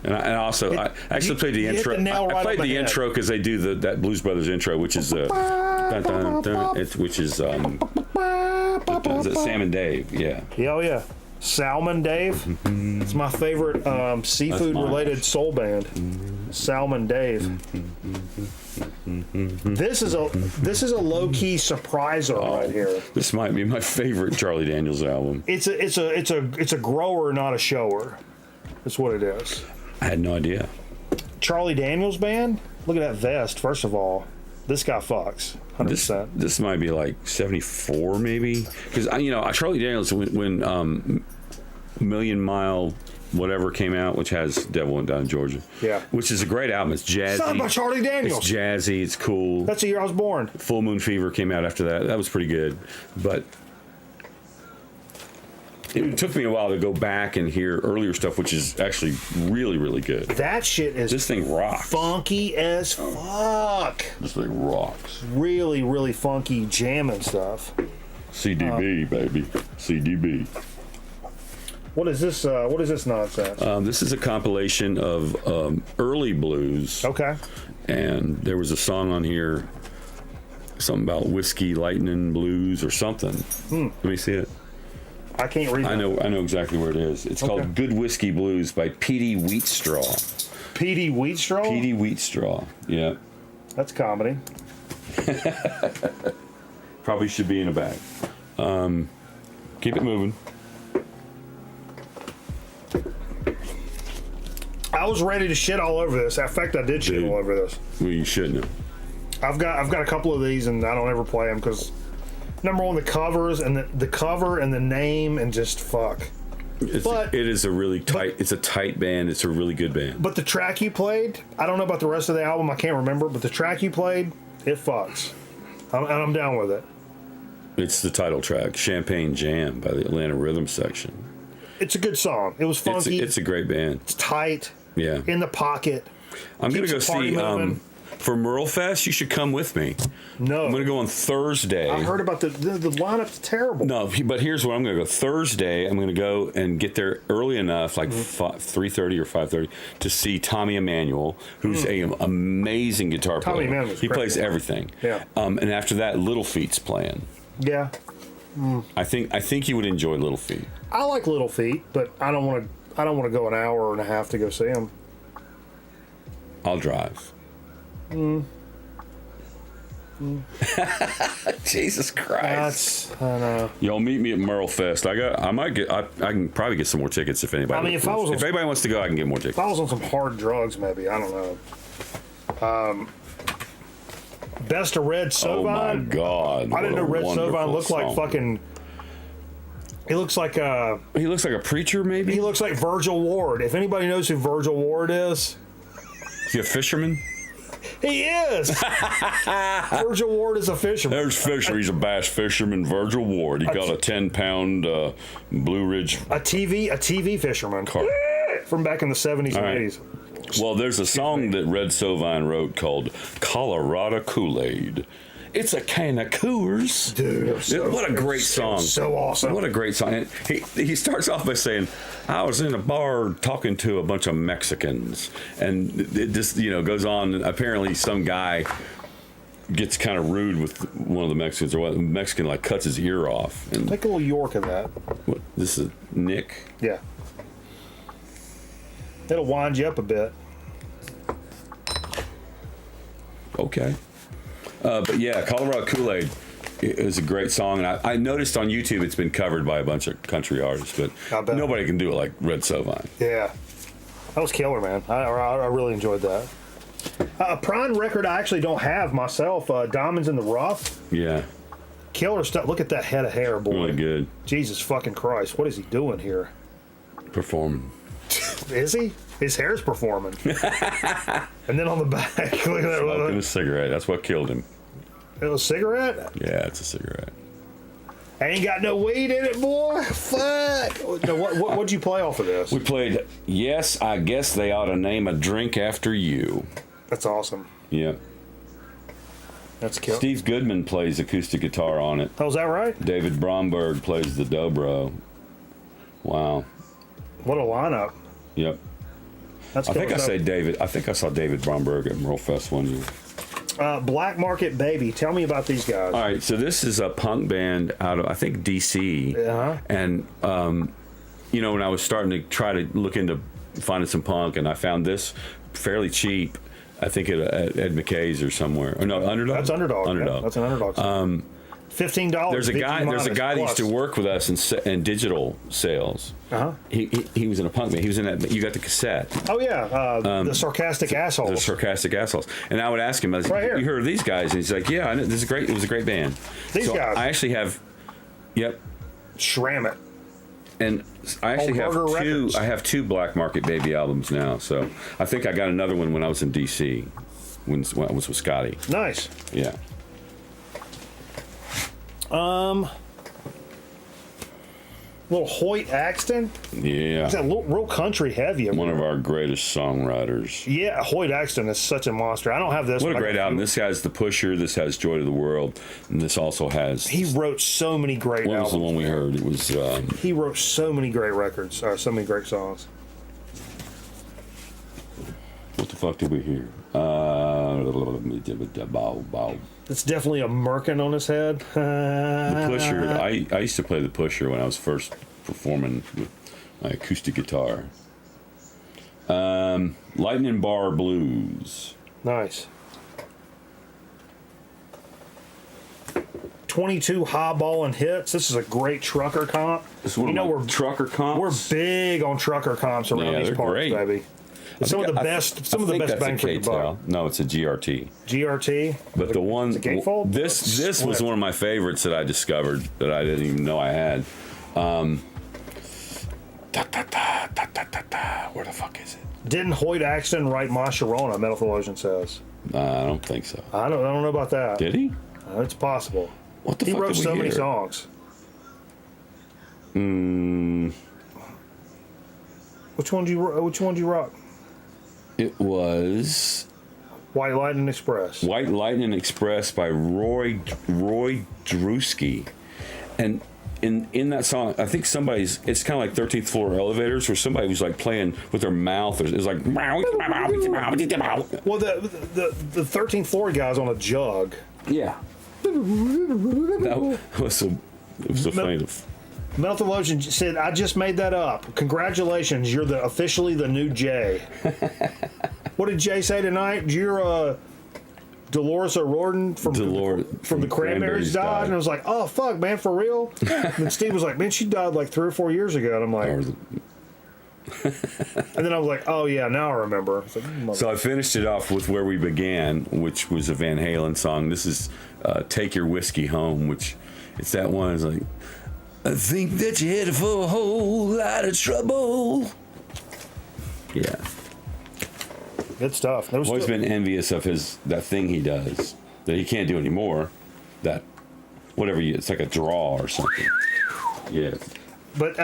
And also, I actually played the intro. I played the intro because they do that Blues Brothers intro, which is which is Sam and Dave. Yeah. Oh yeah, Salmon Dave. It's my favorite seafood related soul band. Salmon Dave. This is a low key surpriser right here. This might be my favorite Charlie Daniels album. It's a grower, not a shower. That's what it is. I had no idea. Charlie Daniels Band? Look at that vest, first of all. This guy fucks. 100%. This might be like 74, maybe. Because, Charlie Daniels, when Million Mile whatever came out, which has Devil Went Down in Georgia. Yeah. Which is a great album. It's jazzy. It's not by Charlie Daniels. It's jazzy. It's cool. That's the year I was born. Full Moon Fever came out after that. That was pretty good. But... it took me a while to go back and hear earlier stuff, which is actually really, really good. That shit is... this thing rocks. Funky as fuck. This thing rocks. Really, really funky jamming stuff. CDB, baby. CDB. What is this nonsense? This is a compilation of early blues. Okay. And there was a song on here, something about Whiskey Lightning Blues or something. Let me see it. I can't read it. I know exactly where it is. It's called Good Whiskey Blues by Petey Wheatstraw. Petey Wheatstraw? Petey Wheatstraw, yeah. That's comedy. Probably should be in a bag. Keep it moving. I was ready to shit all over this. In fact, I did shit all over this. Well, you shouldn't have. I've got a couple of these, and I don't ever play them because number one, the covers and the cover and the name and just fuck. It is a really tight. It's a tight band. It's a really good band. But the track you played, I don't know about the rest of the album. I can't remember. But the track you played, it fucks. And I'm down with it. It's the title track, "Champagne Jam" by the Atlanta Rhythm Section. It's a good song. It was funky. It's a great band. It's tight. Yeah. In the pocket. I'm gonna go see. For Merle Fest, you should come with me. No. I'm going to go on Thursday. I heard about the lineup's terrible. No, but here's where I'm going to go. Thursday, I'm going to go and get there early enough, like 3:30 or 5:30, to see Tommy Emmanuel, who's an amazing guitar player. Tommy Emmanuel's He great. plays everything. Yeah. And after that, Little Feat's playing. Yeah. I think you would enjoy Little Feat. I like Little Feat, but I don't want to go an hour and a half to go see him. I'll drive. Jesus Christ! I know. Y'all meet me at Merle Fest. I can probably get some more tickets if anybody. I mean, if anybody wants to go, I can get more tickets. If I was on some hard drugs, maybe, I don't know. Best of Red Sovine. Oh my God! I didn't know Red Sovine looked song. like fucking. He looks like a preacher, maybe. He looks like Virgil Ward. If anybody knows who Virgil Ward is he a fisherman? He is. Virgil Ward is a fisherman. There's Fisher. He's a bass fisherman. Virgil Ward. He got a 10-pound Blue Ridge. A TV fisherman. From back in the 70s and 80s. Well, there's a song that Red Sovine wrote called Colorado Kool-Aid. It's a can of Coors. Dude, what a great song. So awesome. What a great song. And he starts off by saying, I was in a bar talking to a bunch of Mexicans. And it just, goes on. Apparently some guy gets kind of rude with one of the Mexicans, or what Mexican like cuts his ear off. And take a little York of that. What, this is Nick? Yeah. It'll wind you up a bit. Okay. But yeah, Colorado Kool-Aid is a great song. And I noticed on YouTube it's been covered by a bunch of country artists, but nobody can do it like Red Sovine. Yeah. That was killer, man. I really enjoyed that. A Prime record I actually don't have myself, Diamonds in the Rough. Yeah. Killer stuff. Look at that head of hair, boy. Really good. Jesus fucking Christ. What is he doing here? Performing. Is he? His hair's performing. And then on the back, look at that. Smoking a cigarette. That's what killed him. It was a cigarette? Yeah, it's a cigarette. Ain't got no weed in it, boy. Fuck. No, what'd you play off of this? We played Yes, I Guess They Ought to Name a Drink After You. That's awesome. Yeah. That's killer. Steve Goodman plays acoustic guitar on it. Oh, is that right? David Bromberg plays the dobro. Wow. What a lineup. Yep. That's I think I saw David Bromberg at Merle Fest one year. Black Market Baby. Tell me about these guys. All right, so this is a punk band out of, I think, D.C. Uh-huh. And, when I was starting to try to look into finding some punk, and I found this fairly cheap, I think at Ed McKay's or somewhere. Or no, Underdog? That's Underdog. Underdog. Yeah, that's an Underdog song. $15. There's a guy that used to work with us in digital sales. Uh-huh. He was in a punk band. He was in that. You got the cassette. Oh yeah, the Sarcastic Assholes. The Sarcastic Assholes. And I would ask him, right here. "You heard of these guys?" And he's like, "Yeah, I know. This is great. It was a great band." These guys. I actually have. Yep. Shram it. And I actually have two. Records. I have two Black Market Baby albums now. So I think I got another one when I was in D.C. when I was with Scotty. Nice. Yeah. Little Hoyt Axton. Yeah. He's a real country heavy. One of our greatest songwriters. Yeah, Hoyt Axton is such a monster. I don't have this. What a great album. This has The Pusher. This has Joy to the World. And this also has... He wrote so many great albums. What was the one we heard? It was... he wrote so many great records. So many great songs. What the fuck did we hear? It's definitely a merkin on his head. The Pusher. I used to play The Pusher when I was first performing with my acoustic guitar. Lightning Bar Blues. Nice. 22 highballing hits. This is a great trucker comp. This is one of my trucker comps. We're big on trucker comps around these parts, great. baby. Some of the best bang for the buck. No, it's a GRT. GRT. But the one this was one of my favorites that I discovered that I didn't even know I had. Where the fuck is it? Didn't Hoyt Axton write Ma Sharona? Metal Theologian says. I don't think so. I don't know about that. Did he? It's possible. What the he fuck wrote did we so many hear? songs. Which one do you rock? It was White Lightning Express. White Lightning Express by Roy Drewski. And in that song, I think it's kind of like 13th Floor Elevators, where somebody was like playing with their mouth. It's like, well, the 13th Floor guy's on a jug. Yeah. That was so funny. Metal Theologian said, I just made that up. Congratulations, you're officially the new Jay. What did Jay say tonight? You're Dolores O'Riordan from the Cranberries died. And I was like, oh, fuck, man, for real? And then Steve was like, man, she died like 3 or 4 years ago. And I'm like... and then I was like, oh, yeah, now I remember. So I finished it off with Where We Began, which was a Van Halen song. This is Take Your Whiskey Home, which it's that one. It's like, I think that you're headed for a whole lot of trouble. Yeah. Good stuff. I've always been envious of that thing he does that he can't do anymore. That it's like a draw or something. Yeah. But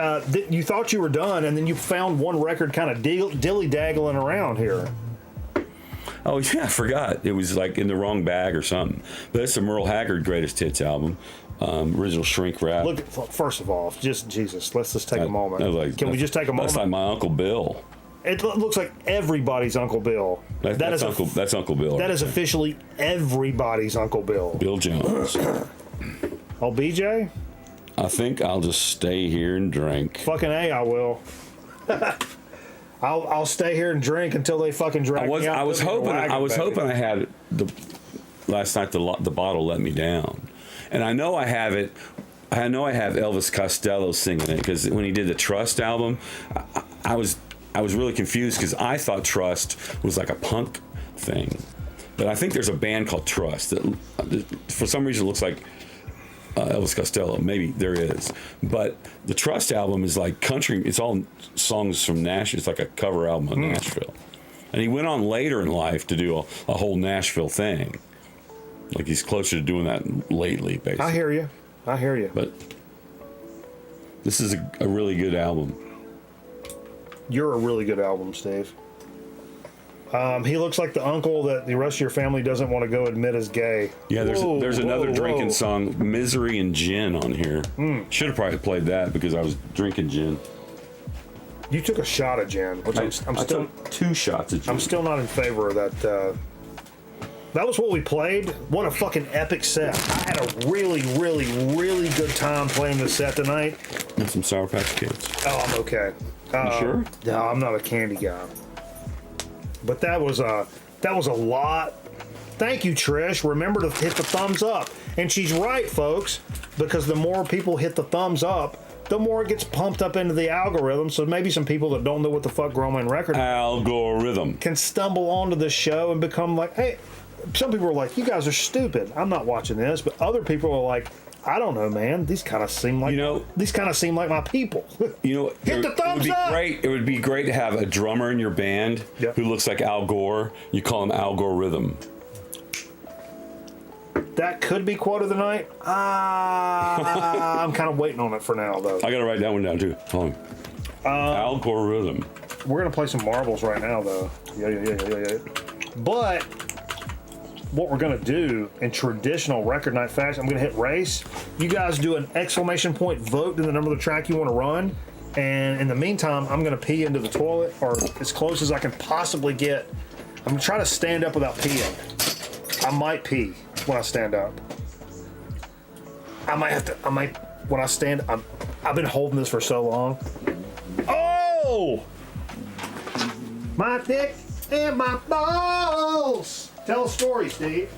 you thought you were done, and then you found one record kind of dilly-daggling around here. Oh, yeah, I forgot. It was like in the wrong bag or something. But it's the Merle Haggard Greatest Hits album. Original shrink wrap. Look, first of all, let's just take a moment. Can we just take a moment? That's like my Uncle Bill. It looks like everybody's Uncle Bill. That's Uncle Bill. That is officially everybody's Uncle Bill. Bill Jones. Oh, BJ? I think I'll just stay here and drink. Fucking A, I will. I'll stay here and drink until they fucking drag me out. I was hoping I had last night. The bottle let me down, and I know I have it. I know I have Elvis Costello singing it, because when he did the Trust album, I was really confused because I thought Trust was like a punk thing, but I think there's a band called Trust that for some reason looks like Elvis Costello. Maybe there is, but the Trust album is like country. It's all songs from Nashville. It's like a cover album of Nashville, and he went on later in life to do a whole Nashville thing. Like he's closer to doing that lately, basically. I hear you. But this is a really good album. You're a really good album, Steve. He looks like the uncle that the rest of your family doesn't want to go admit is gay. Yeah, there's another drinking song, Misery and Gin, on here. Should have probably played that because I was drinking gin. You took a shot of gin, which I'm still took 2 shots of gin. I'm still not in favor of that. That was what we played. What a fucking epic set. I had a really, really, really good time playing this set tonight. And some Sour Patch Kids. Oh, I'm okay. You sure? No, I'm not a candy guy. But that was a lot. Thank you, Trish. Remember to hit the thumbs up. And she's right, folks, because the more people hit the thumbs up, the more it gets pumped up into the algorithm. So maybe some people that don't know what the fuck Growman Record algorithm can stumble onto this show and become like, hey, some people are like, you guys are stupid. I'm not watching this. But other people are like, I don't know, man. These kind of seem like my people. Hit the thumbs up. It would be great to have a drummer in your band who looks like Al Gore. You call him Algorithm. That could be quote of the night. I'm kind of waiting on it for now, though. I got to write that one down too. Hold on. Algorithm. We're gonna play some marbles right now, though. Yeah. But what we're gonna do in traditional record night fashion, I'm gonna hit race. You guys do an exclamation point vote in the number of the track you want to run, and in the meantime, I'm gonna pee into the toilet, or as close as I can possibly get. I'm gonna try to stand up without peeing. I might pee when I stand up. When I stand. I've been holding this for so long. Oh, my dick and my balls. Tell a story, Steve.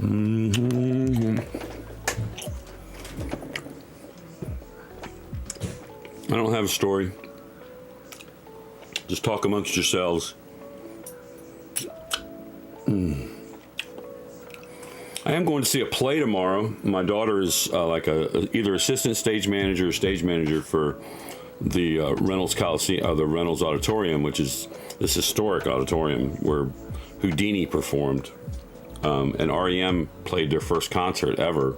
Mm-hmm. I don't have a story. Just talk amongst yourselves. I am going to see a play tomorrow. My daughter is either assistant stage manager or stage manager for the Reynolds Coliseum, the Reynolds Auditorium, which is this historic auditorium where Houdini performed, and REM played their first concert ever.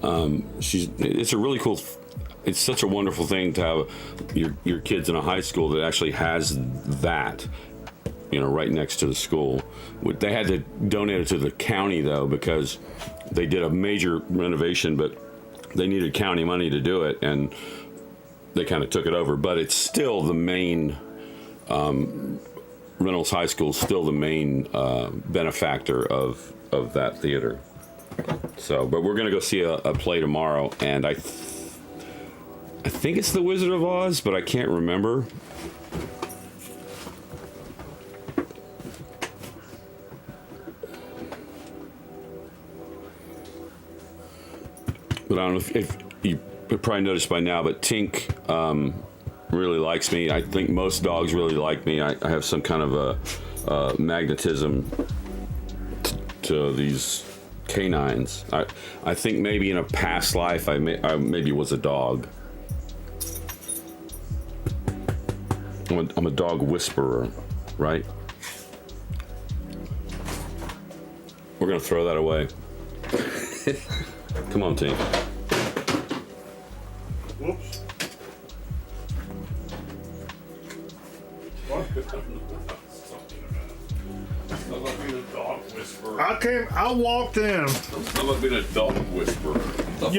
It's a really cool. It's such a wonderful thing to have your kids in a high school that actually has that, right next to the school. They had to donate it to the county though because they did a major renovation, but they needed county money to do it, and they kind of took it over. But it's still the main. Reynolds High School is still the main benefactor of that theater. So, but we're gonna go see a play tomorrow, and I think it's The Wizard of Oz, but I can't remember. But I don't know if you probably noticed by now, but Tink really likes me. I think most dogs really like me. I have some kind of a magnetism to these canines. I think maybe in a past life I maybe was a dog. I'm a dog whisperer, right? We're gonna throw that away. Come on, team. Whoops. What? I walked in. I'm not being a dog whisperer. Fuck.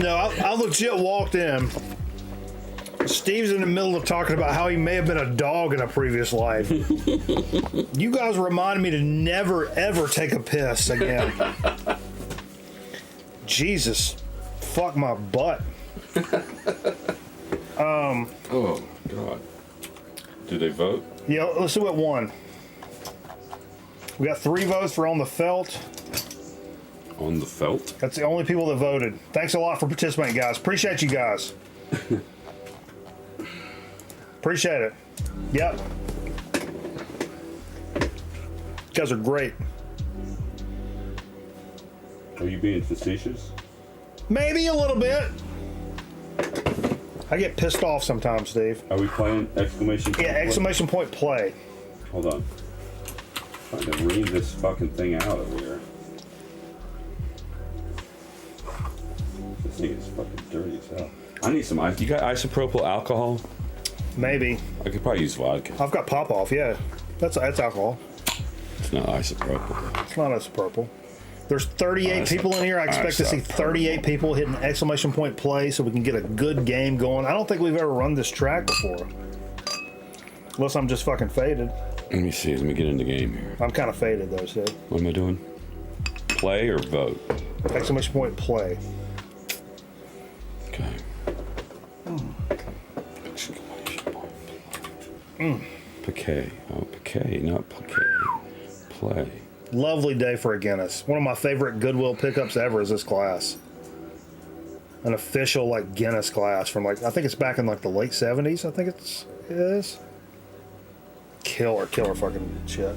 I legit walked in. Steve's in the middle of talking about how he may have been a dog in a previous life. You guys reminded me to never, ever take a piss again. Jesus. Fuck my butt. Oh, God. Did they vote? Yeah, let's see what won. We got 3 votes for On the Felt. On the Felt? That's the only people that voted. Thanks a lot for participating, guys. Appreciate you guys. Appreciate it. Yep. You guys are great. Are you being facetious? Maybe a little bit. I get pissed off sometimes, Steve. Are we playing exclamation point? Yeah, exclamation point play. Hold on. I'm trying to read this fucking thing out over here. This thing is fucking dirty as hell. I need some ice. You got isopropyl alcohol? Maybe. I could probably use vodka. I've got pop off, yeah. That's alcohol. It's not isopropyl. It's not isopropyl. There's 38 people in here. I expect to see 38 people hitting exclamation point play so we can get a good game going. I don't think we've ever run this track before. Unless I'm just fucking faded. Let me see. Let me get in the game here. I'm kind of faded though, Steve. What am I doing? Play or vote? Exclamation point play. Okay. Exclamation point play. Piquet. Oh, Piquet, not Piquet. Play. Lovely day for a Guinness. One of my favorite Goodwill pickups ever is this glass. An official Guinness glass from I think it's back in the late 70s. I think it is. Killer fucking shit.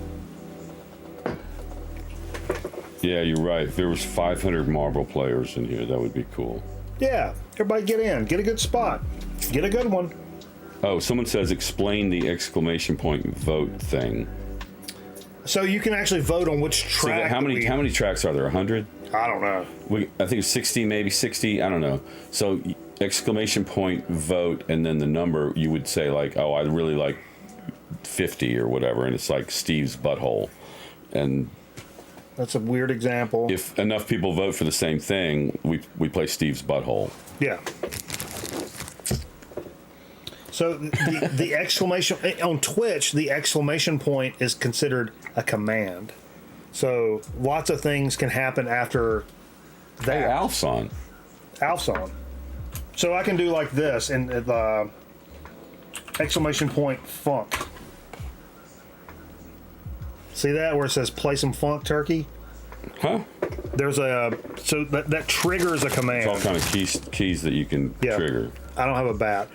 Yeah, you're right. If there was 500 marble players in here, that would be cool. Yeah, everybody get in. Get a good spot. Get a good one. Oh, someone says explain the exclamation point vote thing. So you can actually vote on which track. So how many tracks are there? 100? I don't know. I think it's 60, maybe 60. I don't know. So exclamation point vote, and then the number you would say I really like 50 or whatever, and it's Steve's butthole, and that's a weird example. If enough people vote for the same thing, we play Steve's butthole. Yeah. So the exclamation on Twitch, the exclamation point is considered a command. So lots of things can happen after that. Hey, Alf's on. Alf's on. So I can do like this and the exclamation point funk. See that where it says play some funk turkey? Huh? There's so that triggers a command. It's all kind of keys that you can trigger. I don't have a bat.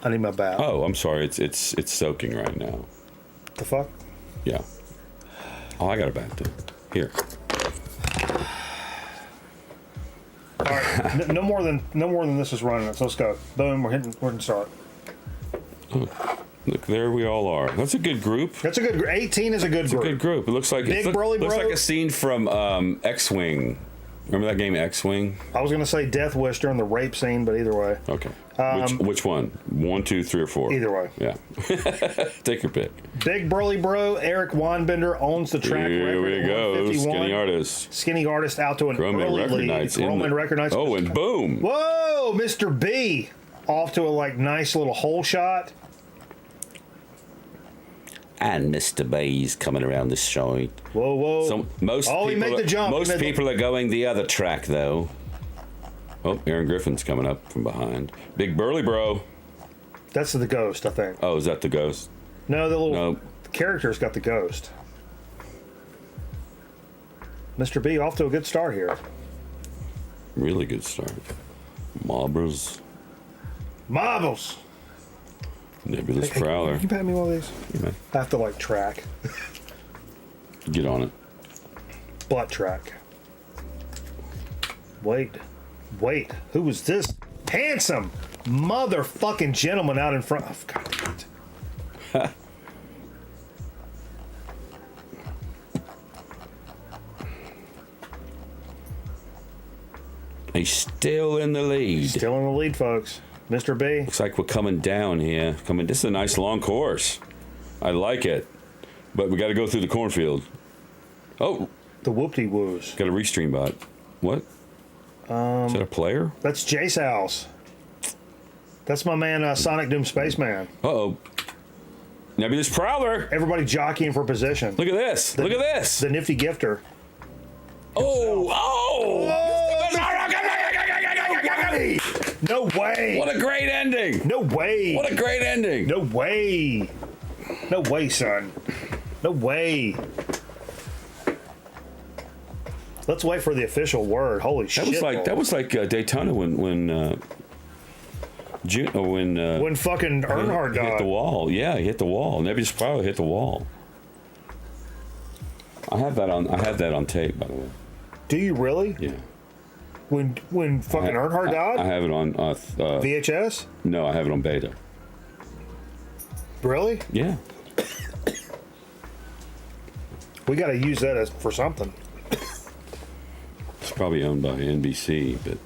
I need my bat. Oh, I'm sorry. It's soaking right now. The fuck? Yeah. Oh, I got a bat too. Here. All right. no more than this is running. So let's go. Boom. We're hitting start. Oh, look, there we all are. That's a good group. That's a good. 18 is a good group. It's a good group. It looks like looks like a scene from X-Wing. Remember that game X-Wing? I was gonna say Death Wish during the rape scene, but either way. Okay. Which one? 1, 2, 3, or 4? Either way. Yeah. Take your pick. Big Burly Bro Eric Weinbender owns the track record. Here we go. Skinny artist. Skinny artist out to an Roman early record lead. nights. Roman record nights. Oh, and boom. Whoa, Mr. B. Off to a nice little hole shot. And Mr. B's coming around this side. Whoa. So he made the jump. Most people are going the other track, though. Oh, Aaron Griffin's coming up from behind. Big Burly Bro. That's the ghost, I think. Oh, is that the ghost? No, the little character's got the ghost. Mr. B off to a good start here. Really good start. Marbles. Nebulous Prowler. Can you pat me one of these? Yeah, man. I have to track. Get on it. Butt track. Wait. Who was this handsome motherfucking gentleman out in front? Oh, God damn it. He's still in the lead. Still in the lead, folks. Mr. B. Looks like we're coming down here. This is a nice long course. I like it. But we got to go through the cornfield. Oh. The whoop-de-woos. Got a restream bot. What? Is that a player? That's Jace House. That's my man, Sonic Doom Spaceman. Uh-oh. Nebulous Prowler. Everybody jockeying for position. Look at this. Look at this. The nifty gifter. No way. What a great ending. No way. What a great ending. No way. No way, son. No way. Let's wait for the official word. Holy shit. That was like Daytona when fucking Earnhardt died. Hit the wall. Yeah, he hit the wall. Nebulous Prowler hit the wall. I have that on tape, by the way. Do you really? Yeah. When fucking Earnhardt died? I have it on VHS? No, I have it on beta. Really? Yeah. We got to use that for something. It's probably owned by NBC, but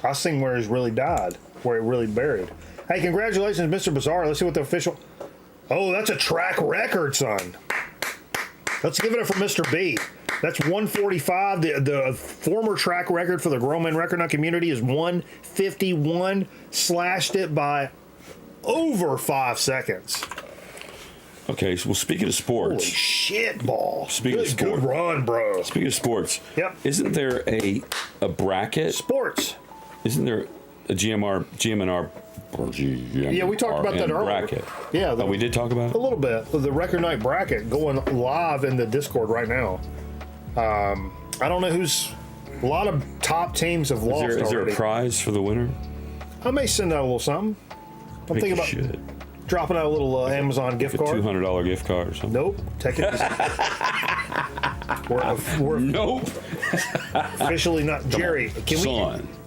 I seen where he's really died, where he really buried. Hey, congratulations, Mr. Bizarre. Let's see what the official. Oh, that's a track record, son. Let's give it up for Mr. B. That's 145. The former track record for the Grown Record Nut community is 151. Slashed it by over 5 seconds. Okay, so speaking of sports. Holy shit, ball. Speaking of sports. Good run, bro. Speaking of sports. Yep. Isn't there a bracket? Sports. Isn't there a GMNR? Yeah, we talked about that earlier. Bracket. Yeah. We did talk about it? A little bit. The Record Night bracket going live in the Discord right now. I don't know who's. A lot of top teams have lost already. Is there a prize for the winner? I may send out a little something. I'm thinking about dropping out a little Amazon gift card. $200 gift card or something? Nope. Take it easy. we're nope. Officially not. Jerry,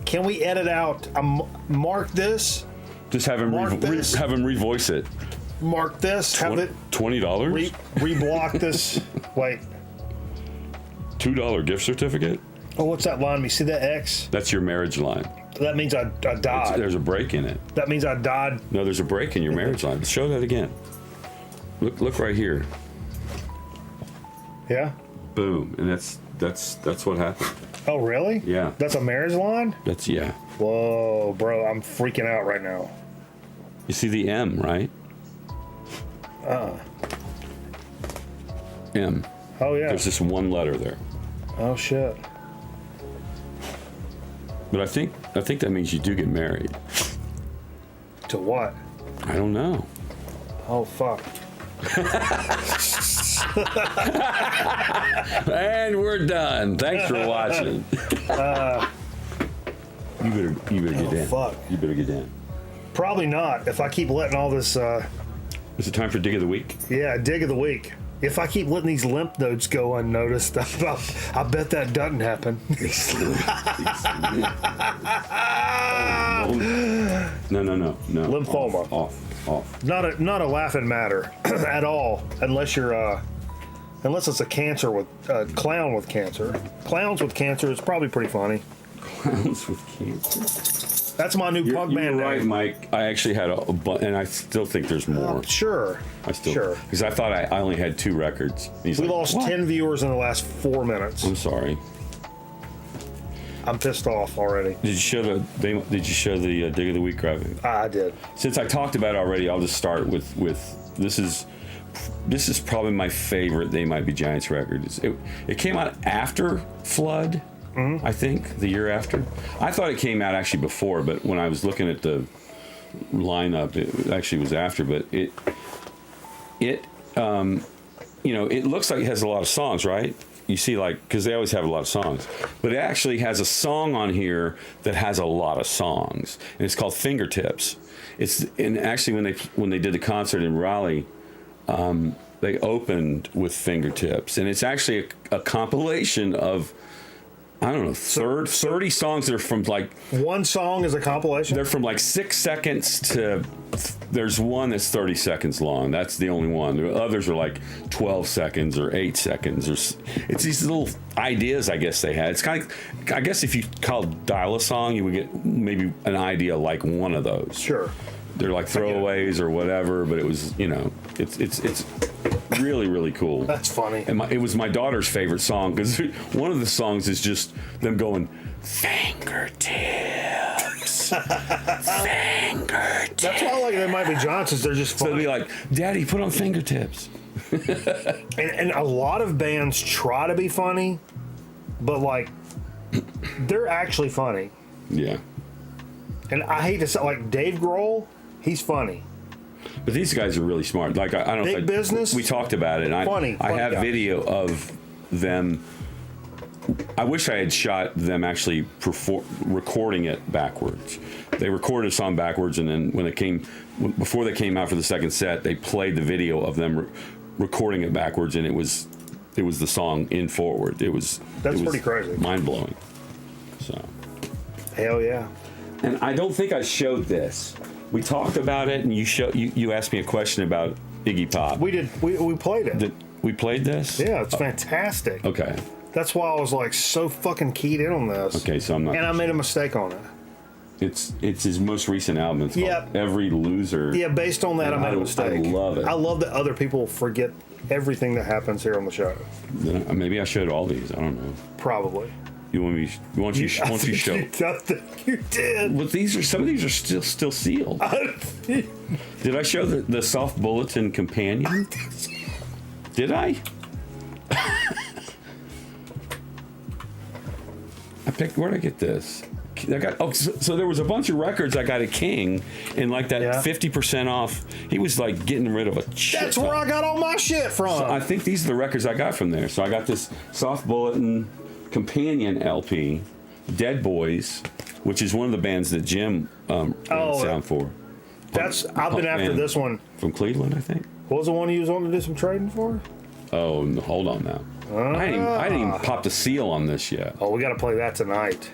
can we edit out? Mark this. Just have him revoice it. Mark this. Have it. $20. Reblock this. Wait. $2 gift certificate. Oh, what's that line? You see that X? That's your marriage line. That means I died. There's a break in it. That means I died. No, there's a break in your marriage line. Show that again. Look right here. Yeah. Boom, and that's what happened. Oh, really? Yeah. That's a marriage line? Yeah. Whoa, bro, I'm freaking out right now. You see the M, right? M. Oh yeah. There's just one letter there. Oh shit. But I think that means you do get married. To what? I don't know. Oh fuck. And we're done. Thanks for watching. You better get in. Fuck. You better get in. Probably not. If I keep letting all this. Is it time for dig of the week? Yeah, dig of the week. If I keep letting these lymph nodes go unnoticed, I bet that doesn't happen. No. Lymphoma. Off. Not a laughing matter at all, unless you're unless it's a cancer with clown with cancer. Clowns with cancer is probably pretty funny. Clowns with cancer. That's my new punk band You're right, name. Mike. I actually had a bunch, and I still think there's more. Sure. Sure. Because I thought I only had 2 records. We lost 10 viewers in the last 4 minutes. I'm sorry. I'm pissed off already. Did you show the dig of the week graphic? I did. Since I talked about it already, I'll just start with this is probably my favorite They Might Be Giants record. It came out after Flood. I think the year after. I thought it came out actually before, but when I was looking at the lineup, it actually was after. But it looks like it has a lot of songs, right? You see, because they always have a lot of songs, but it actually has a song on here that has a lot of songs, and it's called Fingertips. And actually when they did the concert in Raleigh, they opened with Fingertips, and it's actually a compilation of, I don't know, 30 songs that are from one song is a compilation? They're from 6 seconds to, there's one that's 30 seconds long. That's the only one. The others are 12 seconds or 8 seconds. It's these little ideas, I guess they had. It's kind of, I guess if you called Dial a Song, you would get maybe an idea like one of those. Sure. They're throwaways or whatever, but it was, it's really, really cool. That's funny. And it was my daughter's favorite song because one of the songs is just them going, fingertips, fingertips. That's why I like They Might Be Johnsons. They're just funny. So they'd be like, Daddy, put on fingertips. and a lot of bands try to be funny, but they're actually funny. Yeah. And I hate to say, Dave Grohl, he's funny. But these guys are really smart. I don't know. Big Business. We talked about it. And funny I have guy. video of them. I wish I had shot them actually recording it backwards. They recorded a song backwards, and then before they came out for the second set, they played the video of them recording it backwards, and it was the song in forward. That's pretty crazy. Mind blowing. So. Hell yeah. And I don't think I showed this. We talked about it, and you asked me a question about Iggy Pop. We did. We played it. We played this? Yeah, it's fantastic. Okay. That's why I was so fucking keyed in on this. Okay, so I'm not. And I made a mistake on it. It's his most recent album. It's called Every Loser. Yeah, based on that, I made a mistake. I love it. I love that other people forget everything that happens here on the show. Maybe I showed all these. I don't know. Probably. You want me? Won't you show? I think you did. Well, some of these are still sealed. Did I show the Soft Bulletin Companion? Did I? Where'd I get this? So there was a bunch of records I got at King, and that 50% off. He was getting rid of a shit. That's where I got all my shit from. So I think these are the records I got from there. So I got this Soft Bulletin Companion LP, Dead Boys, which is one of the bands that Jim sound for. I've been after this one from Cleveland, I think. What was the one you was on to do some trading for? Oh, hold on now. I didn't even pop the seal on this yet. Oh, we got to play that tonight.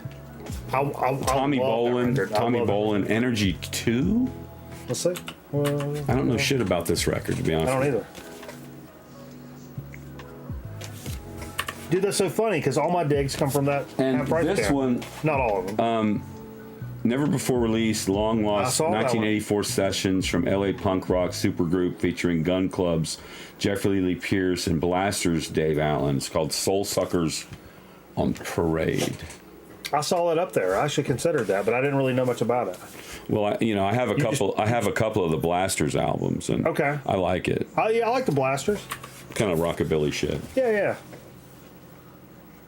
Tommy Bolin, Energy 2? Let's see. I don't know shit about this record, to be honest. I don't either. Dude, that's so funny because all my digs come from that. And this one, not all of them. never before released, long lost 1984 sessions from LA punk rock supergroup featuring Gun Club's Jeffrey Lee Pierce and Blasters Dave Allen. It's called Soul Suckers on Parade. I saw it up there. I actually considered that, but I didn't really know much about it. Well, I have a couple. I have a couple of the Blasters albums, and I like it. Oh yeah, I like the Blasters. Kind of rockabilly shit. Yeah.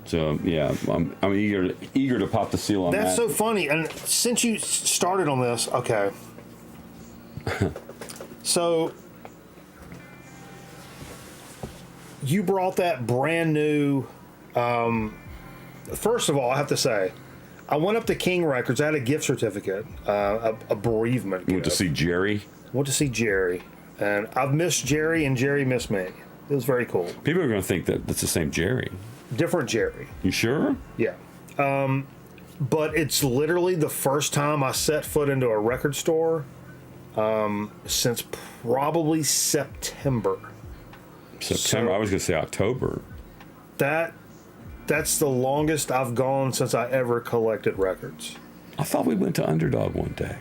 So yeah, I'm eager to pop the seal on that. That's so funny. And since you started on this, okay. So you brought that brand new. First of all, I have to say, I went up to King Records. I had a gift certificate, a bereavement. You went to see Jerry? Went to see Jerry. And I've missed Jerry, and Jerry missed me. It was very cool. People are going to think that that's the same Jerry. Different Jerry. You sure? Yeah. But it's literally the first time I set foot into a record store since probably September. September? I was going to say October. That's the longest I've gone since I ever collected records. I thought we went to Underdog one day.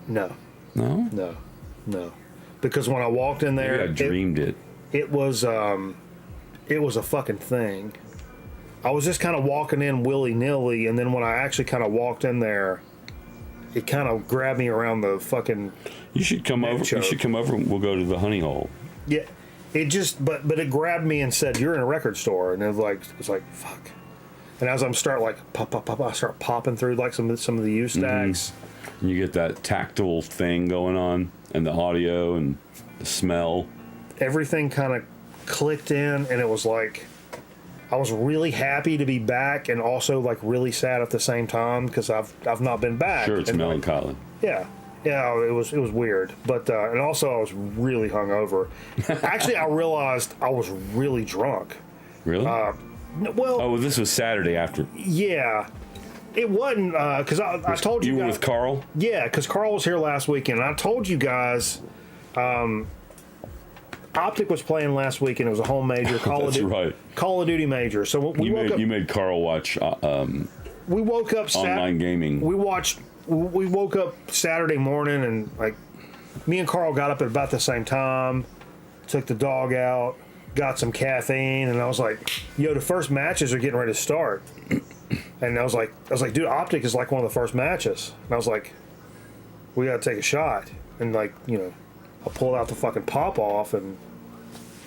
No. No? No. Because when I walked in there... Maybe I dreamed it. It was a fucking thing. I was just kind of walking in willy-nilly, and then when I actually kind of walked in there, it kind of grabbed me around the fucking... You should come over. choke. You should come over and we'll go to the honey hole. Yeah. It just... But it grabbed me and said, "You're in a record store." And it was like, fuck. And as I'm start like, pop, I start popping through like some of the U stacks. And you get that tactile thing going on, and the audio and the smell. Everything kind of clicked in, and it was like I was really happy to be back, and also like really sad at the same time because I've not been back. Sure, it's and melancholy. Yeah, it was weird, but and also I was really hungover. Actually, I realized I was really drunk. Really? Well, oh, this was Saturday after. Yeah. It wasn't because I told you You were guys, with Carl? Yeah, because Carl was here last weekend. And I told you guys, Optic was playing last weekend. It was a home major, Call of Duty major. So we woke up. You made Carl watch. We woke up online gaming. We woke up Saturday morning, and like me and Carl got up at about the same time. Took the dog out, got some caffeine, and I was like, "Yo, the first matches are getting ready to start." And I was like, dude, Optic is like one of the first matches. And I was like, we got to take a shot. And like, I pulled out the fucking pop off and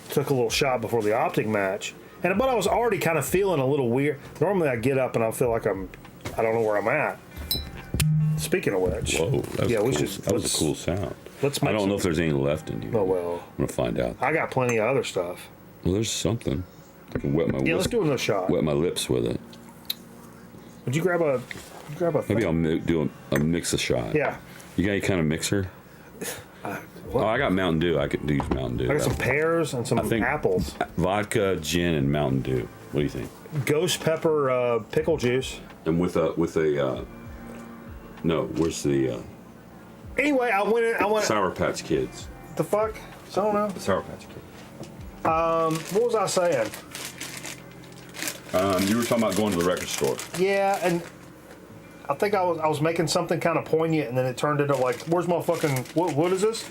took a little shot before the Optic match. But I was already kind of feeling a little weird. Normally I get up and I feel like I don't know where I'm at. Speaking of which. Whoa, that was a cool sound. I don't know if there's any left in you. Oh, well. I'm going to find out. I got plenty of other stuff. Well, there's something. I can wet my let's do another shot. Wet my lips with it. Would you grab a Maybe I'll do a mix a shot. Yeah. You got any kind of mixer? I got Mountain Dew. I could use Mountain Dew. I got some pears and some apples. Vodka, gin, and Mountain Dew. What do you think? Ghost pepper pickle juice. And with a no, where's the Anyway, I went Sour Patch Kids. The fuck? I don't know. Sour Patch Kids. What was I saying? You were talking about going to the record store. Yeah, and I think I was making something kind of poignant, and then it turned into like, where's my fucking what is this?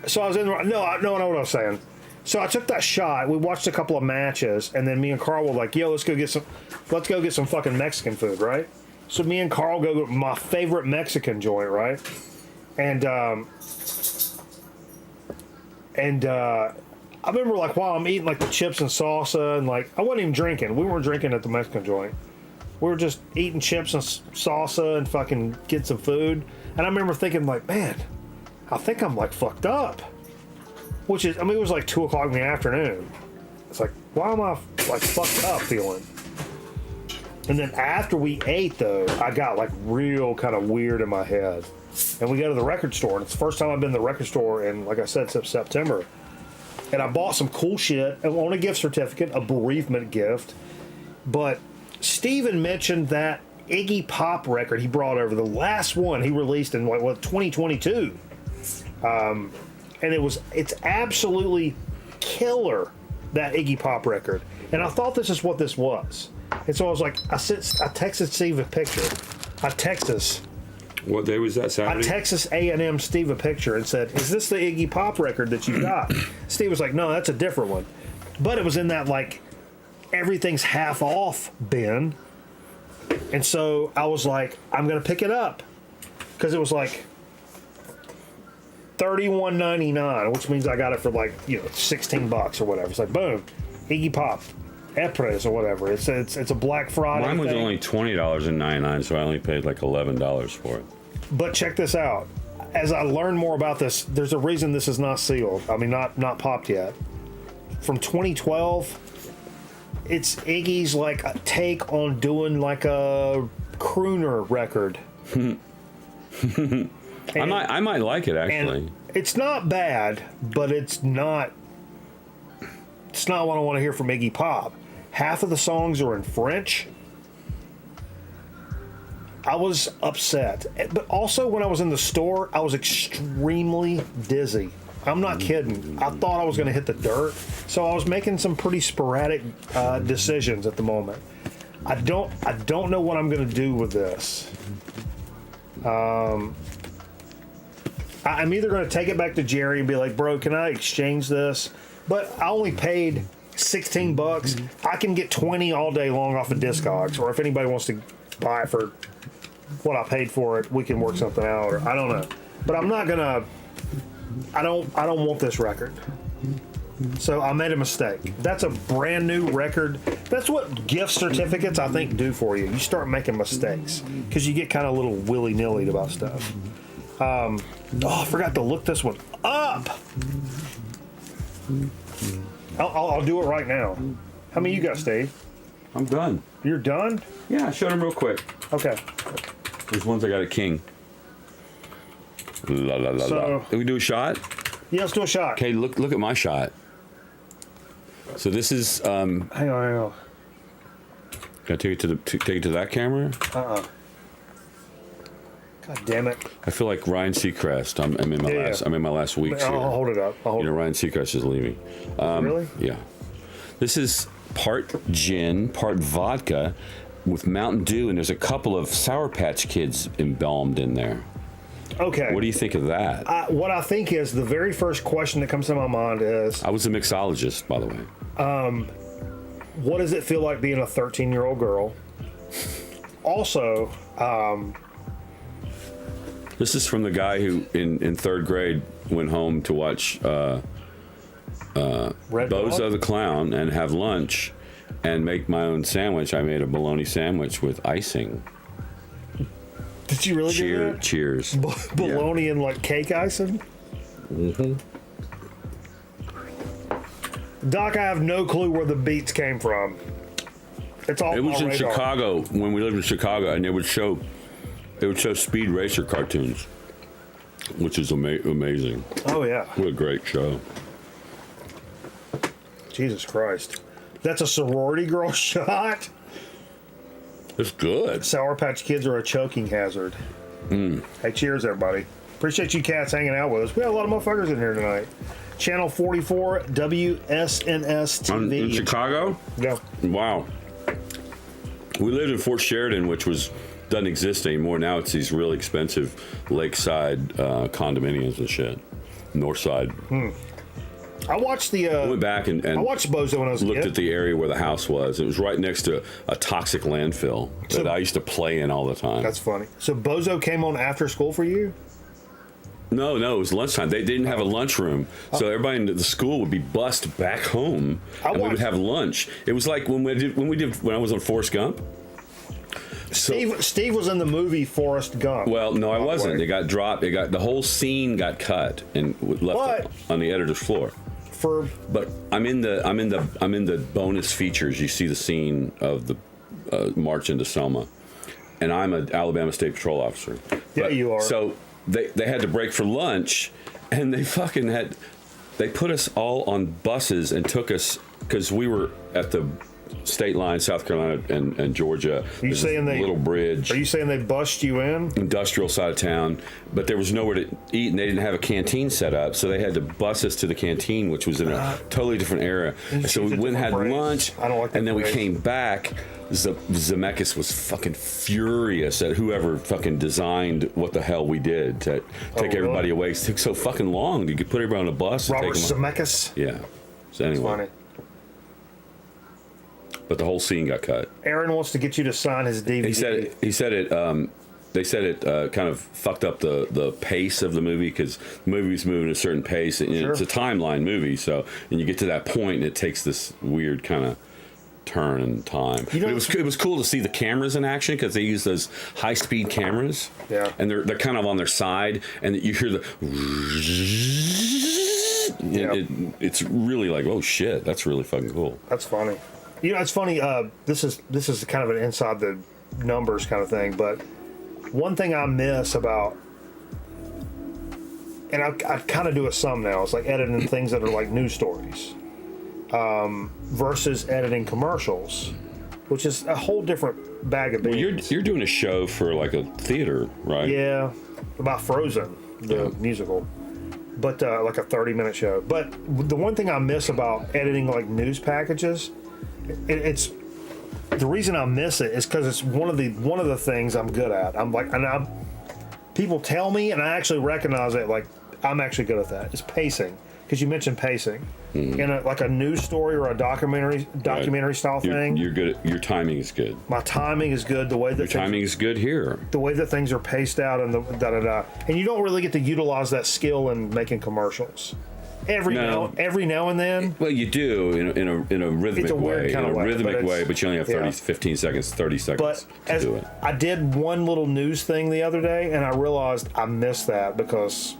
So I was in. No, I know what I was saying. So I took that shot. We watched a couple of matches, and then me and Carl were like, "Yo, let's go get some fucking Mexican food, right?" So me and Carl go to my favorite Mexican joint, right? And I remember like while I'm eating like the chips and salsa, and like I wasn't even drinking. We weren't drinking at the Mexican joint. We were just eating chips and salsa and fucking get some food. And I remember thinking like, man, I think I'm like fucked up. Which is, it was like 2 o'clock in the afternoon. It's like, why am I like fucked up feeling? And then after we ate though, I got like real kind of weird in my head. And we go to the record store, and it's the first time I've been to the record store in, like I said, since September. And I bought some cool shit on a gift certificate, a bereavement gift. But Steven mentioned that Iggy Pop record he brought over, the last one he released in 2022. And it's absolutely killer, that Iggy Pop record. And I thought this is what this was. And so I was like, I texted Steve a picture. What day was that, Saturday? I texted A&M Steve a picture and said, is this the Iggy Pop record that you got? Steve was like, no, that's a different one. But it was in that, like, everything's half off bin. And so I was like, I'm going to pick it up. Because it was like $31.99, which means I got it for like, $16 or whatever. It's like, boom, Iggy Pop. Epres or whatever. It's a Black Friday. Mine was thing. only $20.99, so I only paid like $11 for it. But check this out. as I learned more about this, there's a reason this is not sealed. I mean, not popped yet. From 2012, it's Iggy's like a take on doing like a crooner record. I might like it actually. And it's not bad, but it's not what I want to hear from Iggy Pop. Half of the songs are in French. I was upset. But also when I was in the store, I was extremely dizzy. I'm not kidding. I thought I was going to hit the dirt. So I was making some pretty sporadic decisions at the moment. I don't know what I'm going to do with this. I'm either going to take it back to Jerry and be like, bro, can I exchange this? But I only paid $16. I can get 20 all day long off of Discogs, or if anybody wants to buy it for what I paid for it, we can work something out, or I don't know. But I'm not gonna. I don't want this record. So I made a mistake. That's a brand new record. That's what gift certificates I think do for you. You start making mistakes because you get kind of a little willy-nilly about stuff. I forgot to look this one up. I'll do it right now. How many you got, Steve? I'm done. You're done? Yeah, I showed him real quick. Okay. There's ones I got at King. La la la la. Can we do a shot? Yeah, let's do a shot. Okay, look at my shot. So this is. Hang on. Can I take it to that camera? God damn it! I feel like Ryan Seacrest. I'm in my last weeks here. I'll hold it up. Ryan Seacrest is leaving. Really? Yeah. This is part gin, part vodka, with Mountain Dew, and there's a couple of Sour Patch Kids embalmed in there. Okay. What do you think of that? What I think is the very first question that comes to my mind is... I was a mixologist, by the way. What does it feel like being a 13-year-old girl? Also, this is from the guy who, in third grade, went home to watch Bozo the Clown and have lunch and make my own sandwich. I made a bologna sandwich with icing. Did you really do that? Cheers. Bologna and like cake icing? Mm-hmm. Doc, I have no clue where the beats came from. It was in Chicago when we lived in Chicago, and it would show Speed Racer cartoons, which is amazing. Oh yeah, what a great show! Jesus Christ, that's a sorority girl shot. It's good. Sour Patch Kids are a choking hazard. Hey, cheers, everybody. Appreciate you cats hanging out with us. We have a lot of motherfuckers in here tonight. Channel 44 WSNS TV. In Chicago? Yeah. Wow. We lived in Fort Sheridan, which doesn't exist anymore. Now it's these really expensive lakeside condominiums and shit. North side. I watched we went back and I watched Bozo when I was a kid. Looked at the area where the house was. It was right next to a toxic landfill that I used to play in all the time. That's funny. So Bozo came on after school for you? No, it was lunchtime. They didn't have a lunchroom, so everybody in the school would be bussed back home, and we would have lunch. It was like when I was on Forrest Gump. Steve was in the movie Forrest Gump. Well, no, I wasn't. It got dropped. The whole scene got cut and left on the editor's floor. But I'm in the bonus features. You see the scene of the march into Selma, and I'm an Alabama State Patrol officer. Yeah, you are. So they had to break for lunch, and they put us all on buses and took us, because we were at the state line, South Carolina and Georgia. Are you saying little bridge? Are you saying they bussed you in? Industrial side of town, but there was nowhere to eat, and they didn't have a canteen set up, so they had to bus us to the canteen, which was in a totally different area. So we went and had lunch, and then we came back. Zemeckis was fucking furious at whoever fucking designed what the hell we did to take everybody away. It took so fucking long to put everybody on a bus. Robert Zemeckis? Yeah. So anyway. That's funny. But the whole scene got cut. Aaron wants to get you to sign his DVD. They said it kind of fucked up the pace of the movie, because the movie's moving at a certain pace, and it's a timeline movie. So, and you get to that point, and it takes this weird kind of turn in time. But it was cool to see the cameras in action because they use those high speed cameras. Yeah. And they're kind of on their side, and you hear the. It's really like, oh shit, that's really fucking cool. That's funny. It's funny. This is kind of an inside the numbers kind of thing, but one thing I miss about, and I kind of do it some now, it's like editing things that are like news stories versus editing commercials, which is a whole different bag of beans. Well, you're doing a show for like a theater, right? Yeah, about Frozen, the musical, but like a 30-minute show. But the one thing I miss about editing like news packages, it's the reason I miss it is because it's one of the things I'm good at. I'm like, and people tell me, and I actually recognize it. Like, I'm actually good at that. It's pacing, because you mentioned pacing in like a news story or a documentary style thing. You're good. Your timing is good. My timing is good. The way that your timing is good here. The way that things are paced out and the da-da-da. And you don't really get to utilize that skill in making commercials. Every now and then. Well, you do in a rhythmic way. In a rhythmic way, but you only have 15 seconds, 30 seconds to do it. I did one little news thing the other day, and I realized I missed that because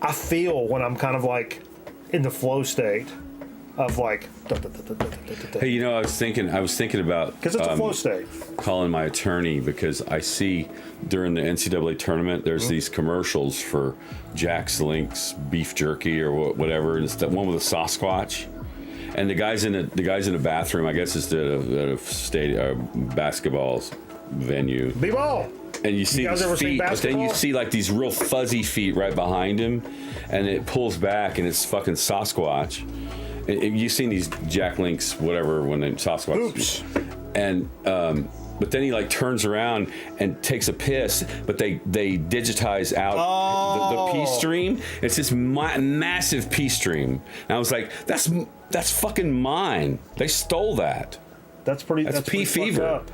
I feel when I'm kind of like in the flow state of like. Hey, I was thinking about because it's a flow state. Calling my attorney because I see during the NCAA tournament there's these commercials for Jack's Link's beef jerky or whatever, and it's that one with a Sasquatch, and the guys in the bathroom. I guess it's at a basketball venue. B-ball. And you see his feet, but then you see like these real fuzzy feet right behind him, and it pulls back, and it's fucking Sasquatch. You've seen these Jack Links, whatever, when they Sasquatch. Oops. And but then he like turns around and takes a piss, but they digitize out the pee stream. It's this massive pee stream. And I was like, that's fucking mine. They stole that. That's pee fever. Up.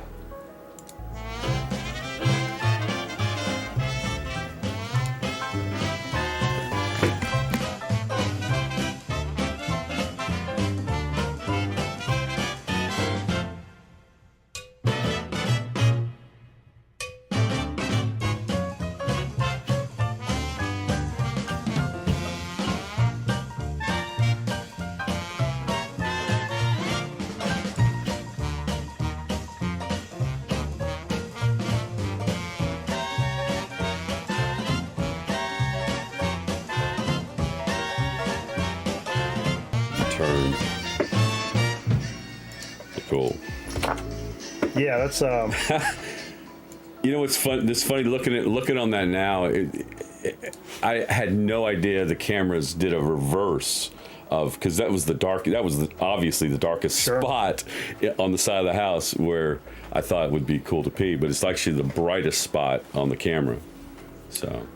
Cool. Yeah, that's what's fun? It's funny looking on that now. I had no idea the cameras did a reverse of, because that was obviously the darkest spot on the side of the house where I thought it would be cool to pee, but it's actually the brightest spot on the camera. So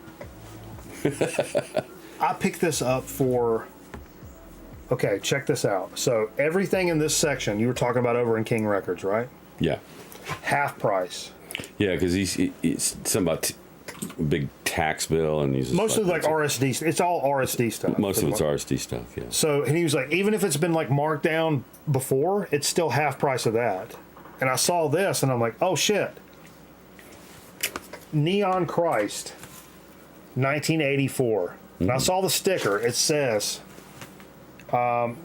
I picked this up for. Okay, check this out. So everything in this section you were talking about over in King Records, right? Yeah. Half price. Yeah, because he's something about big tax bill, and he's mostly like RSD. It's all RSD stuff. Most of it's RSD stuff. Yeah. So and he was like, even if it's been like marked down before, it's still half price of that. And I saw this, and I'm like, oh shit. Neon Christ, 1984. Mm-hmm. And I saw the sticker. It says.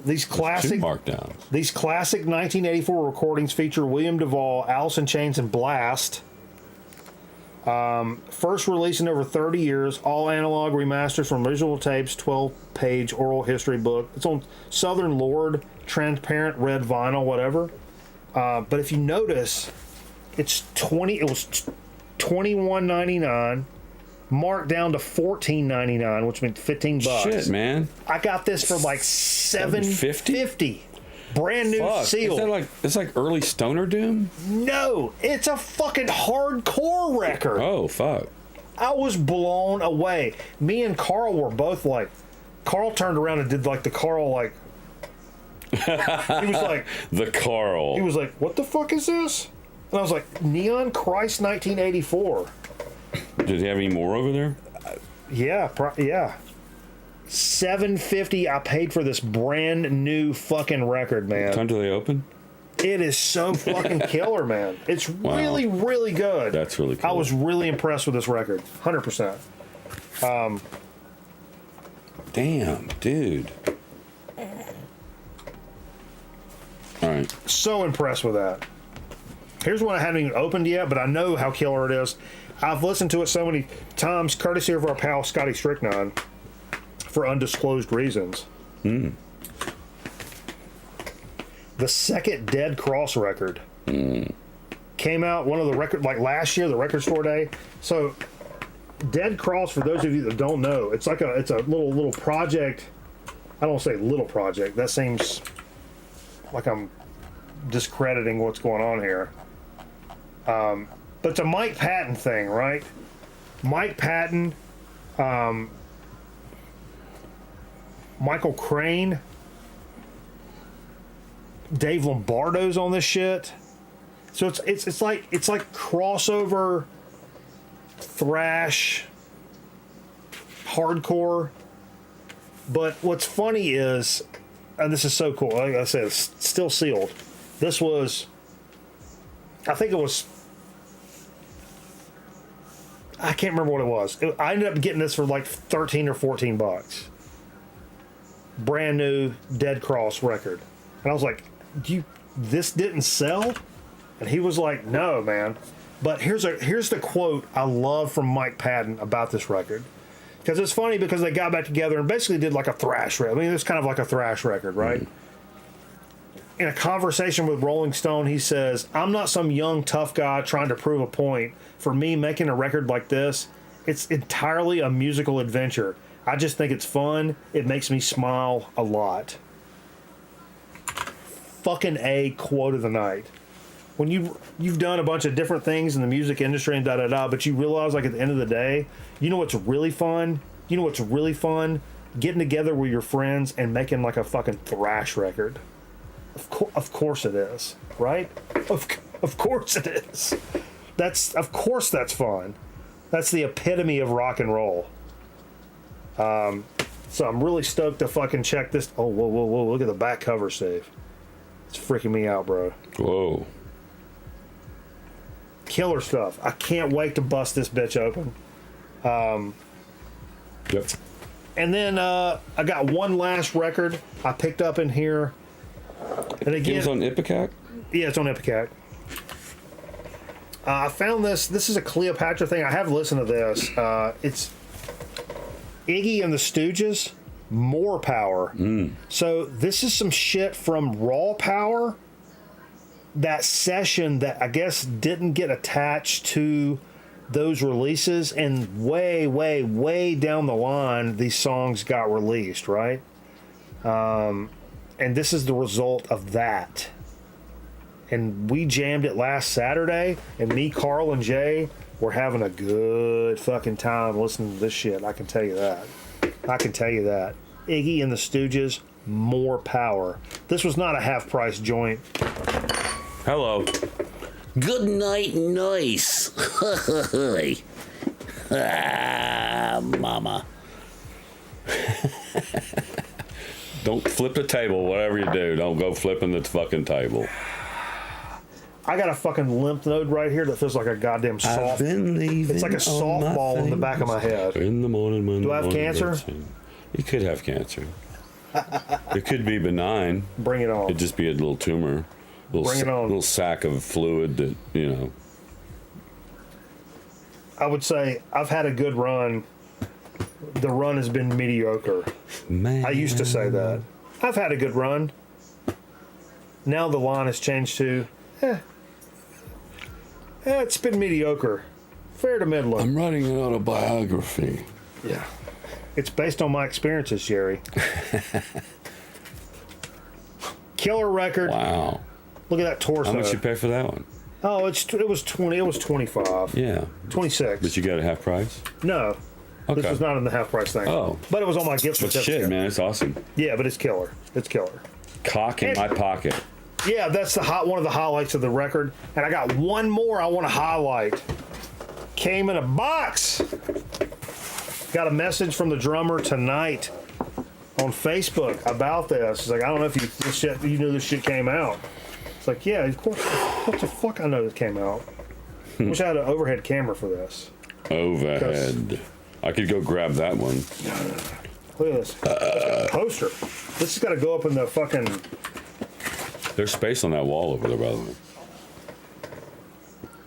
These classic 1984 recordings feature William Duvall, Alice in Chains, and Blast. First released in over 30 years, all analog remasters from original tapes, 12-page oral history book. It's on Southern Lord, transparent red vinyl, whatever. But if you notice, it was $21.99. Marked down to $14.99, which means $15. Shit, man! I got this for like $7.50. Brand new seal. Is that it's like early Stoner Doom? No, it's a fucking hardcore record. Oh fuck! I was blown away. Me and Carl were both like. Carl turned around and did like the Carl like. He was like the Carl. He was like, "What the fuck is this?" And I was like, "Neon Christ, 1984." Did he have any more over there? Yeah. $7.50 I paid for this brand new fucking record, man. What time do they open? It is so fucking killer, man. It's really, really good. That's really cool. I was really impressed with this record. 100%. Damn, dude. All right. So impressed with that. Here's one I haven't even opened yet, but I know how killer it is. I've listened to it so many times, courtesy of our pal Scotty Stricknon, for undisclosed reasons. The second Dead Cross record came out, one of the record, like last year, the Record Store Day. So, Dead Cross, for those of you that don't know, it's a little project. I don't say little project. That seems like I'm discrediting what's going on here. But it's a Mike Patton thing, right? Mike Patton, Michael Crane, Dave Lombardo's on this shit. So it's like crossover thrash hardcore. But what's funny is, and this is so cool, like I said, it's still sealed. This was, I think it was, I can't remember what it was. I ended up getting this for like 13 or 14 bucks. Brand new Dead Cross record. And I was like, this didn't sell? And he was like, no, man. But here's the quote I love from Mike Patton about this record. Because it's funny because they got back together and basically did like a thrash record. I mean, it's kind of like a thrash record, right? In a conversation with Rolling Stone, he says, I'm not some young tough guy trying to prove a point. For me, making a record like this, it's entirely a musical adventure. I just think it's fun. It makes me smile a lot. Fucking A quote of the night. When you've done a bunch of different things in the music industry and but you realize, like, at the end of the day, you know what's really fun? You know what's really fun? Getting together with your friends and making like a fucking thrash record. Of course it is, right? Of course it is. Of course that's fun. That's the epitome of rock and roll. So I'm really stoked to fucking check this. Oh, whoa! Look at the back cover, Steve. It's freaking me out, bro. Whoa. Killer stuff. I can't wait to bust this bitch open. Yep. And then I got one last record I picked up in here. And again, it was on Ipecac? Yeah, it's on Ipecac. I found this. This is a Cleopatra thing. I have listened to this. It's Iggy and the Stooges, More Power. So this is some shit from Raw Power. That session that I guess didn't get attached to those releases, and way down the line, these songs got released, right? And this is the result of that. And we jammed it last Saturday, and me, Carl, and Jay were having a good fucking time listening to this shit. I can tell you that. Iggy and the Stooges, More Power. This was not a half-price joint. Hello. Good night, nice. Mama. Don't flip the table, whatever you do. Don't go flipping the fucking table. I got a fucking lymph node right here that feels like a goddamn soft. It's like a softball in the back of my head. In the morning, do I have cancer? You could have cancer. It could be benign. Bring it on. It'd just be a little tumor. Bring it on. Little sack of fluid that, you know. I would say I've had a good run. The run has been mediocre. Man. I used to say that. I've had a good run. Now the line has changed to, it's been mediocre. Fair to middling. I'm writing an autobiography. Yeah. It's based on my experiences, Jerry. Killer record. Wow. Look at that torso. How much you pay for that one? Oh, it was 20. It was 25. Yeah. 26. But you got a half price? No. Okay. This was not in the half price thing. Oh. But it was on my gift But certificate. shit, man, it's awesome. Yeah, but it's killer. It's killer. Cock in my pocket. Yeah, that's one of the highlights of the record. And I got one more I want to highlight. Came in a box. Got a message from the drummer tonight on Facebook about this. He's like, I don't know if you knew this shit came out. It's like, yeah, of course. What the fuck? I know it came out. Wish I had an overhead camera for this. Overhead. I could go grab that one. Look at this. Poster. This has got to go up in the fucking... There's space on that wall over there, by the way.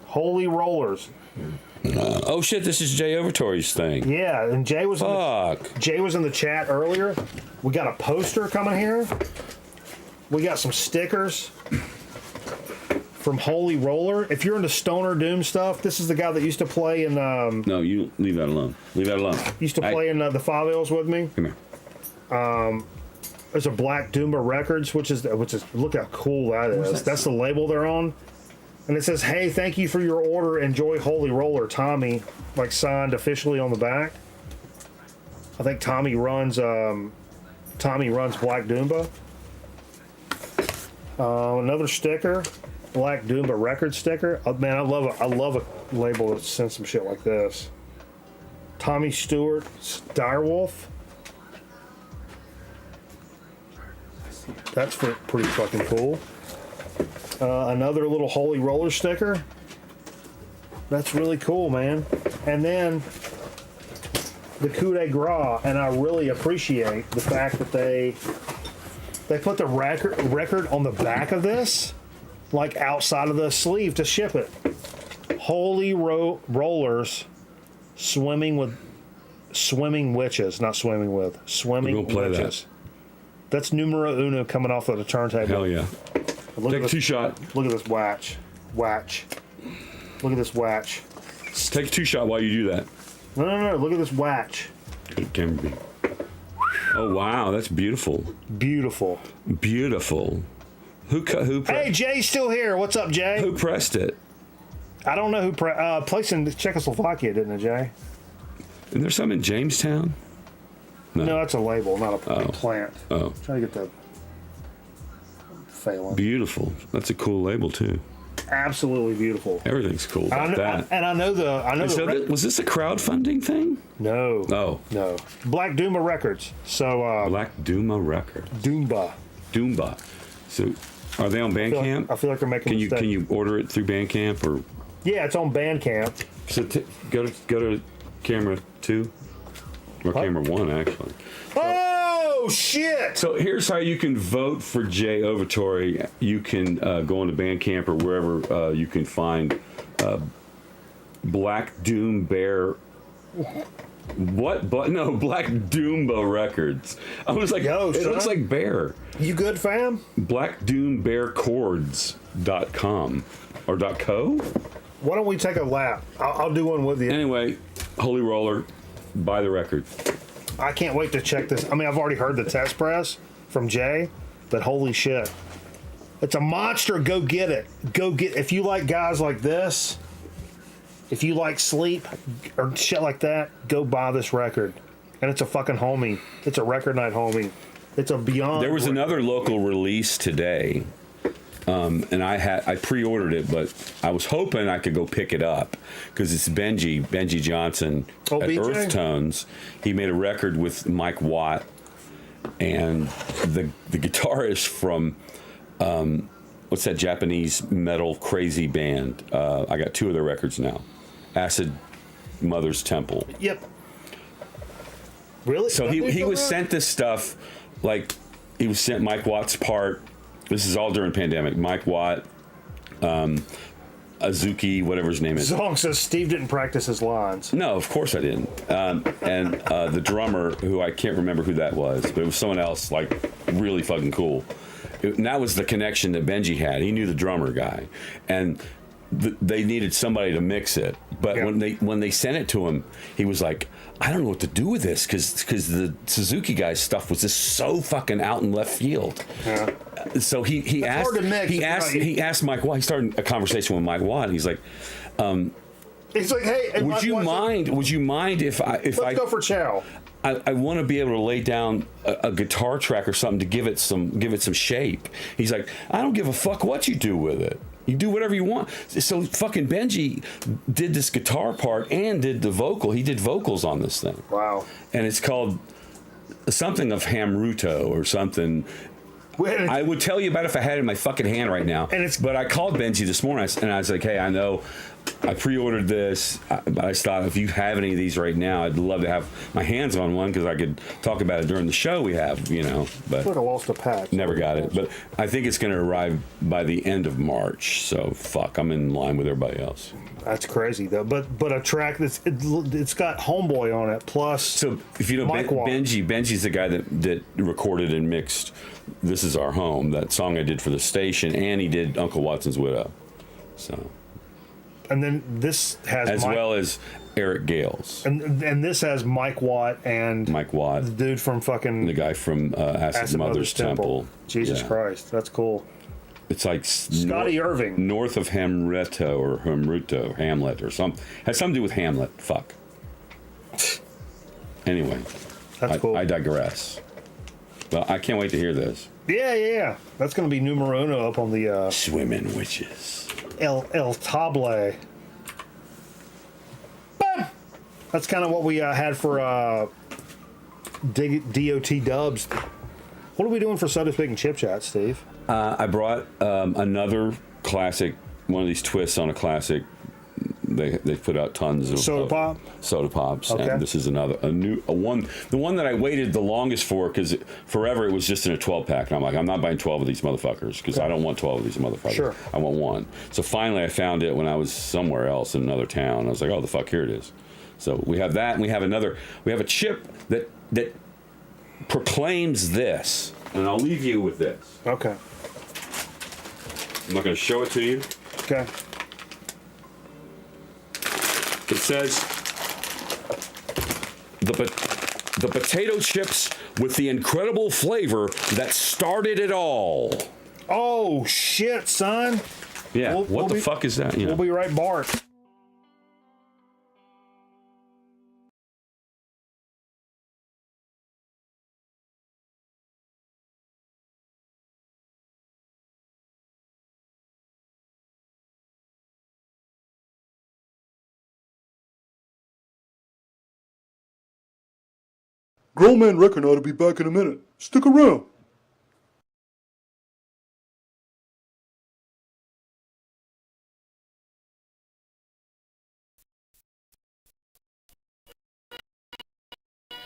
Holy Rollers. Oh shit! This is Jay Overtory's thing. Yeah, and Jay was Fuck. In the chat earlier. We got a poster coming here. We got some stickers from Holy Roller. If you're into Stoner Doom stuff, this is the guy that used to play in. No, you leave that alone. Leave that alone. Used to play in the Favelas with me. Come here. There's a Black Doomba Records, which is look how cool that is. That's the label they're on. And it says, "Hey, thank you for your order. Enjoy Holy Roller, Tommy." Like signed officially on the back. I think Tommy runs Black Doomba. Another sticker, Black Doomba record sticker. Man, I love a label that sends some shit like this. Tommy Stewart, Direwolf. That's pretty fucking cool. Another little Holy Roller sticker. That's really cool, man. And then the coup de grace, and I really appreciate the fact that they put the record on the back of this, like outside of the sleeve to ship it. Holy Rollers, swimming witches, not swimming with, swimming witches. That's numero uno coming off of the turntable. Hell yeah. Take a two-shot. Look at this watch. Look at this watch. Take a two-shot while you do that. No. Look at this watch. It can be. Oh, wow. That's beautiful. Beautiful. Who Hey, Jay's still here. What's up, Jay? Who pressed it? I don't know who placed in Czechoslovakia, didn't it, Jay? Is there some in Jamestown? No, that's a label, not a plant. Oh. Trying to get the failing. Beautiful. That's a cool label, too. Absolutely beautiful. Everything's cool about that. Was this a crowdfunding thing? No. Oh. No. Black Doomba Records. So Black Doomba Records. Doomba. So, are they on Bandcamp? I feel like they're making. Can you order it through Bandcamp or? Yeah, it's on Bandcamp. So go to camera 2 or camera 1 actually. Oh shit! So here's how you can vote for Jay Overtory. You can go onto Bandcamp or wherever you can find Black Doom Bear. What? But no, Black Doomba Records. I was like, Yo, it looks like bear. You good, fam? BlackDoomBearChords.com or .co. Why don't we take a lap? I'll do one with you. Anyway, Holy Roller, buy the record. I can't wait to check this. I mean, I've already heard the test press from Jay, but holy shit. It's a monster. Go get it. If you like guys like this, if you like sleep or shit like that, go buy this record. And it's a fucking homie. It's a record night homie. It's a beyond. There was another local release today. And I pre-ordered it, but I was hoping I could go pick it up because it's Benji Johnson at BJ? Earth Tones. He made a record with Mike Watt, and the guitarist from what's that Japanese metal crazy band? I got 2 of their records now. Acid Mother's Temple. Yep. Really? So he was sent this stuff, like he was sent Mike Watt's part. This is all during pandemic. Mike Watt, Azuki, whatever his name is. Song says Steve didn't practice his lines. No, of course I didn't. And the drummer, who I can't remember who that was, but it was someone else, like really fucking cool. And that was the connection that Benji had. He knew the drummer guy, and they needed somebody to mix it. But when they sent it to him, he was like, I don't know what to do with this because the Suzuki guy's stuff was just so fucking out in left field. Yeah. So he asked Mike Watt. He started a conversation with Mike Watt. And he's like, he's like, hey, would you mind if let's go for chow. I want to be able to lay down a guitar track or something to give it some shape. He's like, I don't give a fuck what you do with it. You do whatever you want. So fucking Benji did this guitar part and did the vocal. He did vocals on this thing. Wow. And it's called something of Hamruto or something. I would tell you about it if I had it in my fucking hand right now. But I called Benji this morning and I was like, hey, I know I pre-ordered this, but I thought if you have any of these right now, I'd love to have my hands on one because I could talk about it during the show we have, you know. But I lost a pack. Never got it. But I think it's going to arrive by the end of March. So fuck, I'm in line with everybody else. That's crazy though. But a track it's got Homeboy on it. Plus, so if you know Benji's the guy that recorded and mixed "This Is Our Home," that song I did for the station, and he did Uncle Watson's Widow. So. And then this has well as Eric Gales. And this has Mike Watt, the dude from the guy from Acid Mother's Temple. Jesus Christ, that's cool. It's like Scotty Irving, north of Hamlet or something. Has something to do with Hamlet. Fuck. Anyway, that's cool. I digress. Well, I can't wait to hear this. Yeah. That's going to be numero uno up on the Swimming Witches. El Table. But that's kind of what we had for DOT Dubs. What are we doing for Soda Speak and Chip Chat, Steve? I brought another classic, one of these twists on a classic. They put out tons of soda pops, okay. And this is a new one. The one that I waited the longest for because forever it was just in a 12-pack, and I'm like, I'm not buying 12 of these motherfuckers because I don't want 12 of these motherfuckers. Sure. I want one. So finally, I found it when I was somewhere else in another town. I was like, oh, the fuck, here it is. So we have that, and we have a chip that proclaims this, and I'll leave you with this. Okay. I'm not going to show it to you. Okay. It says the potato chips with the incredible flavor that started it all. Oh shit, son! Yeah, what the fuck is that? We'll be right back. Grown Man Record ought to be back in a minute. Stick around.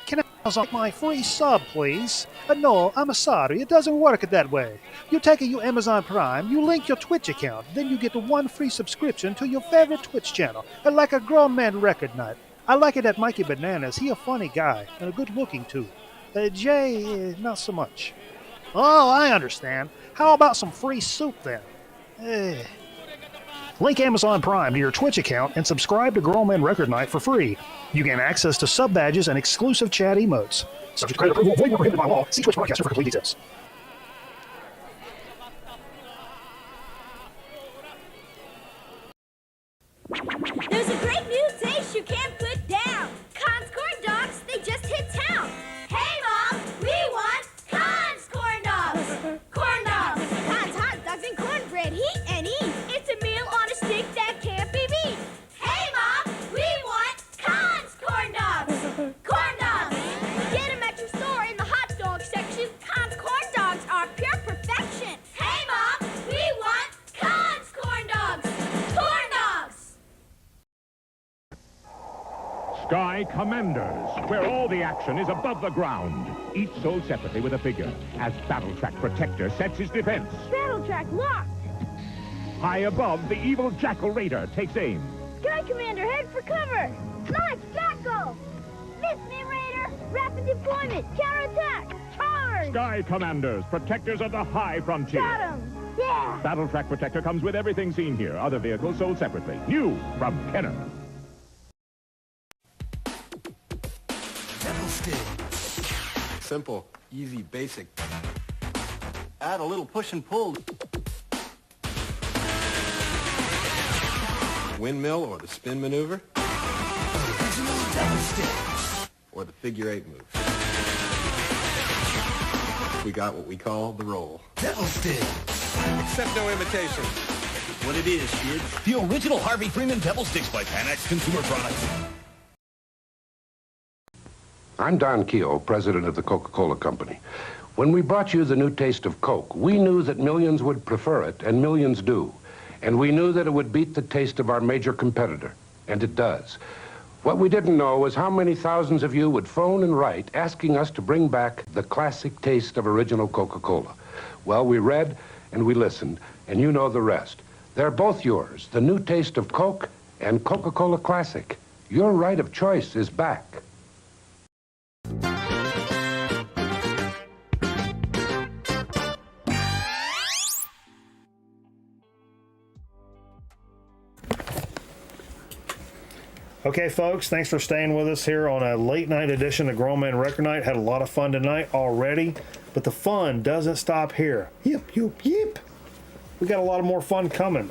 Can I have my free sub, please? No, I'm sorry, it doesn't work that way. You take your Amazon Prime, you link your Twitch account, then you get one free subscription to your favorite Twitch channel, like a Grown Man Record Night. I like it at Mikey Bananas. He a funny guy and a good looking too. Jay, not so much. Oh, I understand. How about some free soup then? Link Amazon Prime to your Twitch account and subscribe to Grown Man Record Night for free. You gain access to sub badges and exclusive chat emotes. Subject to credit approval, void where prohibited by law. See Twitch Podcaster for complete details. There's a great new taste you can't put down. Conn's corn dogs, they just hit town. Hey Mom, we want Conn's corn dogs. Corn dogs. Conn's hot dogs and cornbread, heat and eat. It's a meal on a stick that can't be beat. Hey Mom, we want Conn's corn dogs. Corn dogs. Get them at your store in the hot dog section. Conn's corn dogs are pure perfection. Hey Mom, we want Conn's corn dogs. Corn dogs. Sky Commanders, where all the action is above the ground. Each sold separately with a figure, as Battle Track Protector sets his defense. Battle track locked. High above, the evil Jackal Raider takes aim. Sky Commander, head for cover. Launch Jackal. Miss me, Raider. Rapid deployment. Counterattack. Charge. Sky Commanders, protectors of the high frontier. Got him. Yeah. Battle Track Protector comes with everything seen here. Other vehicles sold separately. New from Kenner. Simple, easy, basic. Add a little push and pull. Windmill or the spin maneuver. Or the figure eight move. We got what we call the roll. Devil stick. Accept no imitations. What it is, kids. The original Harvey Freeman Devil Sticks by Panax Consumer Products. I'm Don Keogh, president of the Coca-Cola Company. When we brought you the new taste of Coke, we knew that millions would prefer it, and millions do. And we knew that it would beat the taste of our major competitor, and it does. What we didn't know was how many thousands of you would phone and write asking us to bring back the classic taste of original Coca-Cola. Well, we read and we listened, and you know the rest. They're both yours, the new taste of Coke and Coca-Cola Classic. Your right of choice is back. Okay, folks, thanks for staying with us here on a late night edition of Grown Man Record Night. Had a lot of fun tonight already, but the fun doesn't stop here. Yip, yip, yip. We got a lot of more fun coming.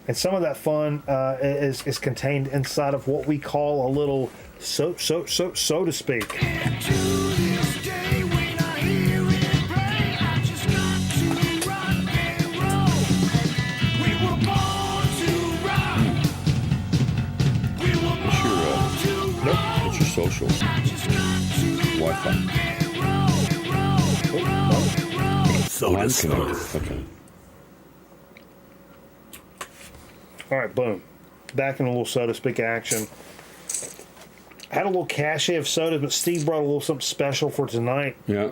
And some of that fun is contained inside of what we call a little so to speak. Social Wi-Fi. Okay. All right, boom. Back in a little so to speak action. I had a little cachet of soda, but Steve brought a little something special for tonight. Yeah.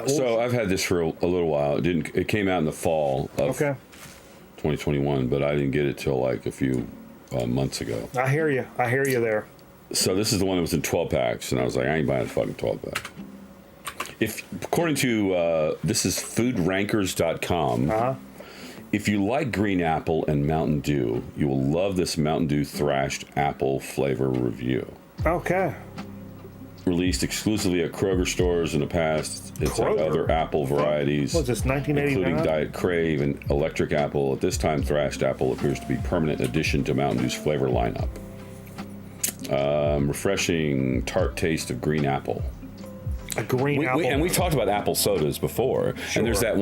So I've had this for a little while. It came out in the fall of 2021, but I didn't get it till like a few months ago. I hear you there. So this is the one that was in 12 packs, and I was like, I ain't buying a fucking 12 pack. According to this is foodrankers.com. If you like green apple and Mountain Dew, you will love this Mountain Dew thrashed apple flavor review. Okay. Released exclusively at Kroger stores in the past. It's had other apple varieties. What's this, 1989? Including Diet Crave and Electric Apple. At this time, thrashed apple appears to be permanent addition to Mountain Dew's flavor lineup. Refreshing tart taste of green apple. A green apple. And we talked about apple sodas before. Sure. And there's that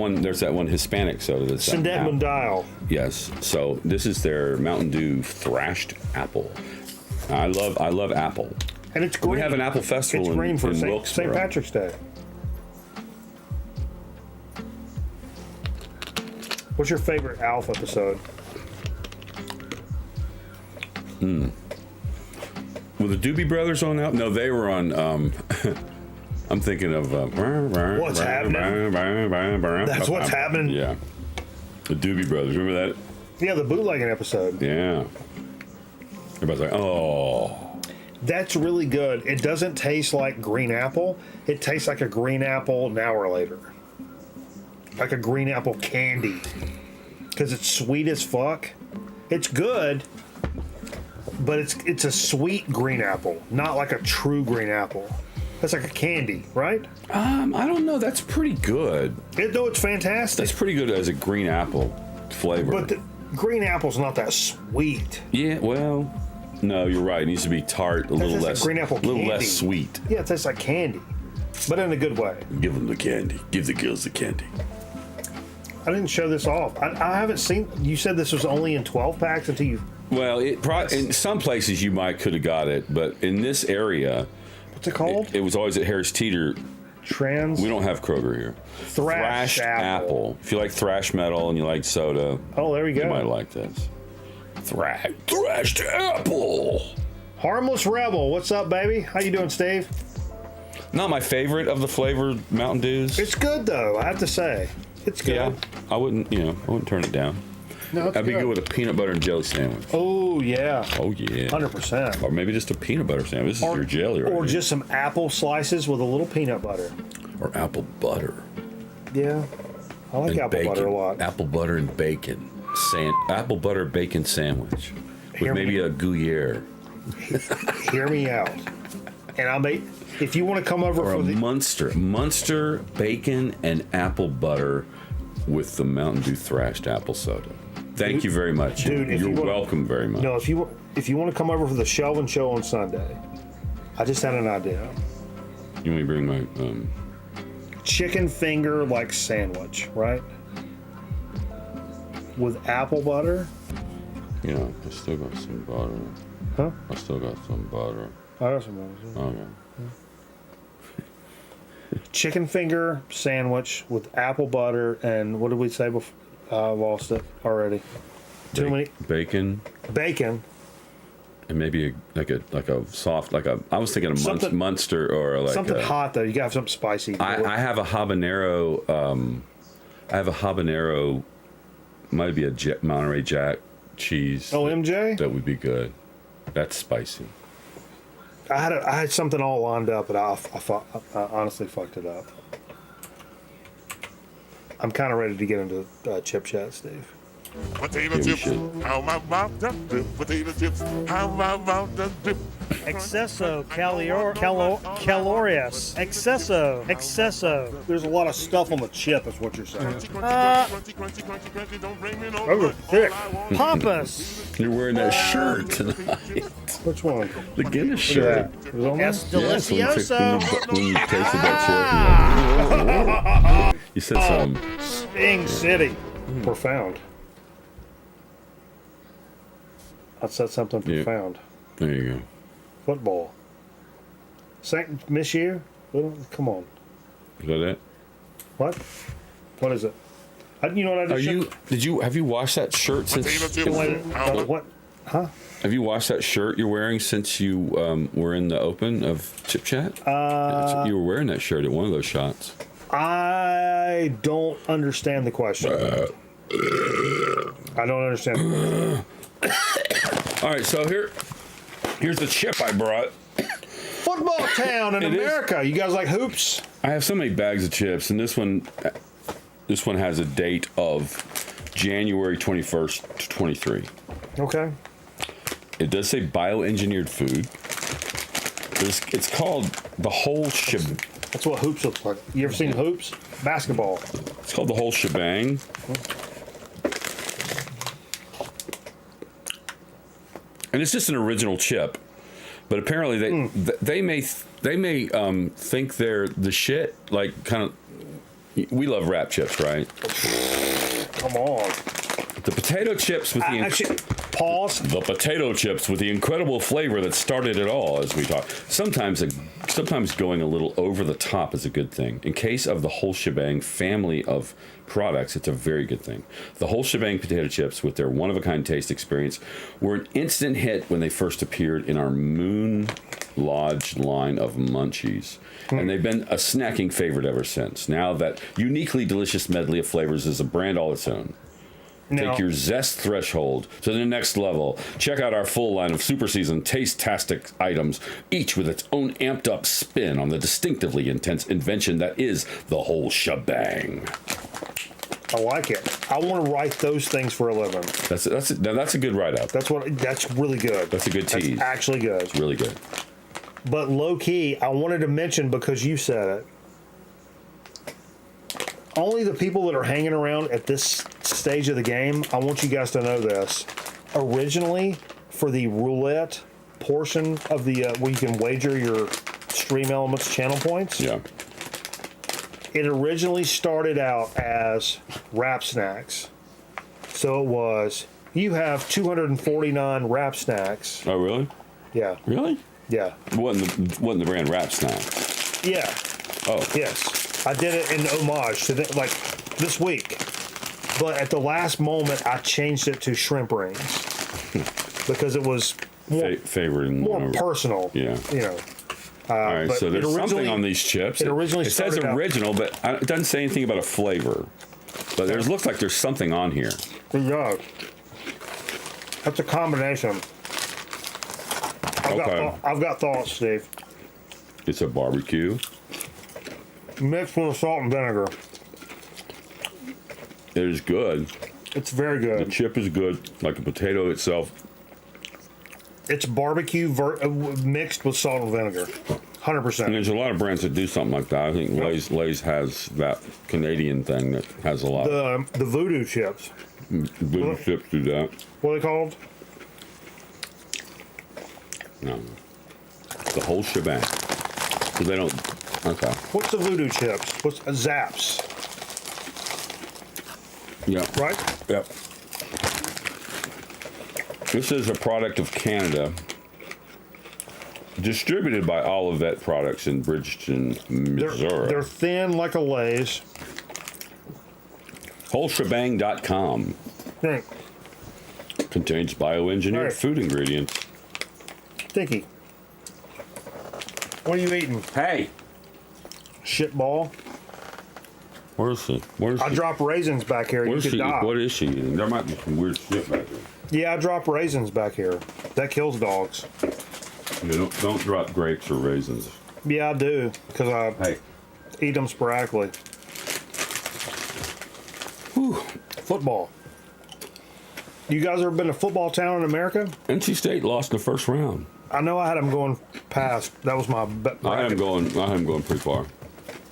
one Hispanic soda that's Sindet Mundial. Yes. So this is their Mountain Dew thrashed apple. I love apple. And it's green. We have an apple festival it's green for St. Patrick's Day. What's your favorite Alf episode? Were the Doobie Brothers on out? No, they were on. I'm thinking of What's Happening. That's What's Happening. Yeah, the Doobie Brothers. Remember that? Yeah, the bootlegging episode. Yeah. Everybody's like, oh. That's really good. It doesn't taste like green apple. It tastes like a green apple an hour later. Like a green apple candy. Because it's sweet as fuck. It's good. But it's a sweet green apple, not like a true green apple. That's like a candy, right? I don't know. That's pretty good. It's fantastic. That's pretty good as a green apple flavor. But the green apple's not that sweet. Yeah, well, no, you're right. It needs to be tart, a little less, like green apple little candy. less sweet. Yeah, it tastes like candy, but in a good way. Give them the candy. Give the girls the candy. I didn't show this off. I haven't seen. You said this was only in 12 packs until you. Well, in some places you could have got it, but in this area, what's it called? It was always at Harris Teeter. We don't have Kroger here. Thrashed apple. If you like thrash metal and you like soda, there we go. You might like this. Thrashed apple. Harmless Rebel. What's up, baby? How you doing, Steve? Not my favorite of the flavored Mountain Dews. It's good though, I have to say. It's good. Yeah, I wouldn't turn it down. No, I'd be good with a peanut butter and jelly sandwich. Oh yeah. Oh yeah. 100%. Or maybe just a peanut butter sandwich. This is your jelly, right? Or just some apple slices with a little peanut butter. Or apple butter. Yeah. I like and apple bacon. butter a lot. Apple butter and bacon. Apple butter bacon sandwich. With maybe a Gruyere. Hear me out. And I'll make, if you want to come over or for a Munster bacon and apple butter with the Mountain Dew thrashed apple soda. Thank you very much. Dude, you're welcome very much. No, if you want to come over for the Shelvin Show on Sunday, I just had an idea. You want me to bring my chicken finger like sandwich, right? With apple butter. Yeah, I still got some butter. Huh? I still got some butter. I got some butter. Okay. chicken finger sandwich with apple butter and what did we say before? I lost it already. Too many bacon. Bacon. And maybe a soft I was thinking a Munster or like something hot though. You gotta have something spicy. I have a habanero. Might be a Monterey Jack cheese. Oh, MJ. That would be good. That's spicy. I had something all lined up, but I honestly fucked it up. I'm kind of ready to get into chip chat, Steve. Potato chips, how my mouth does do. Potato chips, how my mouth does do. Excesso calorious. Excesso. There's a lot of stuff on the chip, is what you're saying. Those are thick. Pompous. You're wearing that shirt tonight. Which one? The Guinness shirt. Es delicioso. When you tasted that chip, you said something. Sting City. Profound. I said something profound. There you go. Football. Saint Monsieur? Come on. Is that it? What? What is it? You know what I just Have you washed that shirt since? What? Huh? Have you washed that shirt you're wearing since you were in the open of Chip Chat? You were wearing that shirt at one of those shots. I don't understand the question. I don't understand. All right, so here's the chip I brought. Football town in America. You guys like hoops? I have so many bags of chips, and this one has a date of January 21st to 23. Okay. It does say bioengineered food. It's called the whole shebang. That's what hoops looks like. You ever seen hoops? Basketball. It's called the whole shebang. And it's just an original chip, but apparently they may think they're the shit. Like kind of, we love wrap chips, right? Come on. The potato chips with pause. The potato chips with the incredible flavor that started it all, as we talk. Sometimes going a little over the top is a good thing. In case of the whole shebang family of products, it's a very good thing. The whole shebang potato chips, with their one-of-a-kind taste experience, were an instant hit when they first appeared in our Moon Lodge line of munchies. And they've been a snacking favorite ever since. Now that uniquely delicious medley of flavors is a brand all its own. Take your zest threshold to the next level. Check out our full line of super seasoned taste-tastic items, each with its own amped-up spin on the distinctively intense invention that is the whole shebang. I like it. I want to write those things for a living. That's a good write-up. That's really good. That's a good tease. That's actually good. It's really good. But low-key, I wanted to mention, because you said it, only the people that are hanging around at this stage of the game, I want you guys to know this. Originally, for the roulette portion of the where you can wager your Stream Elements channel points, it originally started out as wrap snacks. So it was, you have 249 wrap snacks. Oh, really? Yeah. Really? Yeah. Wasn't the brand wrap snack? Yeah. Oh. Yes. I did it in homage to this week. But at the last moment, I changed it to shrimp rings because it was more personal. Yeah. You know. All right, so there's something on these chips. It says original, but it doesn't say anything about a flavor. But it looks like there's something on here. It does. That's a combination. I've got thoughts, Steve. It's a barbecue. Mixed with salt and vinegar. It is good. It's very good. The chip is good, like the potato itself. It's barbecue mixed with salt and vinegar. 100%. And there's a lot of brands that do something like that. I think Lay's has that Canadian thing that has a lot. The voodoo chips. Voodoo chips do that. What are they called? No. The whole shebang. So they don't. Okay. What's the voodoo chips? What's Zaps? Yeah. Right? Yep. This is a product of Canada. Distributed by Olivet Products in Bridgeton, Missouri. They're thin like a Lay's. Wholeshebang.com. Right. Contains bioengineered Right. food ingredients. Stinky. What are you eating? Hey. Shitball. Where's he? I dropped raisins back here. Where's You could she? die. What is she eating? There might be some weird shit back there. Yeah, I dropped raisins back here. That kills dogs. You don't drop grapes or raisins. Yeah, I do because I eat them sporadically. Whew. Football. You guys ever been to football town in America? NC State lost in the first round. I know I had them going past. That was my. I had them going pretty far.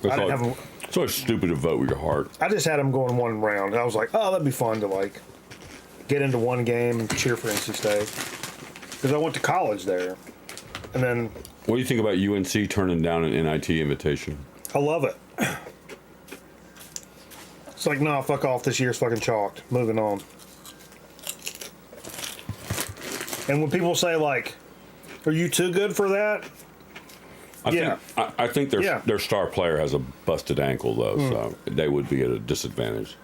I didn't have 'em- It's always stupid to vote with your heart. I just had them going one round. I was like, oh, that'd be fun to like get into one game and cheer for NC State because I went to college there, and then. What do you think about UNC turning down an NIT invitation? I love it. It's like, nah, fuck off. This year's fucking chalked. Moving on. And when people say like, "Are you too good for that?" I think their star player has a busted ankle though, so they would be at a disadvantage.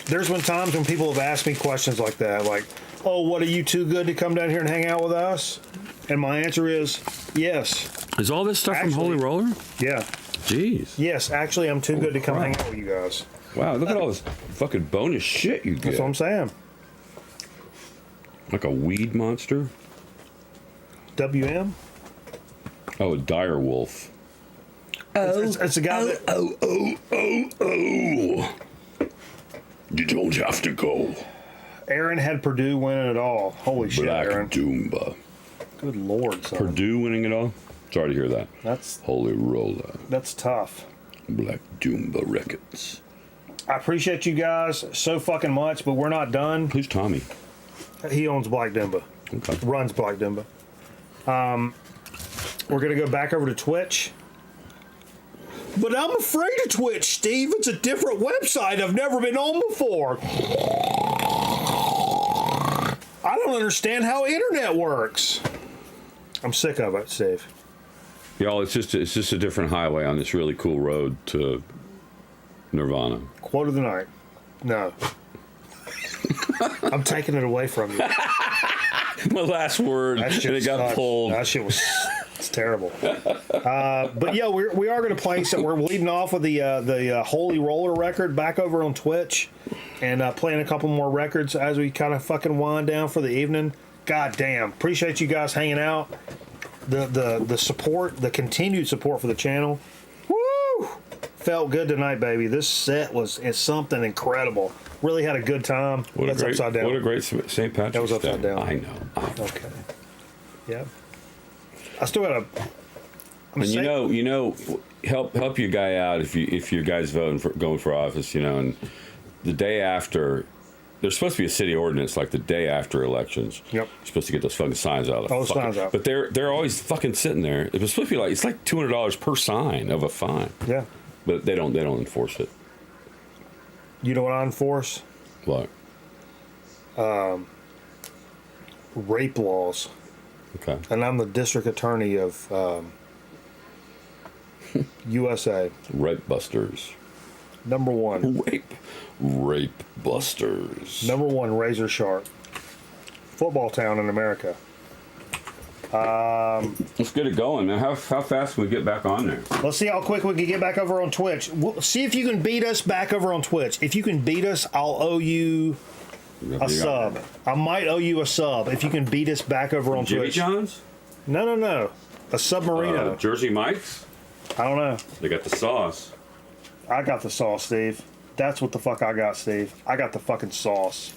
There's been times when people have asked me questions like that, like, "Oh, what, are you too good to come down here and hang out with us?" And my answer is yes. Is all this stuff from Holy Roller? Yeah. Jeez. Yes, actually, I'm too good to come hang out with you guys. Wow, look at all this fucking bonus shit you get. That's what I'm saying. Like a weed monster? WM? Oh, a dire wolf. It's a guy that... Oh. You don't have to go. Aaron had Purdue winning it all. Holy shit, Black Aaron. Doomba. Good Lord, son. Purdue winning it all? Sorry to hear that. That's Holy Roller. That's tough. Black Doomba Records. I appreciate you guys so fucking much, but we're not done. Who's Tommy? He owns Black Dimba. Okay. Runs Black Dimba. We're going to go back over to Twitch. But I'm afraid of Twitch, Steve. It's a different website I've never been on before. I don't understand how internet works. I'm sick of it, Steve. Y'all, it's just a different highway on this really cool road to Nirvana. Quote of the night. No. I'm taking it away from you. My last word, and it got pulled. That shit was... It's terrible. But yeah, we are going to play some. We're leading off with the Holy Roller record back over on Twitch, and playing a couple more records as we kind of fucking wind down for the evening. God damn, appreciate you guys hanging out. The support, the continued support for the channel. Woo! Felt good tonight, baby. This set is something incredible. Really had a good time. That's upside down. What a great St. Patrick's That was upside down. I know. Okay. Yeah. I still got And you know, help your guy out if your guy's going for office, and the day after, there's supposed to be a city ordinance like the day after elections. Yep. You're supposed to get those fucking signs out. All the signs out. But they're always fucking sitting there. It was supposed to be it's like $200 per sign of a fine. Yeah. But they don't enforce it. You know what I enforce? What? Rape laws. Okay. And I'm the district attorney of USA. Rape busters. Number one. Rape busters. Number one, razor sharp. Football town in America. Let's get it going, man. How fast can we get back on there? Let's see how quick we can get back over on Twitch. See if you can beat us back over on Twitch. If you can beat us, I'll owe you a sub. I might owe you a sub if you can beat us back over on Jimmy Twitch. John's? No. A Submarino. Jersey Mike's? I don't know. They got the sauce. I got the sauce, Steve. That's what the fuck I got, Steve. I got the fucking sauce.